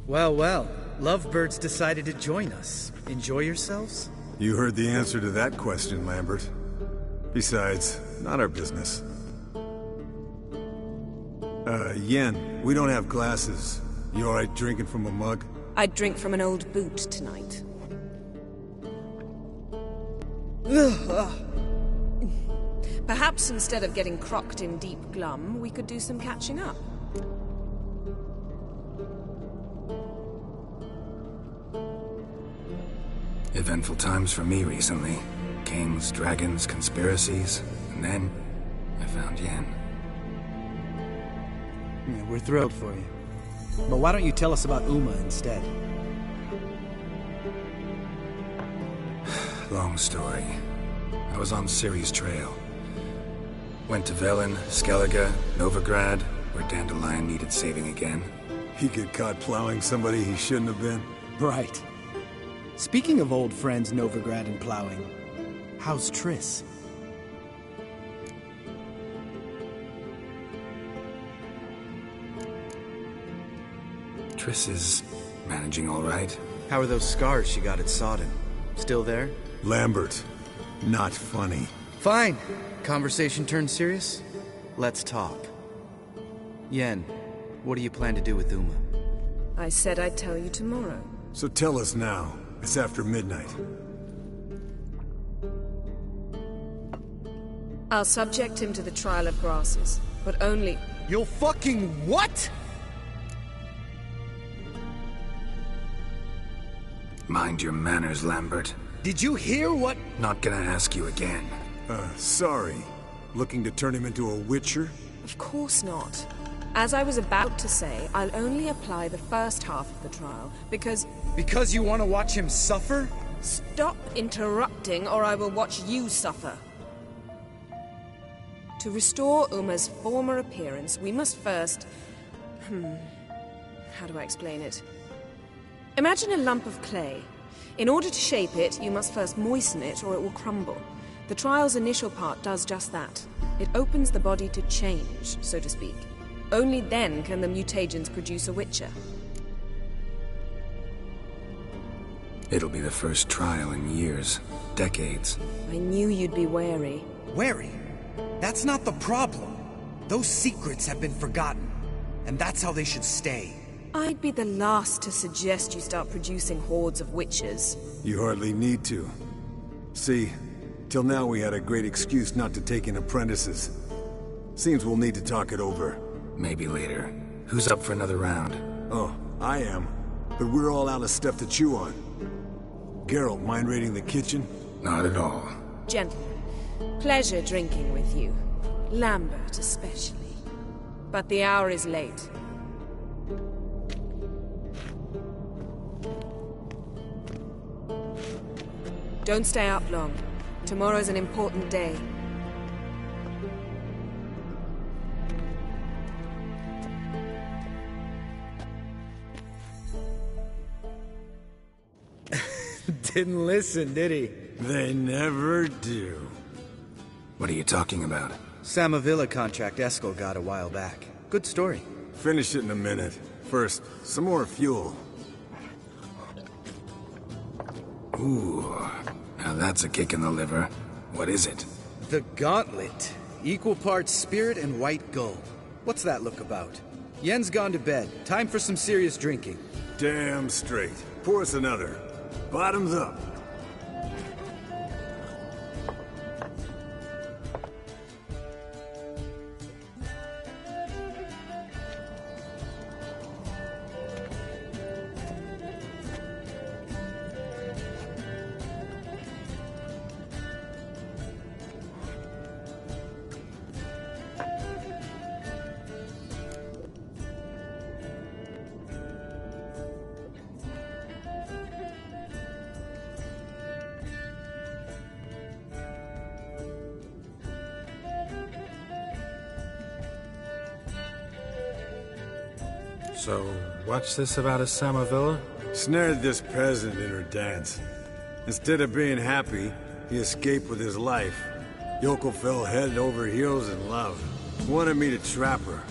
Well, well. Lovebirds decided to join us. Enjoy yourselves? You heard the answer to that question, Lambert. Besides, not our business. Yen, we don't have glasses. You alright drinking from a mug? I'd drink from an old boot tonight. Perhaps instead of getting crocked in deep glum, we could do some catching up. Eventful times for me recently. Kings, dragons, conspiracies, and then I found Yen. Yeah, we're thrilled for you. But why don't you tell us about Uma instead? Long story. I was on Ciri's trail. Went to Velen, Skellige, Novigrad, where Dandelion needed saving again. He get caught plowing somebody he shouldn't have been? Right. Speaking of old friends Novigrad and plowing, how's Triss? Triss is managing all right. How are those scars she got at Sodden? Still there? Lambert, not funny. Fine. Conversation turned serious? Let's talk. Yen, what do you plan to do with Uma? I said I'd tell you tomorrow. So tell us now. It's after midnight. I'll subject him to the trial of grasses, but only... You'll fucking what? Mind your manners, Lambert. Did you hear what? Not gonna ask you again. Sorry. Looking to turn him into a witcher? Of course not. As I was about to say, I'll only apply the first half of the trial, because... Because you want to watch him suffer? Stop interrupting, or I will watch you suffer. To restore Uma's former appearance, we must first... How do I explain it? Imagine a lump of clay. In order to shape it, you must first moisten it, or it will crumble. The trial's initial part does just that. It opens the body to change, so to speak. Only then can the mutagens produce a witcher. It'll be the first trial in years, decades. I knew you'd be wary. Wary? That's not the problem. Those secrets have been forgotten, and that's how they should stay. I'd be the last to suggest you start producing hordes of witches. You hardly need to. See, till now we had a great excuse not to take in apprentices. Seems we'll need to talk it over. Maybe later. Who's up for another round? Oh, I am. But we're all out of stuff to chew on. Geralt, mind raiding the kitchen? Not at all. Gentlemen, pleasure drinking with you. Lambert especially. But the hour is late. Don't stay up long. Tomorrow's an important day. Didn't listen, did he? They never do. What are you talking about? Samavilla contract Eskel got a while back. Good story. Finish it in a minute. First, some more fuel. Ooh, now that's a kick in the liver. What is it? The Gauntlet. Equal parts spirit and white gold. What's that look about? Yen's gone to bed. Time for some serious drinking. Damn straight. Pour us another. Bottoms up. So, what's this about a Samavilla? Snared this peasant in her dance. Instead of being happy, he escaped with his life. Yoko fell head over heels in love. Wanted me to trap her.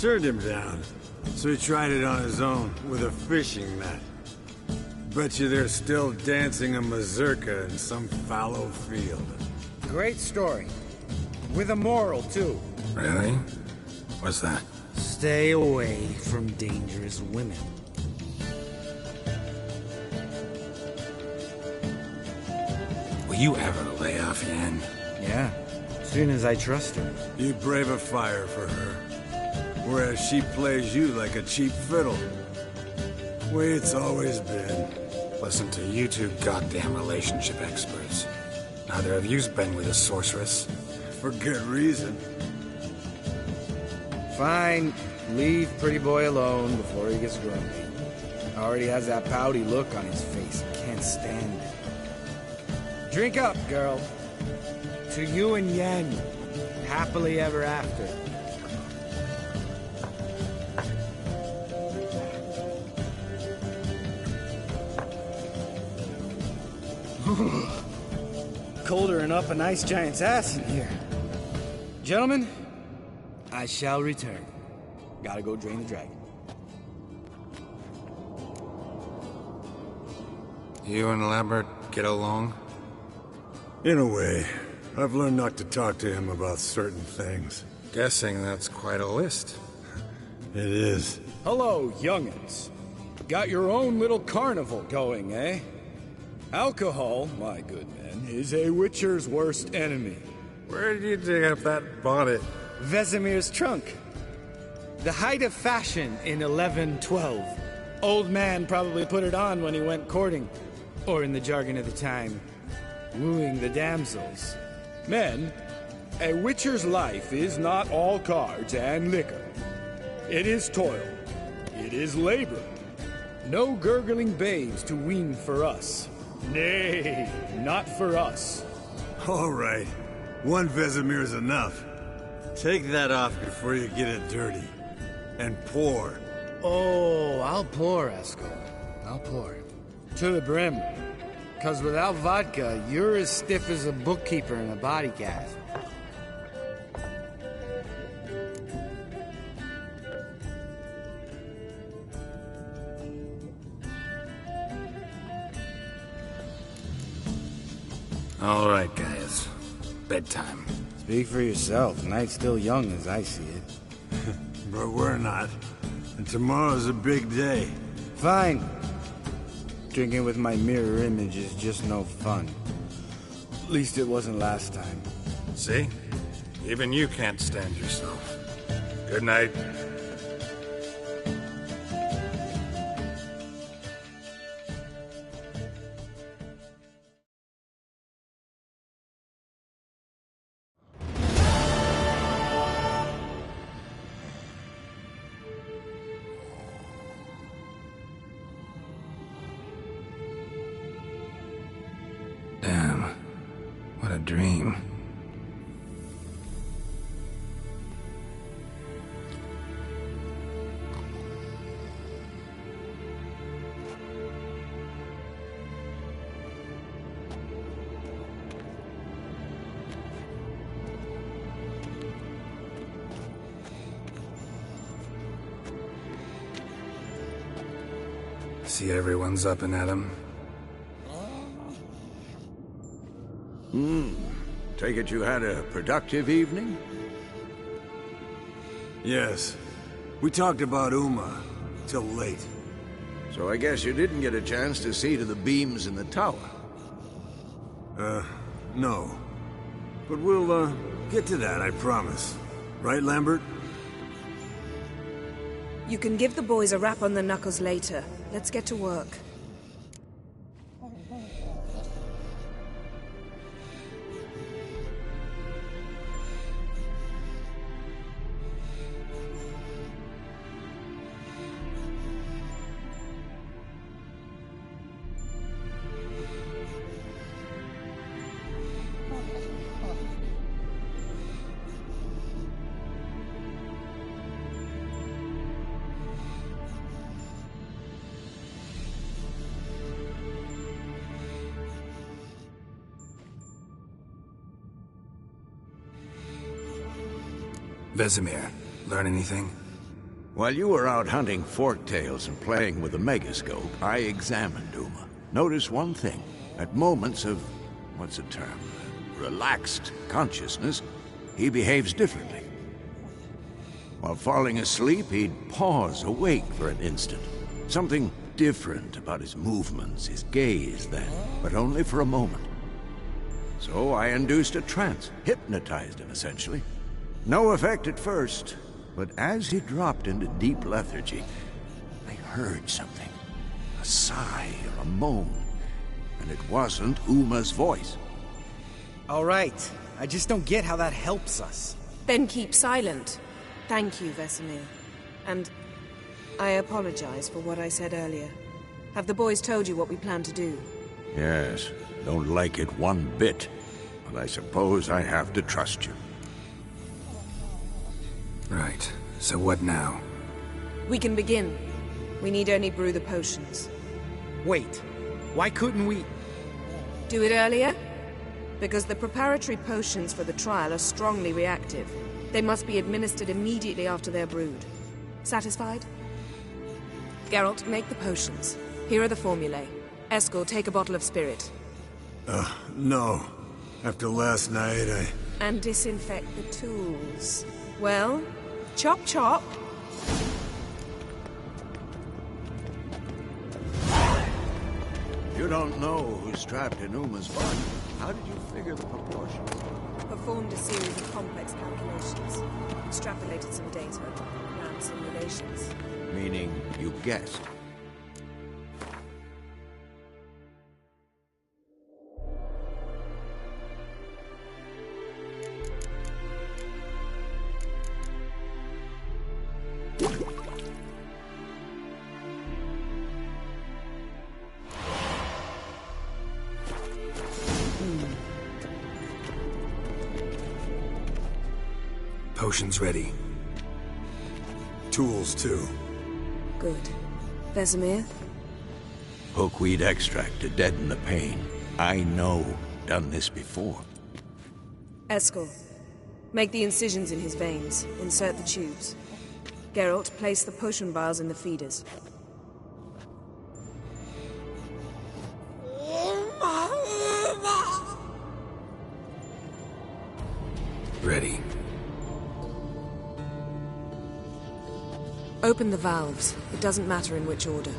Turned him down. So he tried it on his own with a fishing net. Bet you they're still dancing a mazurka in some fallow field. Great story. With a moral, too. Really? What's that? Stay away from dangerous women. Will you ever lay off, Yen? Yeah, as soon as I trust her. You brave a fire for her. Whereas she plays you like a cheap fiddle. Way it's always been. Listen to you two goddamn relationship experts. Neither of you's been with a sorceress. For good reason. Fine. Leave pretty boy alone before he gets grumpy. Already has that pouty look on his face. Can't stand it. Drink up, girl. To you and Yen. Happily ever after. Colder and up a nice giant's ass in here. Gentlemen, I shall return. Gotta go drain the dragon. You and Lambert get along? In a way. I've learned not to talk to him about certain things. Guessing that's quite a list. It is. Hello, young'uns. Got your own little carnival going, eh? Alcohol, my good men, is a witcher's worst enemy. Where did you dig up that bonnet? Vesemir's trunk. The height of fashion in 1112. Old man probably put it on when he went courting. Or in the jargon of the time, wooing the damsels. Men, a witcher's life is not all cards and liquor. It is toil. It is labor. No gurgling babes to wean for us. Nay, not for us. All right. One Vesemir's enough. Take that off before you get it dirty. And pour. Oh, I'll pour, Eskel. I'll pour. To the brim. 'Cause without vodka, you're as stiff as a bookkeeper in a body cast. All right, guys. Bedtime. Speak for yourself. Night's still young as I see it. But we're not. And tomorrow's a big day. Fine. Drinking with my mirror image is just no fun. At least it wasn't last time. See? Even you can't stand yourself. Good night. Damn. What a dream. See everyone's up and at 'em. Take it you had a productive evening? Yes. We talked about Uma till late. So I guess you didn't get a chance to see to the beams in the tower. No. But we'll, get to that, I promise. Right, Lambert? You can give the boys a rap on the knuckles later. Let's get to work. Vesemir, learn anything? While you were out hunting forktails and playing with the megascope, I examined Uma. Notice one thing. At moments of, what's the term, relaxed consciousness, he behaves differently. While falling asleep, he'd pause awake for an instant. Something different about his movements, his gaze then, but only for a moment. So I induced a trance, hypnotized him essentially. No effect at first, but as he dropped into deep lethargy, I heard something. A sigh or a moan. And it wasn't Uma's voice. All right. I just don't get how that helps us. Then keep silent. Thank you, Vesemir. And I apologize for what I said earlier. Have the boys told you what we plan to do? Yes, don't like it one bit. But I suppose I have to trust you. Right. So what now? We can begin. We need only brew the potions. Wait. Why couldn't we... Do it earlier? Because the preparatory potions for the trial are strongly reactive. They must be administered immediately after they're brewed. Satisfied? Geralt, make the potions. Here are the formulae. Eskel, take a bottle of spirit. No. After last night, And disinfect the tools. Well, chop chop. You don't know who's trapped in Uma's body. How did you figure the proportions? Performed a series of complex calculations. Extrapolated some data. Ran simulations. Meaning you guessed. Potions ready. Tools, too. Good. Vesemir? Hookweed extract to deaden the pain. I know. Done this before. Eskel, make the incisions in his veins. Insert the tubes. Geralt, place the potion vials in the feeders. Ready. Open the valves. It doesn't matter in which order.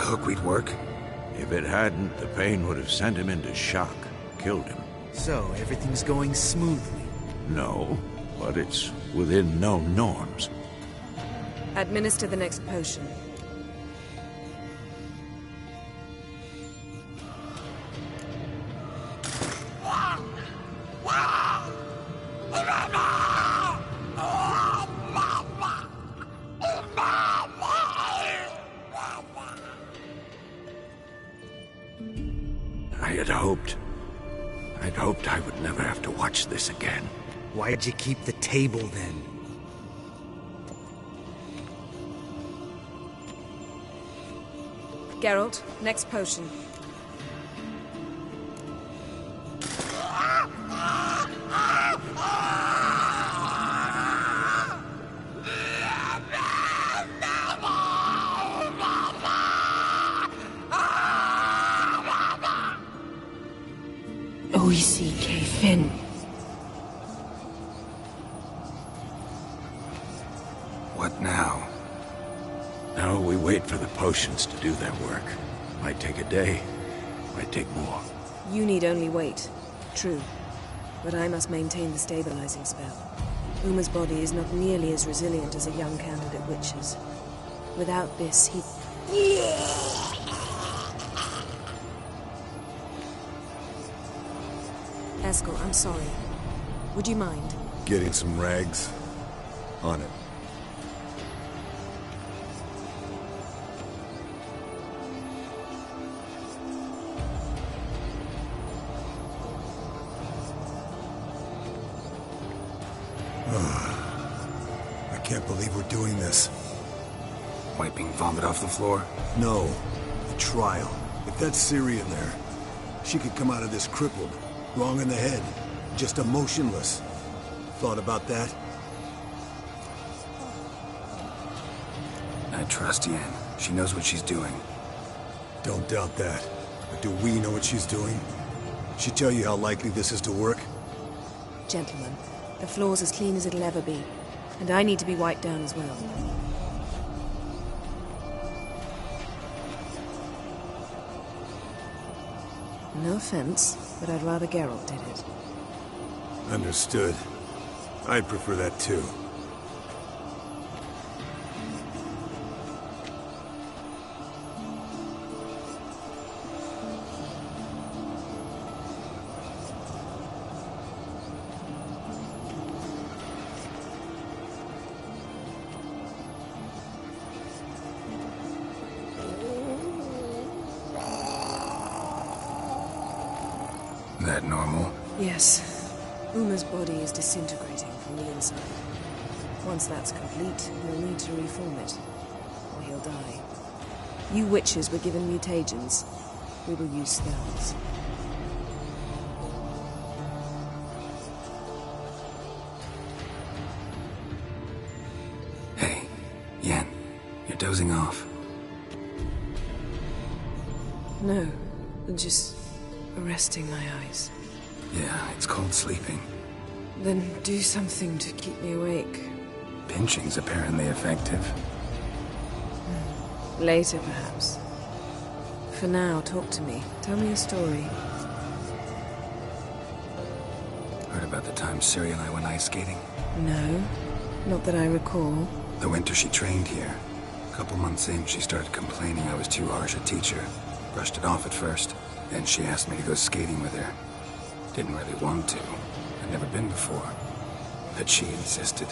hook we'd work? If it hadn't, the pain would have sent him into shock, killed him. So, everything's going smoothly? No, but it's within known norms. Administer the next potion. I'd hoped I would never have to watch this again. Why'd you keep the table then? Geralt, next potion. Oisi Fin. What now? Now we wait for the potions to do their work. Might take a day, might take more. You need only wait. True. But I must maintain the stabilizing spell. Uma's body is not nearly as resilient as a young candidate witch's. Without this, he... Eskel, I'm sorry. Would you mind? Getting some rags? On it. I can't believe we're doing this. Wiping vomit off the floor? No. The trial. If that's Ciri in there, she could come out of this crippled. Wrong in the head. Just emotionless. Thought about that? I trust Yen. She knows what she's doing. Don't doubt that. But do we know what she's doing? She tell you how likely this is to work? Gentlemen, the floor's as clean as it'll ever be. And I need to be wiped down as well. No offense, but I'd rather Geralt did it. Understood. I'd prefer that too. That normal? Yes. Uma's body is disintegrating from the inside. Once that's complete, we'll need to reform it, or he'll die. You witches were given mutagens. We will use spells. Hey, Yen, you're dozing off. No, just resting my eyes. Yeah, it's called sleeping. Then do something to keep me awake. Pinching's apparently effective. Later, perhaps. For now, talk to me. Tell me a story. Heard about the time Ciri and I went ice skating? No, not that I recall. The winter she trained here. A couple months in, she started complaining I was too harsh a teacher. Brushed it off at first. Then she asked me to go skating with her. Didn't really want to. I'd never been before. But she insisted.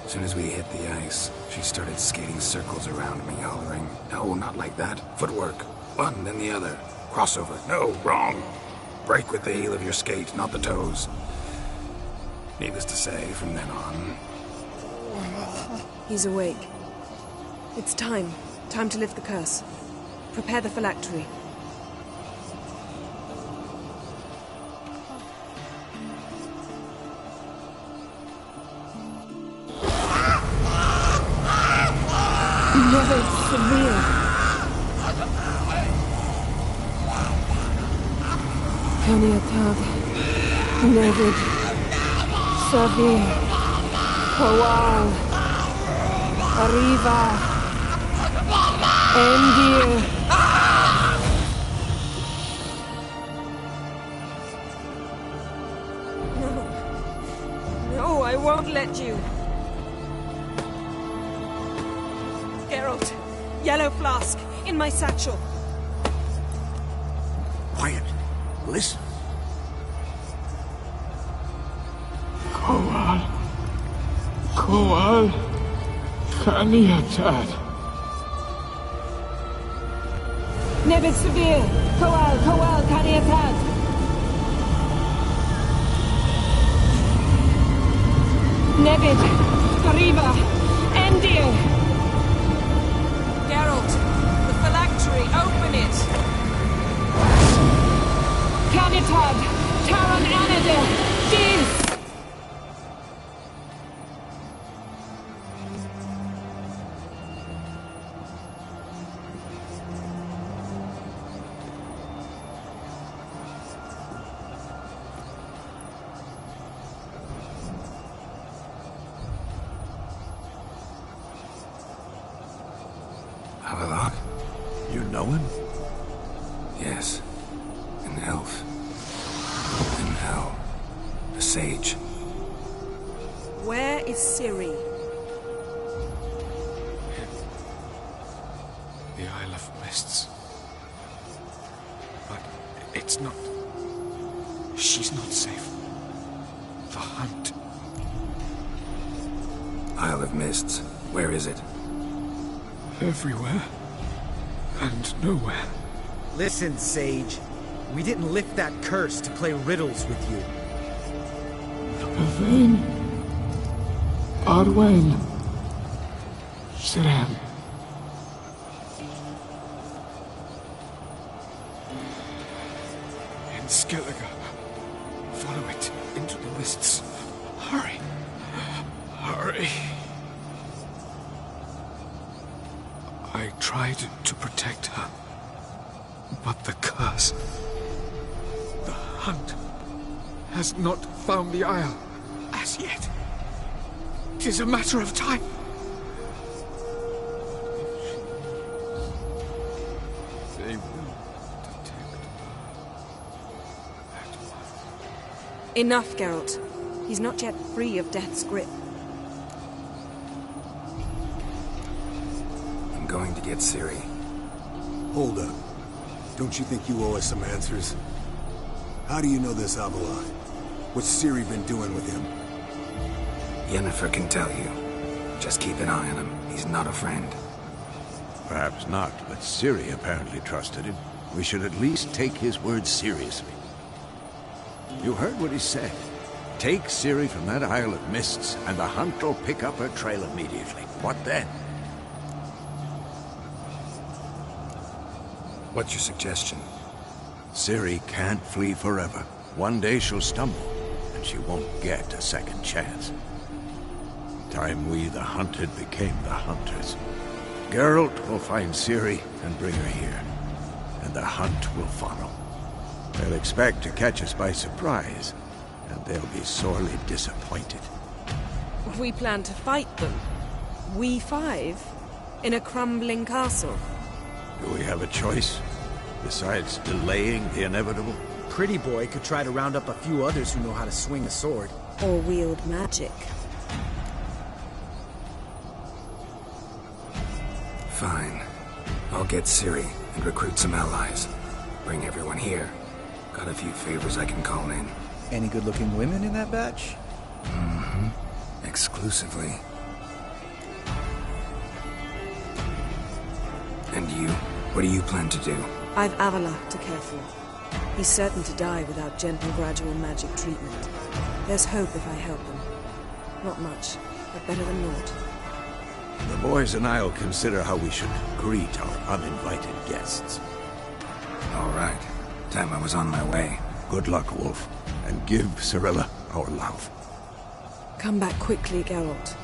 As soon as we hit the ice, she started skating circles around me, hollering, "No, not like that. Footwork. One, then the other. Crossover. No, wrong. Break with the heel of your skate, not the toes." Needless to say, from then on... He's awake. It's time. Time to lift the curse. Prepare the phylactery. Never severe. Peniatad. Nevid. Savir. Kowal. Arriva. Endir. No, I won't let you. Geralt, yellow flask, in my satchel. Quiet. Listen. Koal. Kaniatad. Nebid Severe. Koal, Kaniatad. Nebid. Kariba. Endir. Geralt, the phylactery, open it. Kanitad. Taran Anadir. Dis. Havelock? You know him? Yes. An elf. In hell. A sage. Where is Ciri? The Isle of Mists. But it's not... She's not safe. The hunt. Isle of Mists. Where is it? Everywhere. And nowhere. Listen, Sage. We didn't lift that curse to play riddles with you. Yvain. Arwain. Siran. In Skellige. Follow it into the mists. Hurry. Hurry. I tried to protect her. But the curse... The hunt has not found the Isle as yet. It is a matter of time. They will detect at once. Enough, Geralt. He's not yet free of death's grip. I'm going to get Ciri. Hold up. Don't you think you owe us some answers? How do you know this Havelock? What's Ciri been doing with him? Yennefer can tell you. Just keep an eye on him. He's not a friend. Perhaps not, but Ciri apparently trusted him. We should at least take his words seriously. You heard what he said. Take Ciri from that Isle of Mists, and the hunt will pick up her trail immediately. What then? What's your suggestion? Ciri can't flee forever. One day she'll stumble, and she won't get a second chance. Time we, the hunted, became the hunters. Geralt will find Ciri and bring her here, and the hunt will follow. They'll expect to catch us by surprise, and they'll be sorely disappointed. We plan to fight them. We five? In a crumbling castle? Do we have a choice? Besides delaying the inevitable? Pretty Boy could try to round up a few others who know how to swing a sword. Or wield magic. Fine. I'll get Ciri and recruit some allies. Bring everyone here. Got a few favors I can call in. Any good-looking women in that batch? Mm-hmm. Exclusively. And you? What do you plan to do? I've Havelock to care for. He's certain to die without gentle, gradual magic treatment. There's hope if I help him. Not much, but better than naught. The boys and I'll consider how we should greet our uninvited guests. All right. Time I was on my way. Good luck, Wolf. And give Cirilla our love. Come back quickly, Geralt.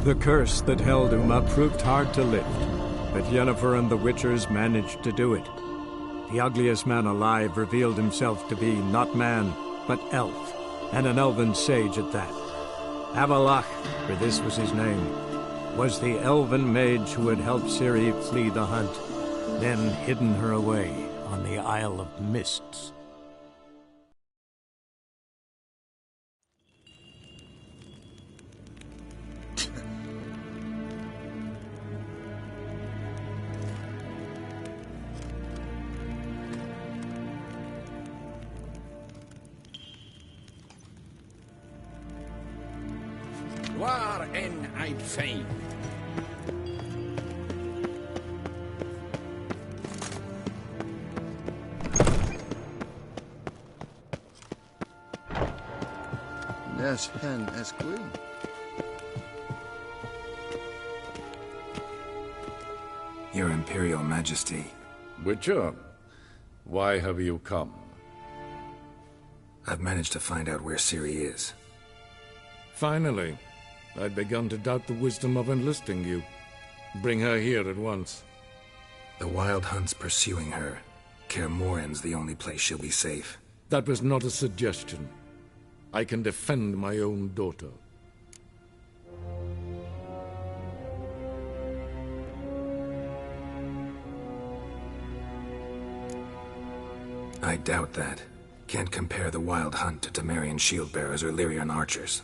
The curse that held Uma proved hard to lift, but Yennefer and the Witchers managed to do it. The ugliest man alive revealed himself to be not man, but elf, and an elven sage at that. Avalach, for this was his name, was the elven mage who had helped Ciri flee the hunt, then hidden her away on the Isle of Mists. Waar en ein fein. Nes hen esquin. Your Imperial Majesty. Witcher, why have you come? I've managed to find out where Ciri is. Finally. I'd begun to doubt the wisdom of enlisting you. Bring her here at once. The Wild Hunt's pursuing her. Kaer Morhen's the only place she'll be safe. That was not a suggestion. I can defend my own daughter. I doubt that. Can't compare the Wild Hunt to Temerian shield-bearers or Lyrian archers.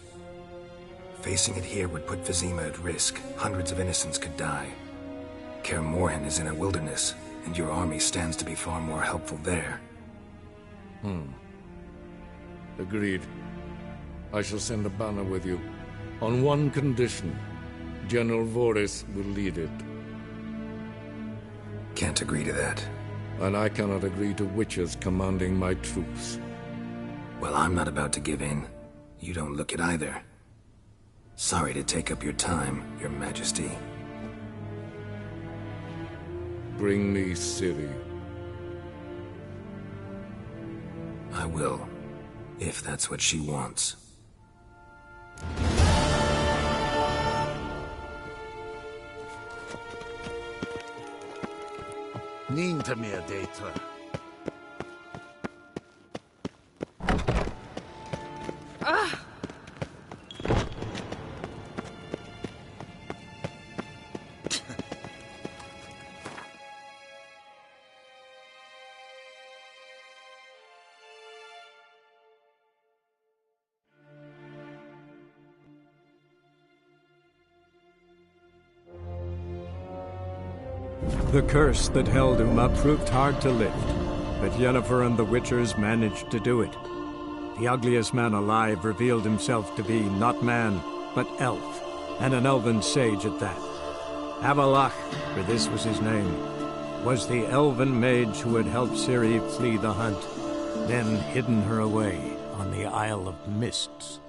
Facing it here would put Vizima at risk. Hundreds of innocents could die. Kaer Morhen is in a wilderness, and your army stands to be far more helpful there. Agreed. I shall send a banner with you. On one condition. General Voris will lead it. Can't agree to that. And I cannot agree to witches commanding my troops. Well, I'm not about to give in. You don't look it either. Sorry to take up your time, Your Majesty. Bring me Ciri. I will, if that's what she wants. Ninta mir data. The curse that held Uma proved hard to lift, but Yennefer and the Witchers managed to do it. The ugliest man alive revealed himself to be not man, but elf, and an elven sage at that. Avalach, for this was his name, was the elven mage who had helped Ciri flee the hunt, then hidden her away on the Isle of Mists.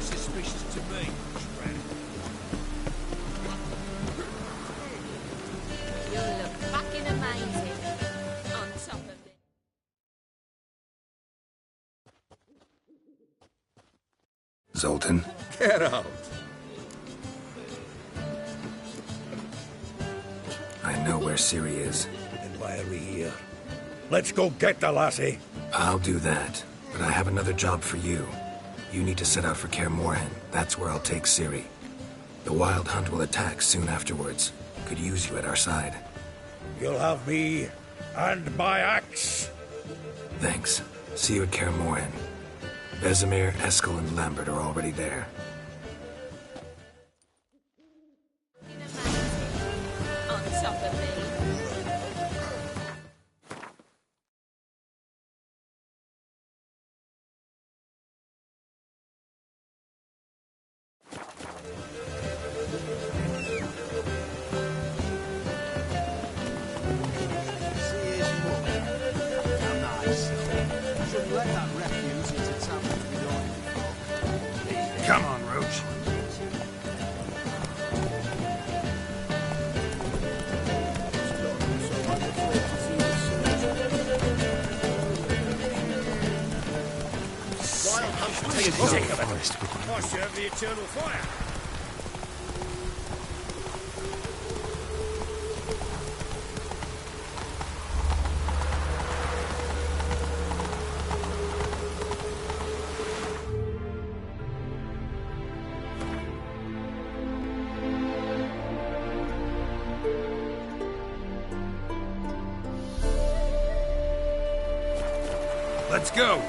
suspicious to me, Shred. You'll look fucking amazing on top of it. Zoltan? Get out! I know where Ciri is. Then why are we here? Let's go get the lassie! I'll do that, but I have another job for you. You need to set out for Kaer Morhen. That's where I'll take Ciri. The Wild Hunt will attack soon afterwards. Could use you at our side. You'll have me and my axe. Thanks. See you at Kaer Morhen. Vesemir, Eskel, and Lambert are already there. On top of me. Come on, Roach. Sick of it. I serve the eternal fire. Let's go.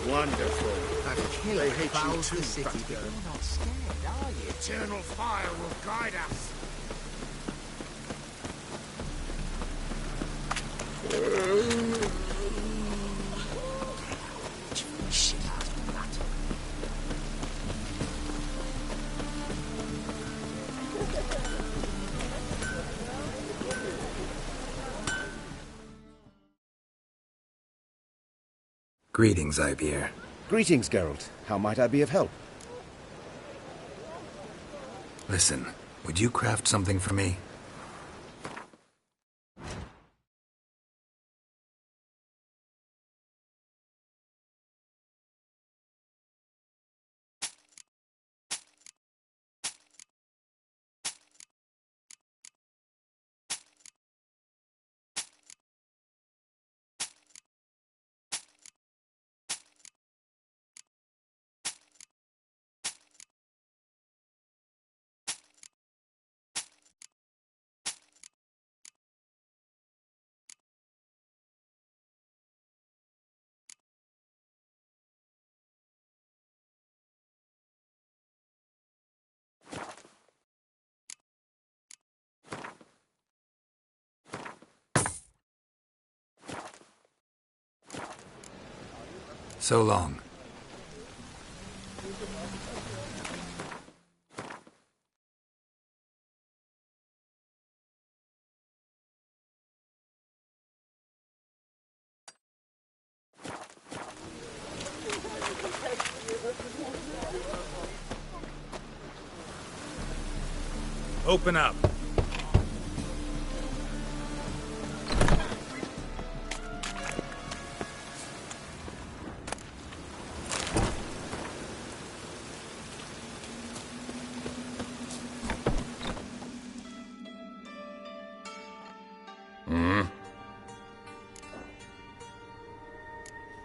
Wonderful. A killer fouls the city, but bastard. you're not scared, are you? Eternal fire will guide us. Shit out of that. Greetings, Ibeer. Greetings, Geralt. How might I be of help? Listen, would you craft something for me? So long. Open up.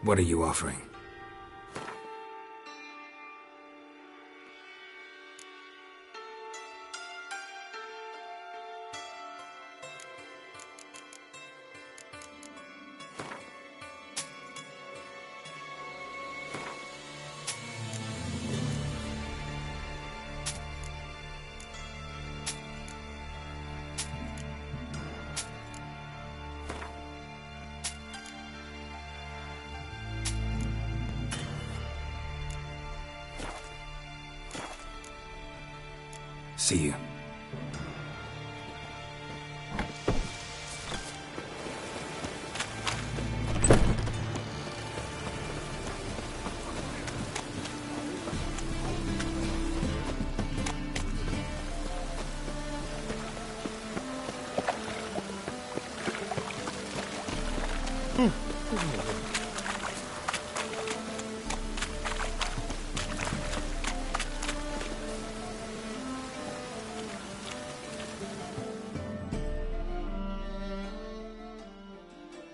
What are you offering? See you.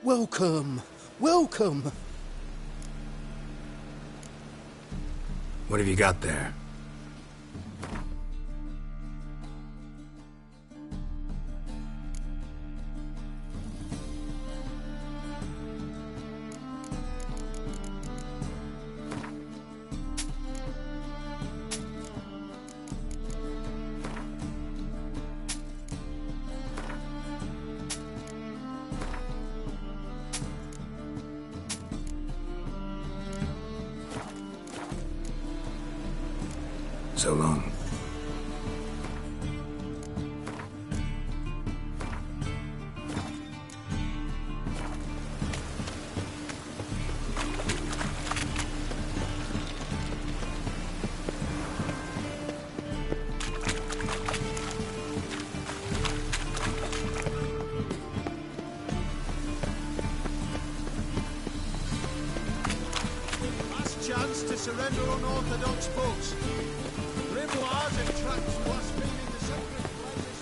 Welcome. Welcome. What have you got there? So long. Last chance to surrender unorthodox bugs. Grimoires and traps blaspheming the sacred places.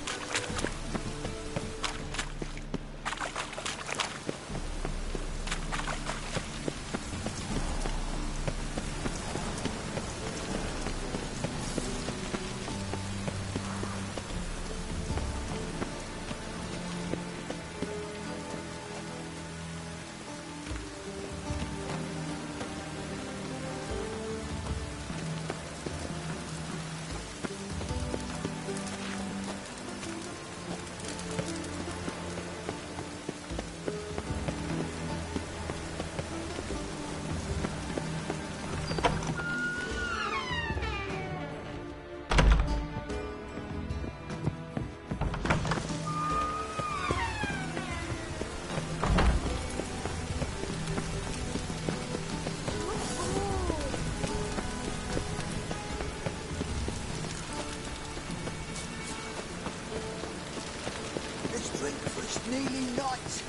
Nearly night.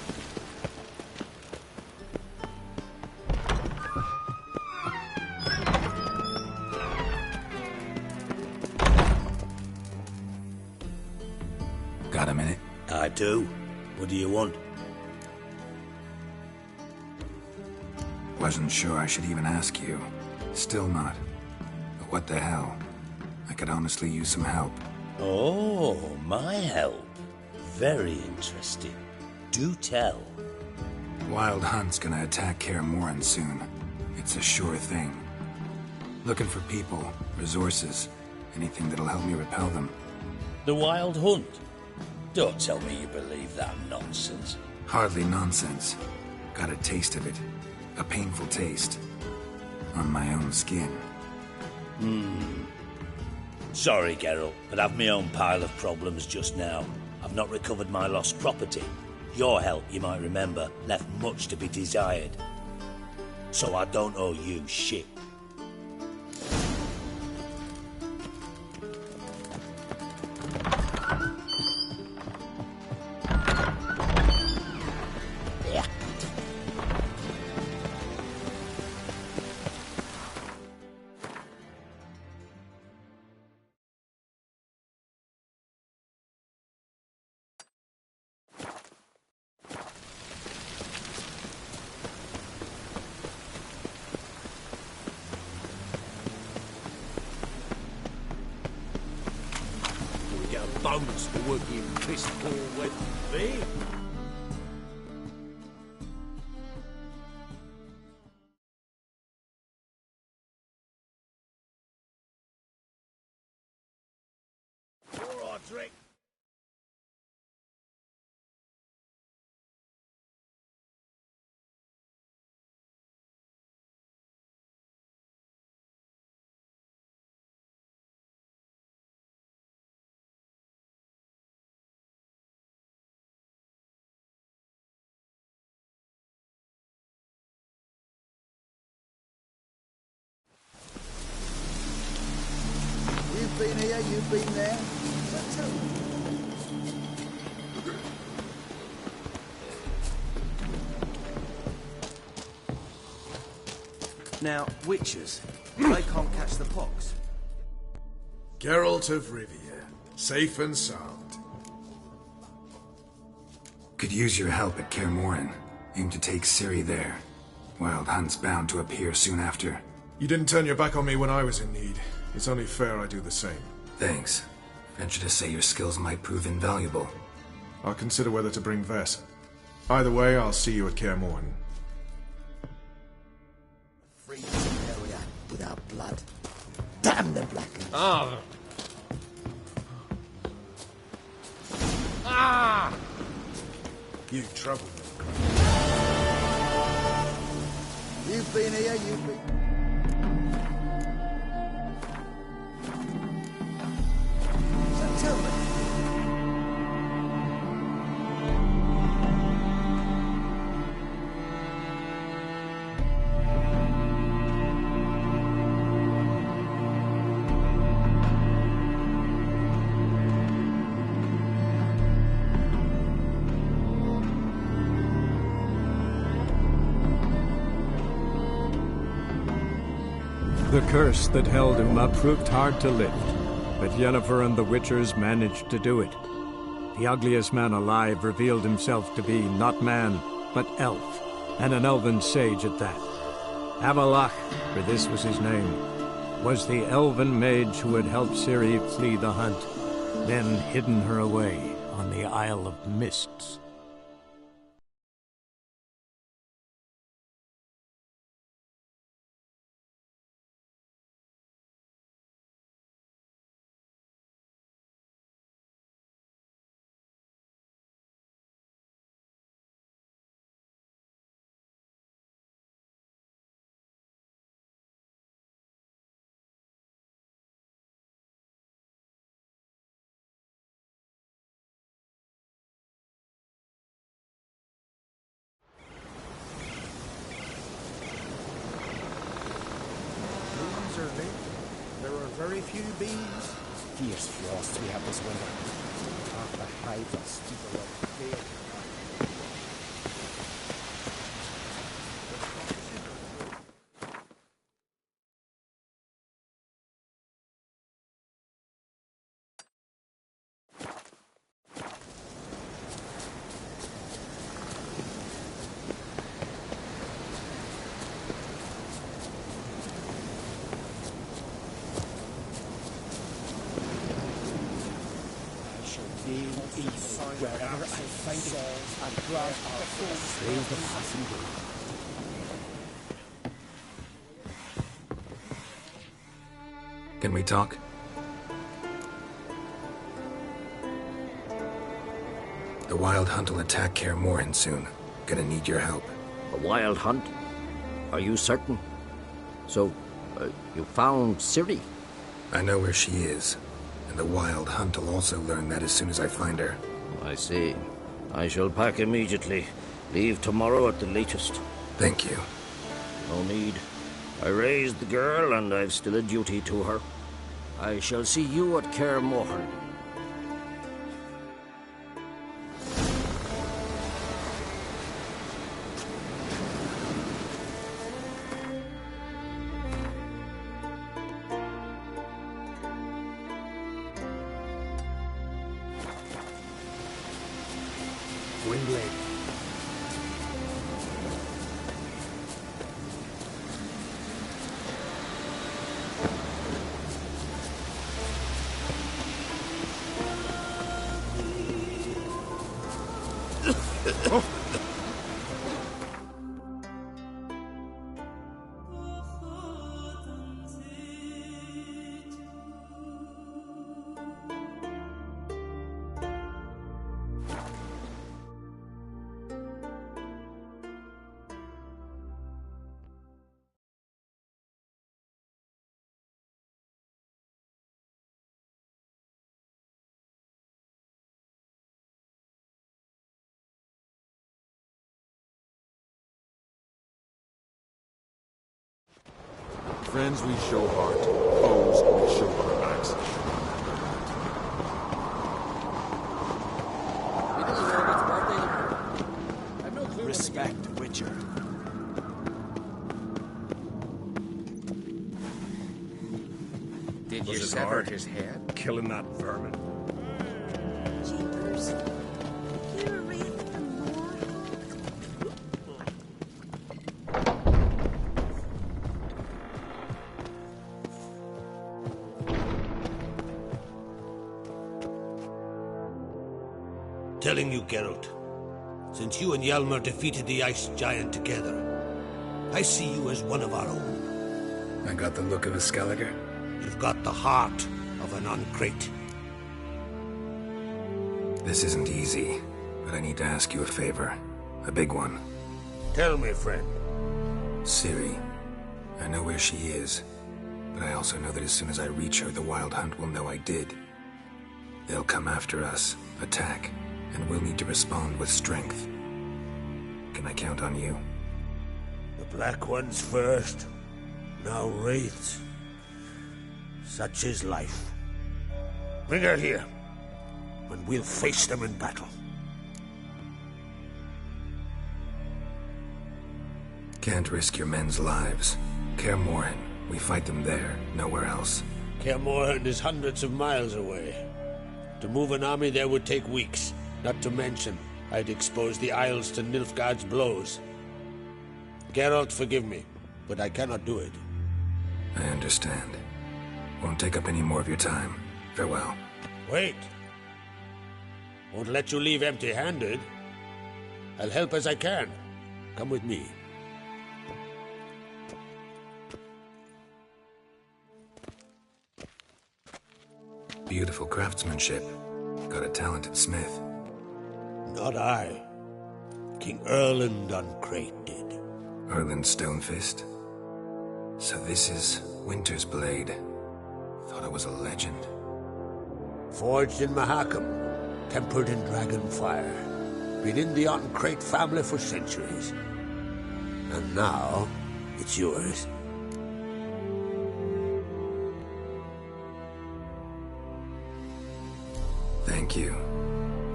Got a minute? I do. What do you want? Wasn't sure I should even ask you. Still not. But what the hell? I could honestly use some help. Oh, my help. Very interesting. Do tell. Wild Hunt's gonna attack Kaer Morhen soon. It's a sure thing. Looking for people, resources, anything that'll help me repel them. The Wild Hunt? Don't tell me you believe that nonsense. Hardly nonsense. Got a taste of it. A painful taste. On my own skin. Sorry, Geralt, but I've my own pile of problems just now. I've not recovered my lost property. Your help, you might remember, left much to be desired. So I don't owe you shit. bonus for working in piss poor weather. There. All right, Drake. You've been here, you've been there. But tell me. Now, witches, they can't catch the pox. Geralt of Rivia, safe and sound. Could use your help at Kaer Morhen. Aim to take Ciri there. Wild Hunt's bound to appear soon after. You didn't turn your back on me when I was in need. It's only fair I do the same. Thanks. Venture to say your skills might prove invaluable. I'll consider whether to bring Vess. Either way, I'll see you at Kaer Morhen. Freezing area without blood. Damn the blackens. Ah! Ah! You trouble me. You've been here, you've been... So tell me. The curse that held him up proved hard to lift, but Yennefer and the Witchers managed to do it. The ugliest man alive revealed himself to be not man, but elf, and an elven sage at that. Avalach, for this was his name, was the elven mage who had helped Ciri flee the hunt, then hidden her away on the Isle of Mists. There are very few bees. Fierce frost we have this winter. Half the hives are steeper up there. Wherever I find it, and grant our souls save the passing day. Can we talk? The Wild Hunt will attack Kaer Morhen soon. Gonna need your help. A wild hunt? Are you certain? So, you found Ciri? I know where she is, and the Wild Hunt will also learn that as soon as I find her. I see. I shall pack immediately. Leave tomorrow at the latest. Thank you. No need. I raised the girl, and I've still a duty to her. I shall see you at Kaer Morhen. Windblade. Friends we show heart, foes we show our backs. Respect, Witcher. Did you Was it sever hard? his head? Killing that vermin. Jeepers. You're ready for more? Telling you, Geralt, since you and Hjalmar defeated the Ice Giant together, I see you as one of our own. I got the look of a Skelliger. You've got the heart of an Uncrate. This isn't easy, but I need to ask you a favor. A big one. Tell me, friend. Ciri. I know where she is, but I also know that as soon as I reach her, the Wild Hunt will know I did. They'll come after us, attack, and we'll need to respond with strength. Can I count on you? The Black Ones first, now Wraiths. Such is life. Bring her here, and we'll face them in battle. Can't risk your men's lives. Kaer Morhen, we fight them there, nowhere else. Kaer Morhen is hundreds of miles away. To move an army there would take weeks. Not to mention, I'd expose the Isles to Nilfgaard's blows. Geralt, forgive me, but I cannot do it. I understand. Won't take up any more of your time. Farewell. Wait. Won't let you leave empty-handed. I'll help as I can. Come with me. Beautiful craftsmanship. Got a talented smith. Not I. King Erland Uncrate did. Erland Stonefist? So this is Winter's Blade. Thought it was a legend. Forged in Mahakam, tempered in dragon fire. Been in the Uncrate family for centuries. And now, it's yours. Thank you.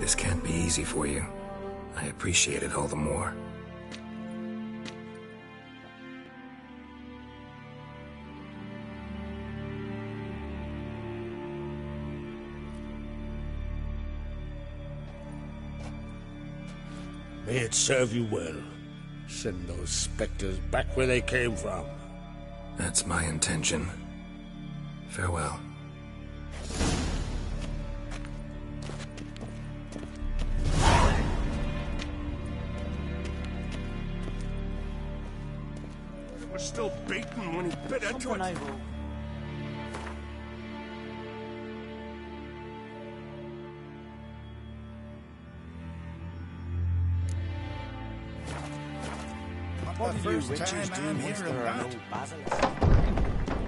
This can't be easy for you. I appreciate it all the more. May it serve you well. Send those specters back where they came from. That's my intention. Farewell. We're still beaten when he bit into it. What are you witches doing here there are no basilisk?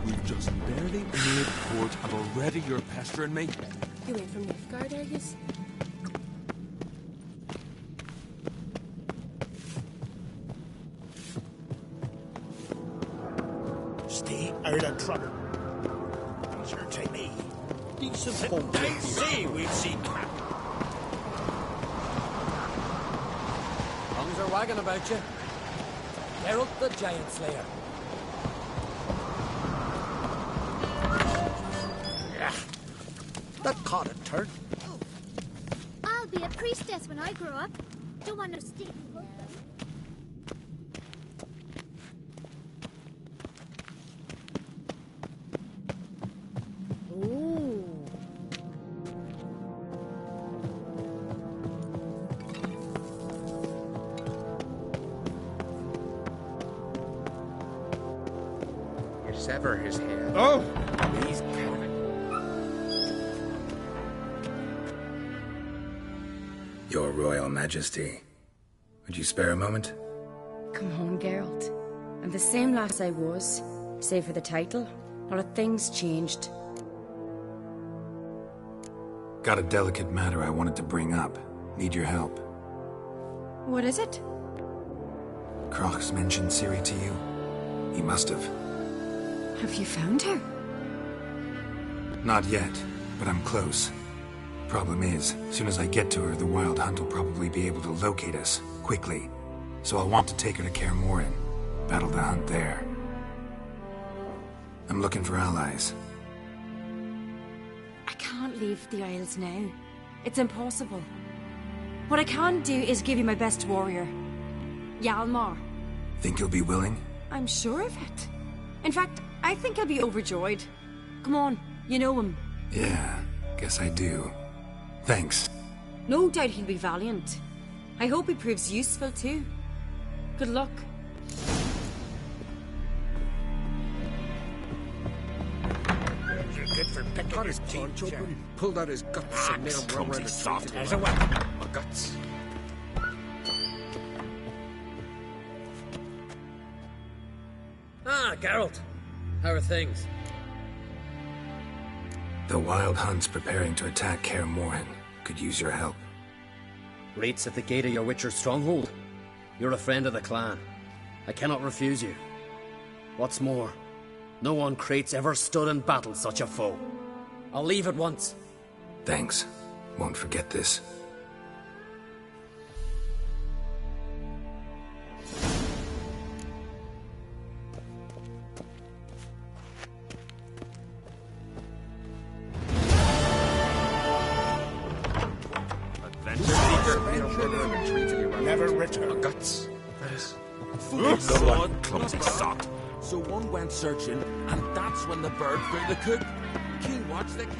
We've just barely made port and already you're pestering me. You went from Nilfgaard, are you? Stay out of trouble. Sure to me. Decent folk. I say we've seen cat. Tongues are wagging about you. Geralt the Giant Slayer. That caught a turd. I'll be a priestess when I grow up. Don't want to stick with them. sever his head. Oh! He's perfect. Your Royal Majesty. Would you spare a moment? Come on, Geralt. I'm the same lass I was, save for the title. Not a thing's changed. Got a delicate matter I wanted to bring up. Need your help. What is it? Croc's mentioned Ciri to you? He must have. Have you found her? Not yet, but I'm close. Problem is, as soon as I get to her, the Wild Hunt will probably be able to locate us, quickly. So I'll want to take her to Kaer Morhen. Battle the hunt there. I'm looking for allies. I can't leave the Isles now. It's impossible. What I can do is give you my best warrior. Hjalmar. Think you'll be willing? I'm sure of it. In fact, I think he'll be overjoyed. Come on, you know him. Yeah, guess I do. Thanks. No doubt he'll be valiant. I hope he proves useful too. Good luck. You're good for picking his teeth, open, pulled out his guts and made him run around the soft as a weapon. My guts. Ah, Geralt. How are things? The Wild Hunt's preparing to attack Kaer Morhen. Could use your help. Raid's at the gate of your Witcher stronghold. You're a friend of the clan. I cannot refuse you. What's more, no one Krait's ever stood and battled such a foe. I'll leave at once. Thanks. Won't forget this. Never return. Guts. Clumsy sot. So one went searching, and that's when the bird flew the cook. King watched the cat.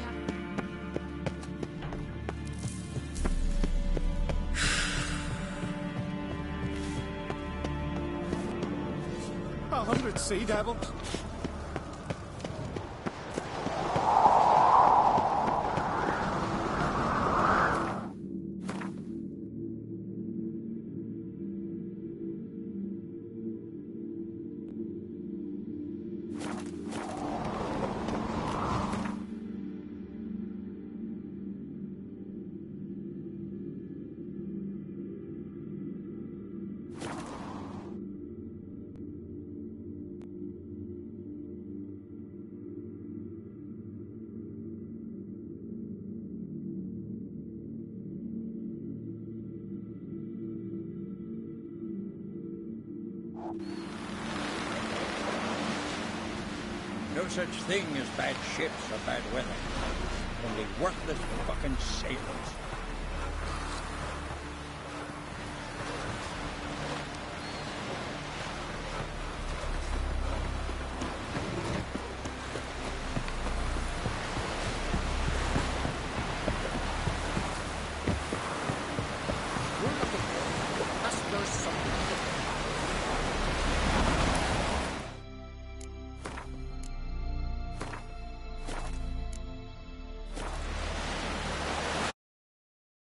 A 100 sea devils. No such thing as bad ships or bad weather. Only worthless fucking sailors.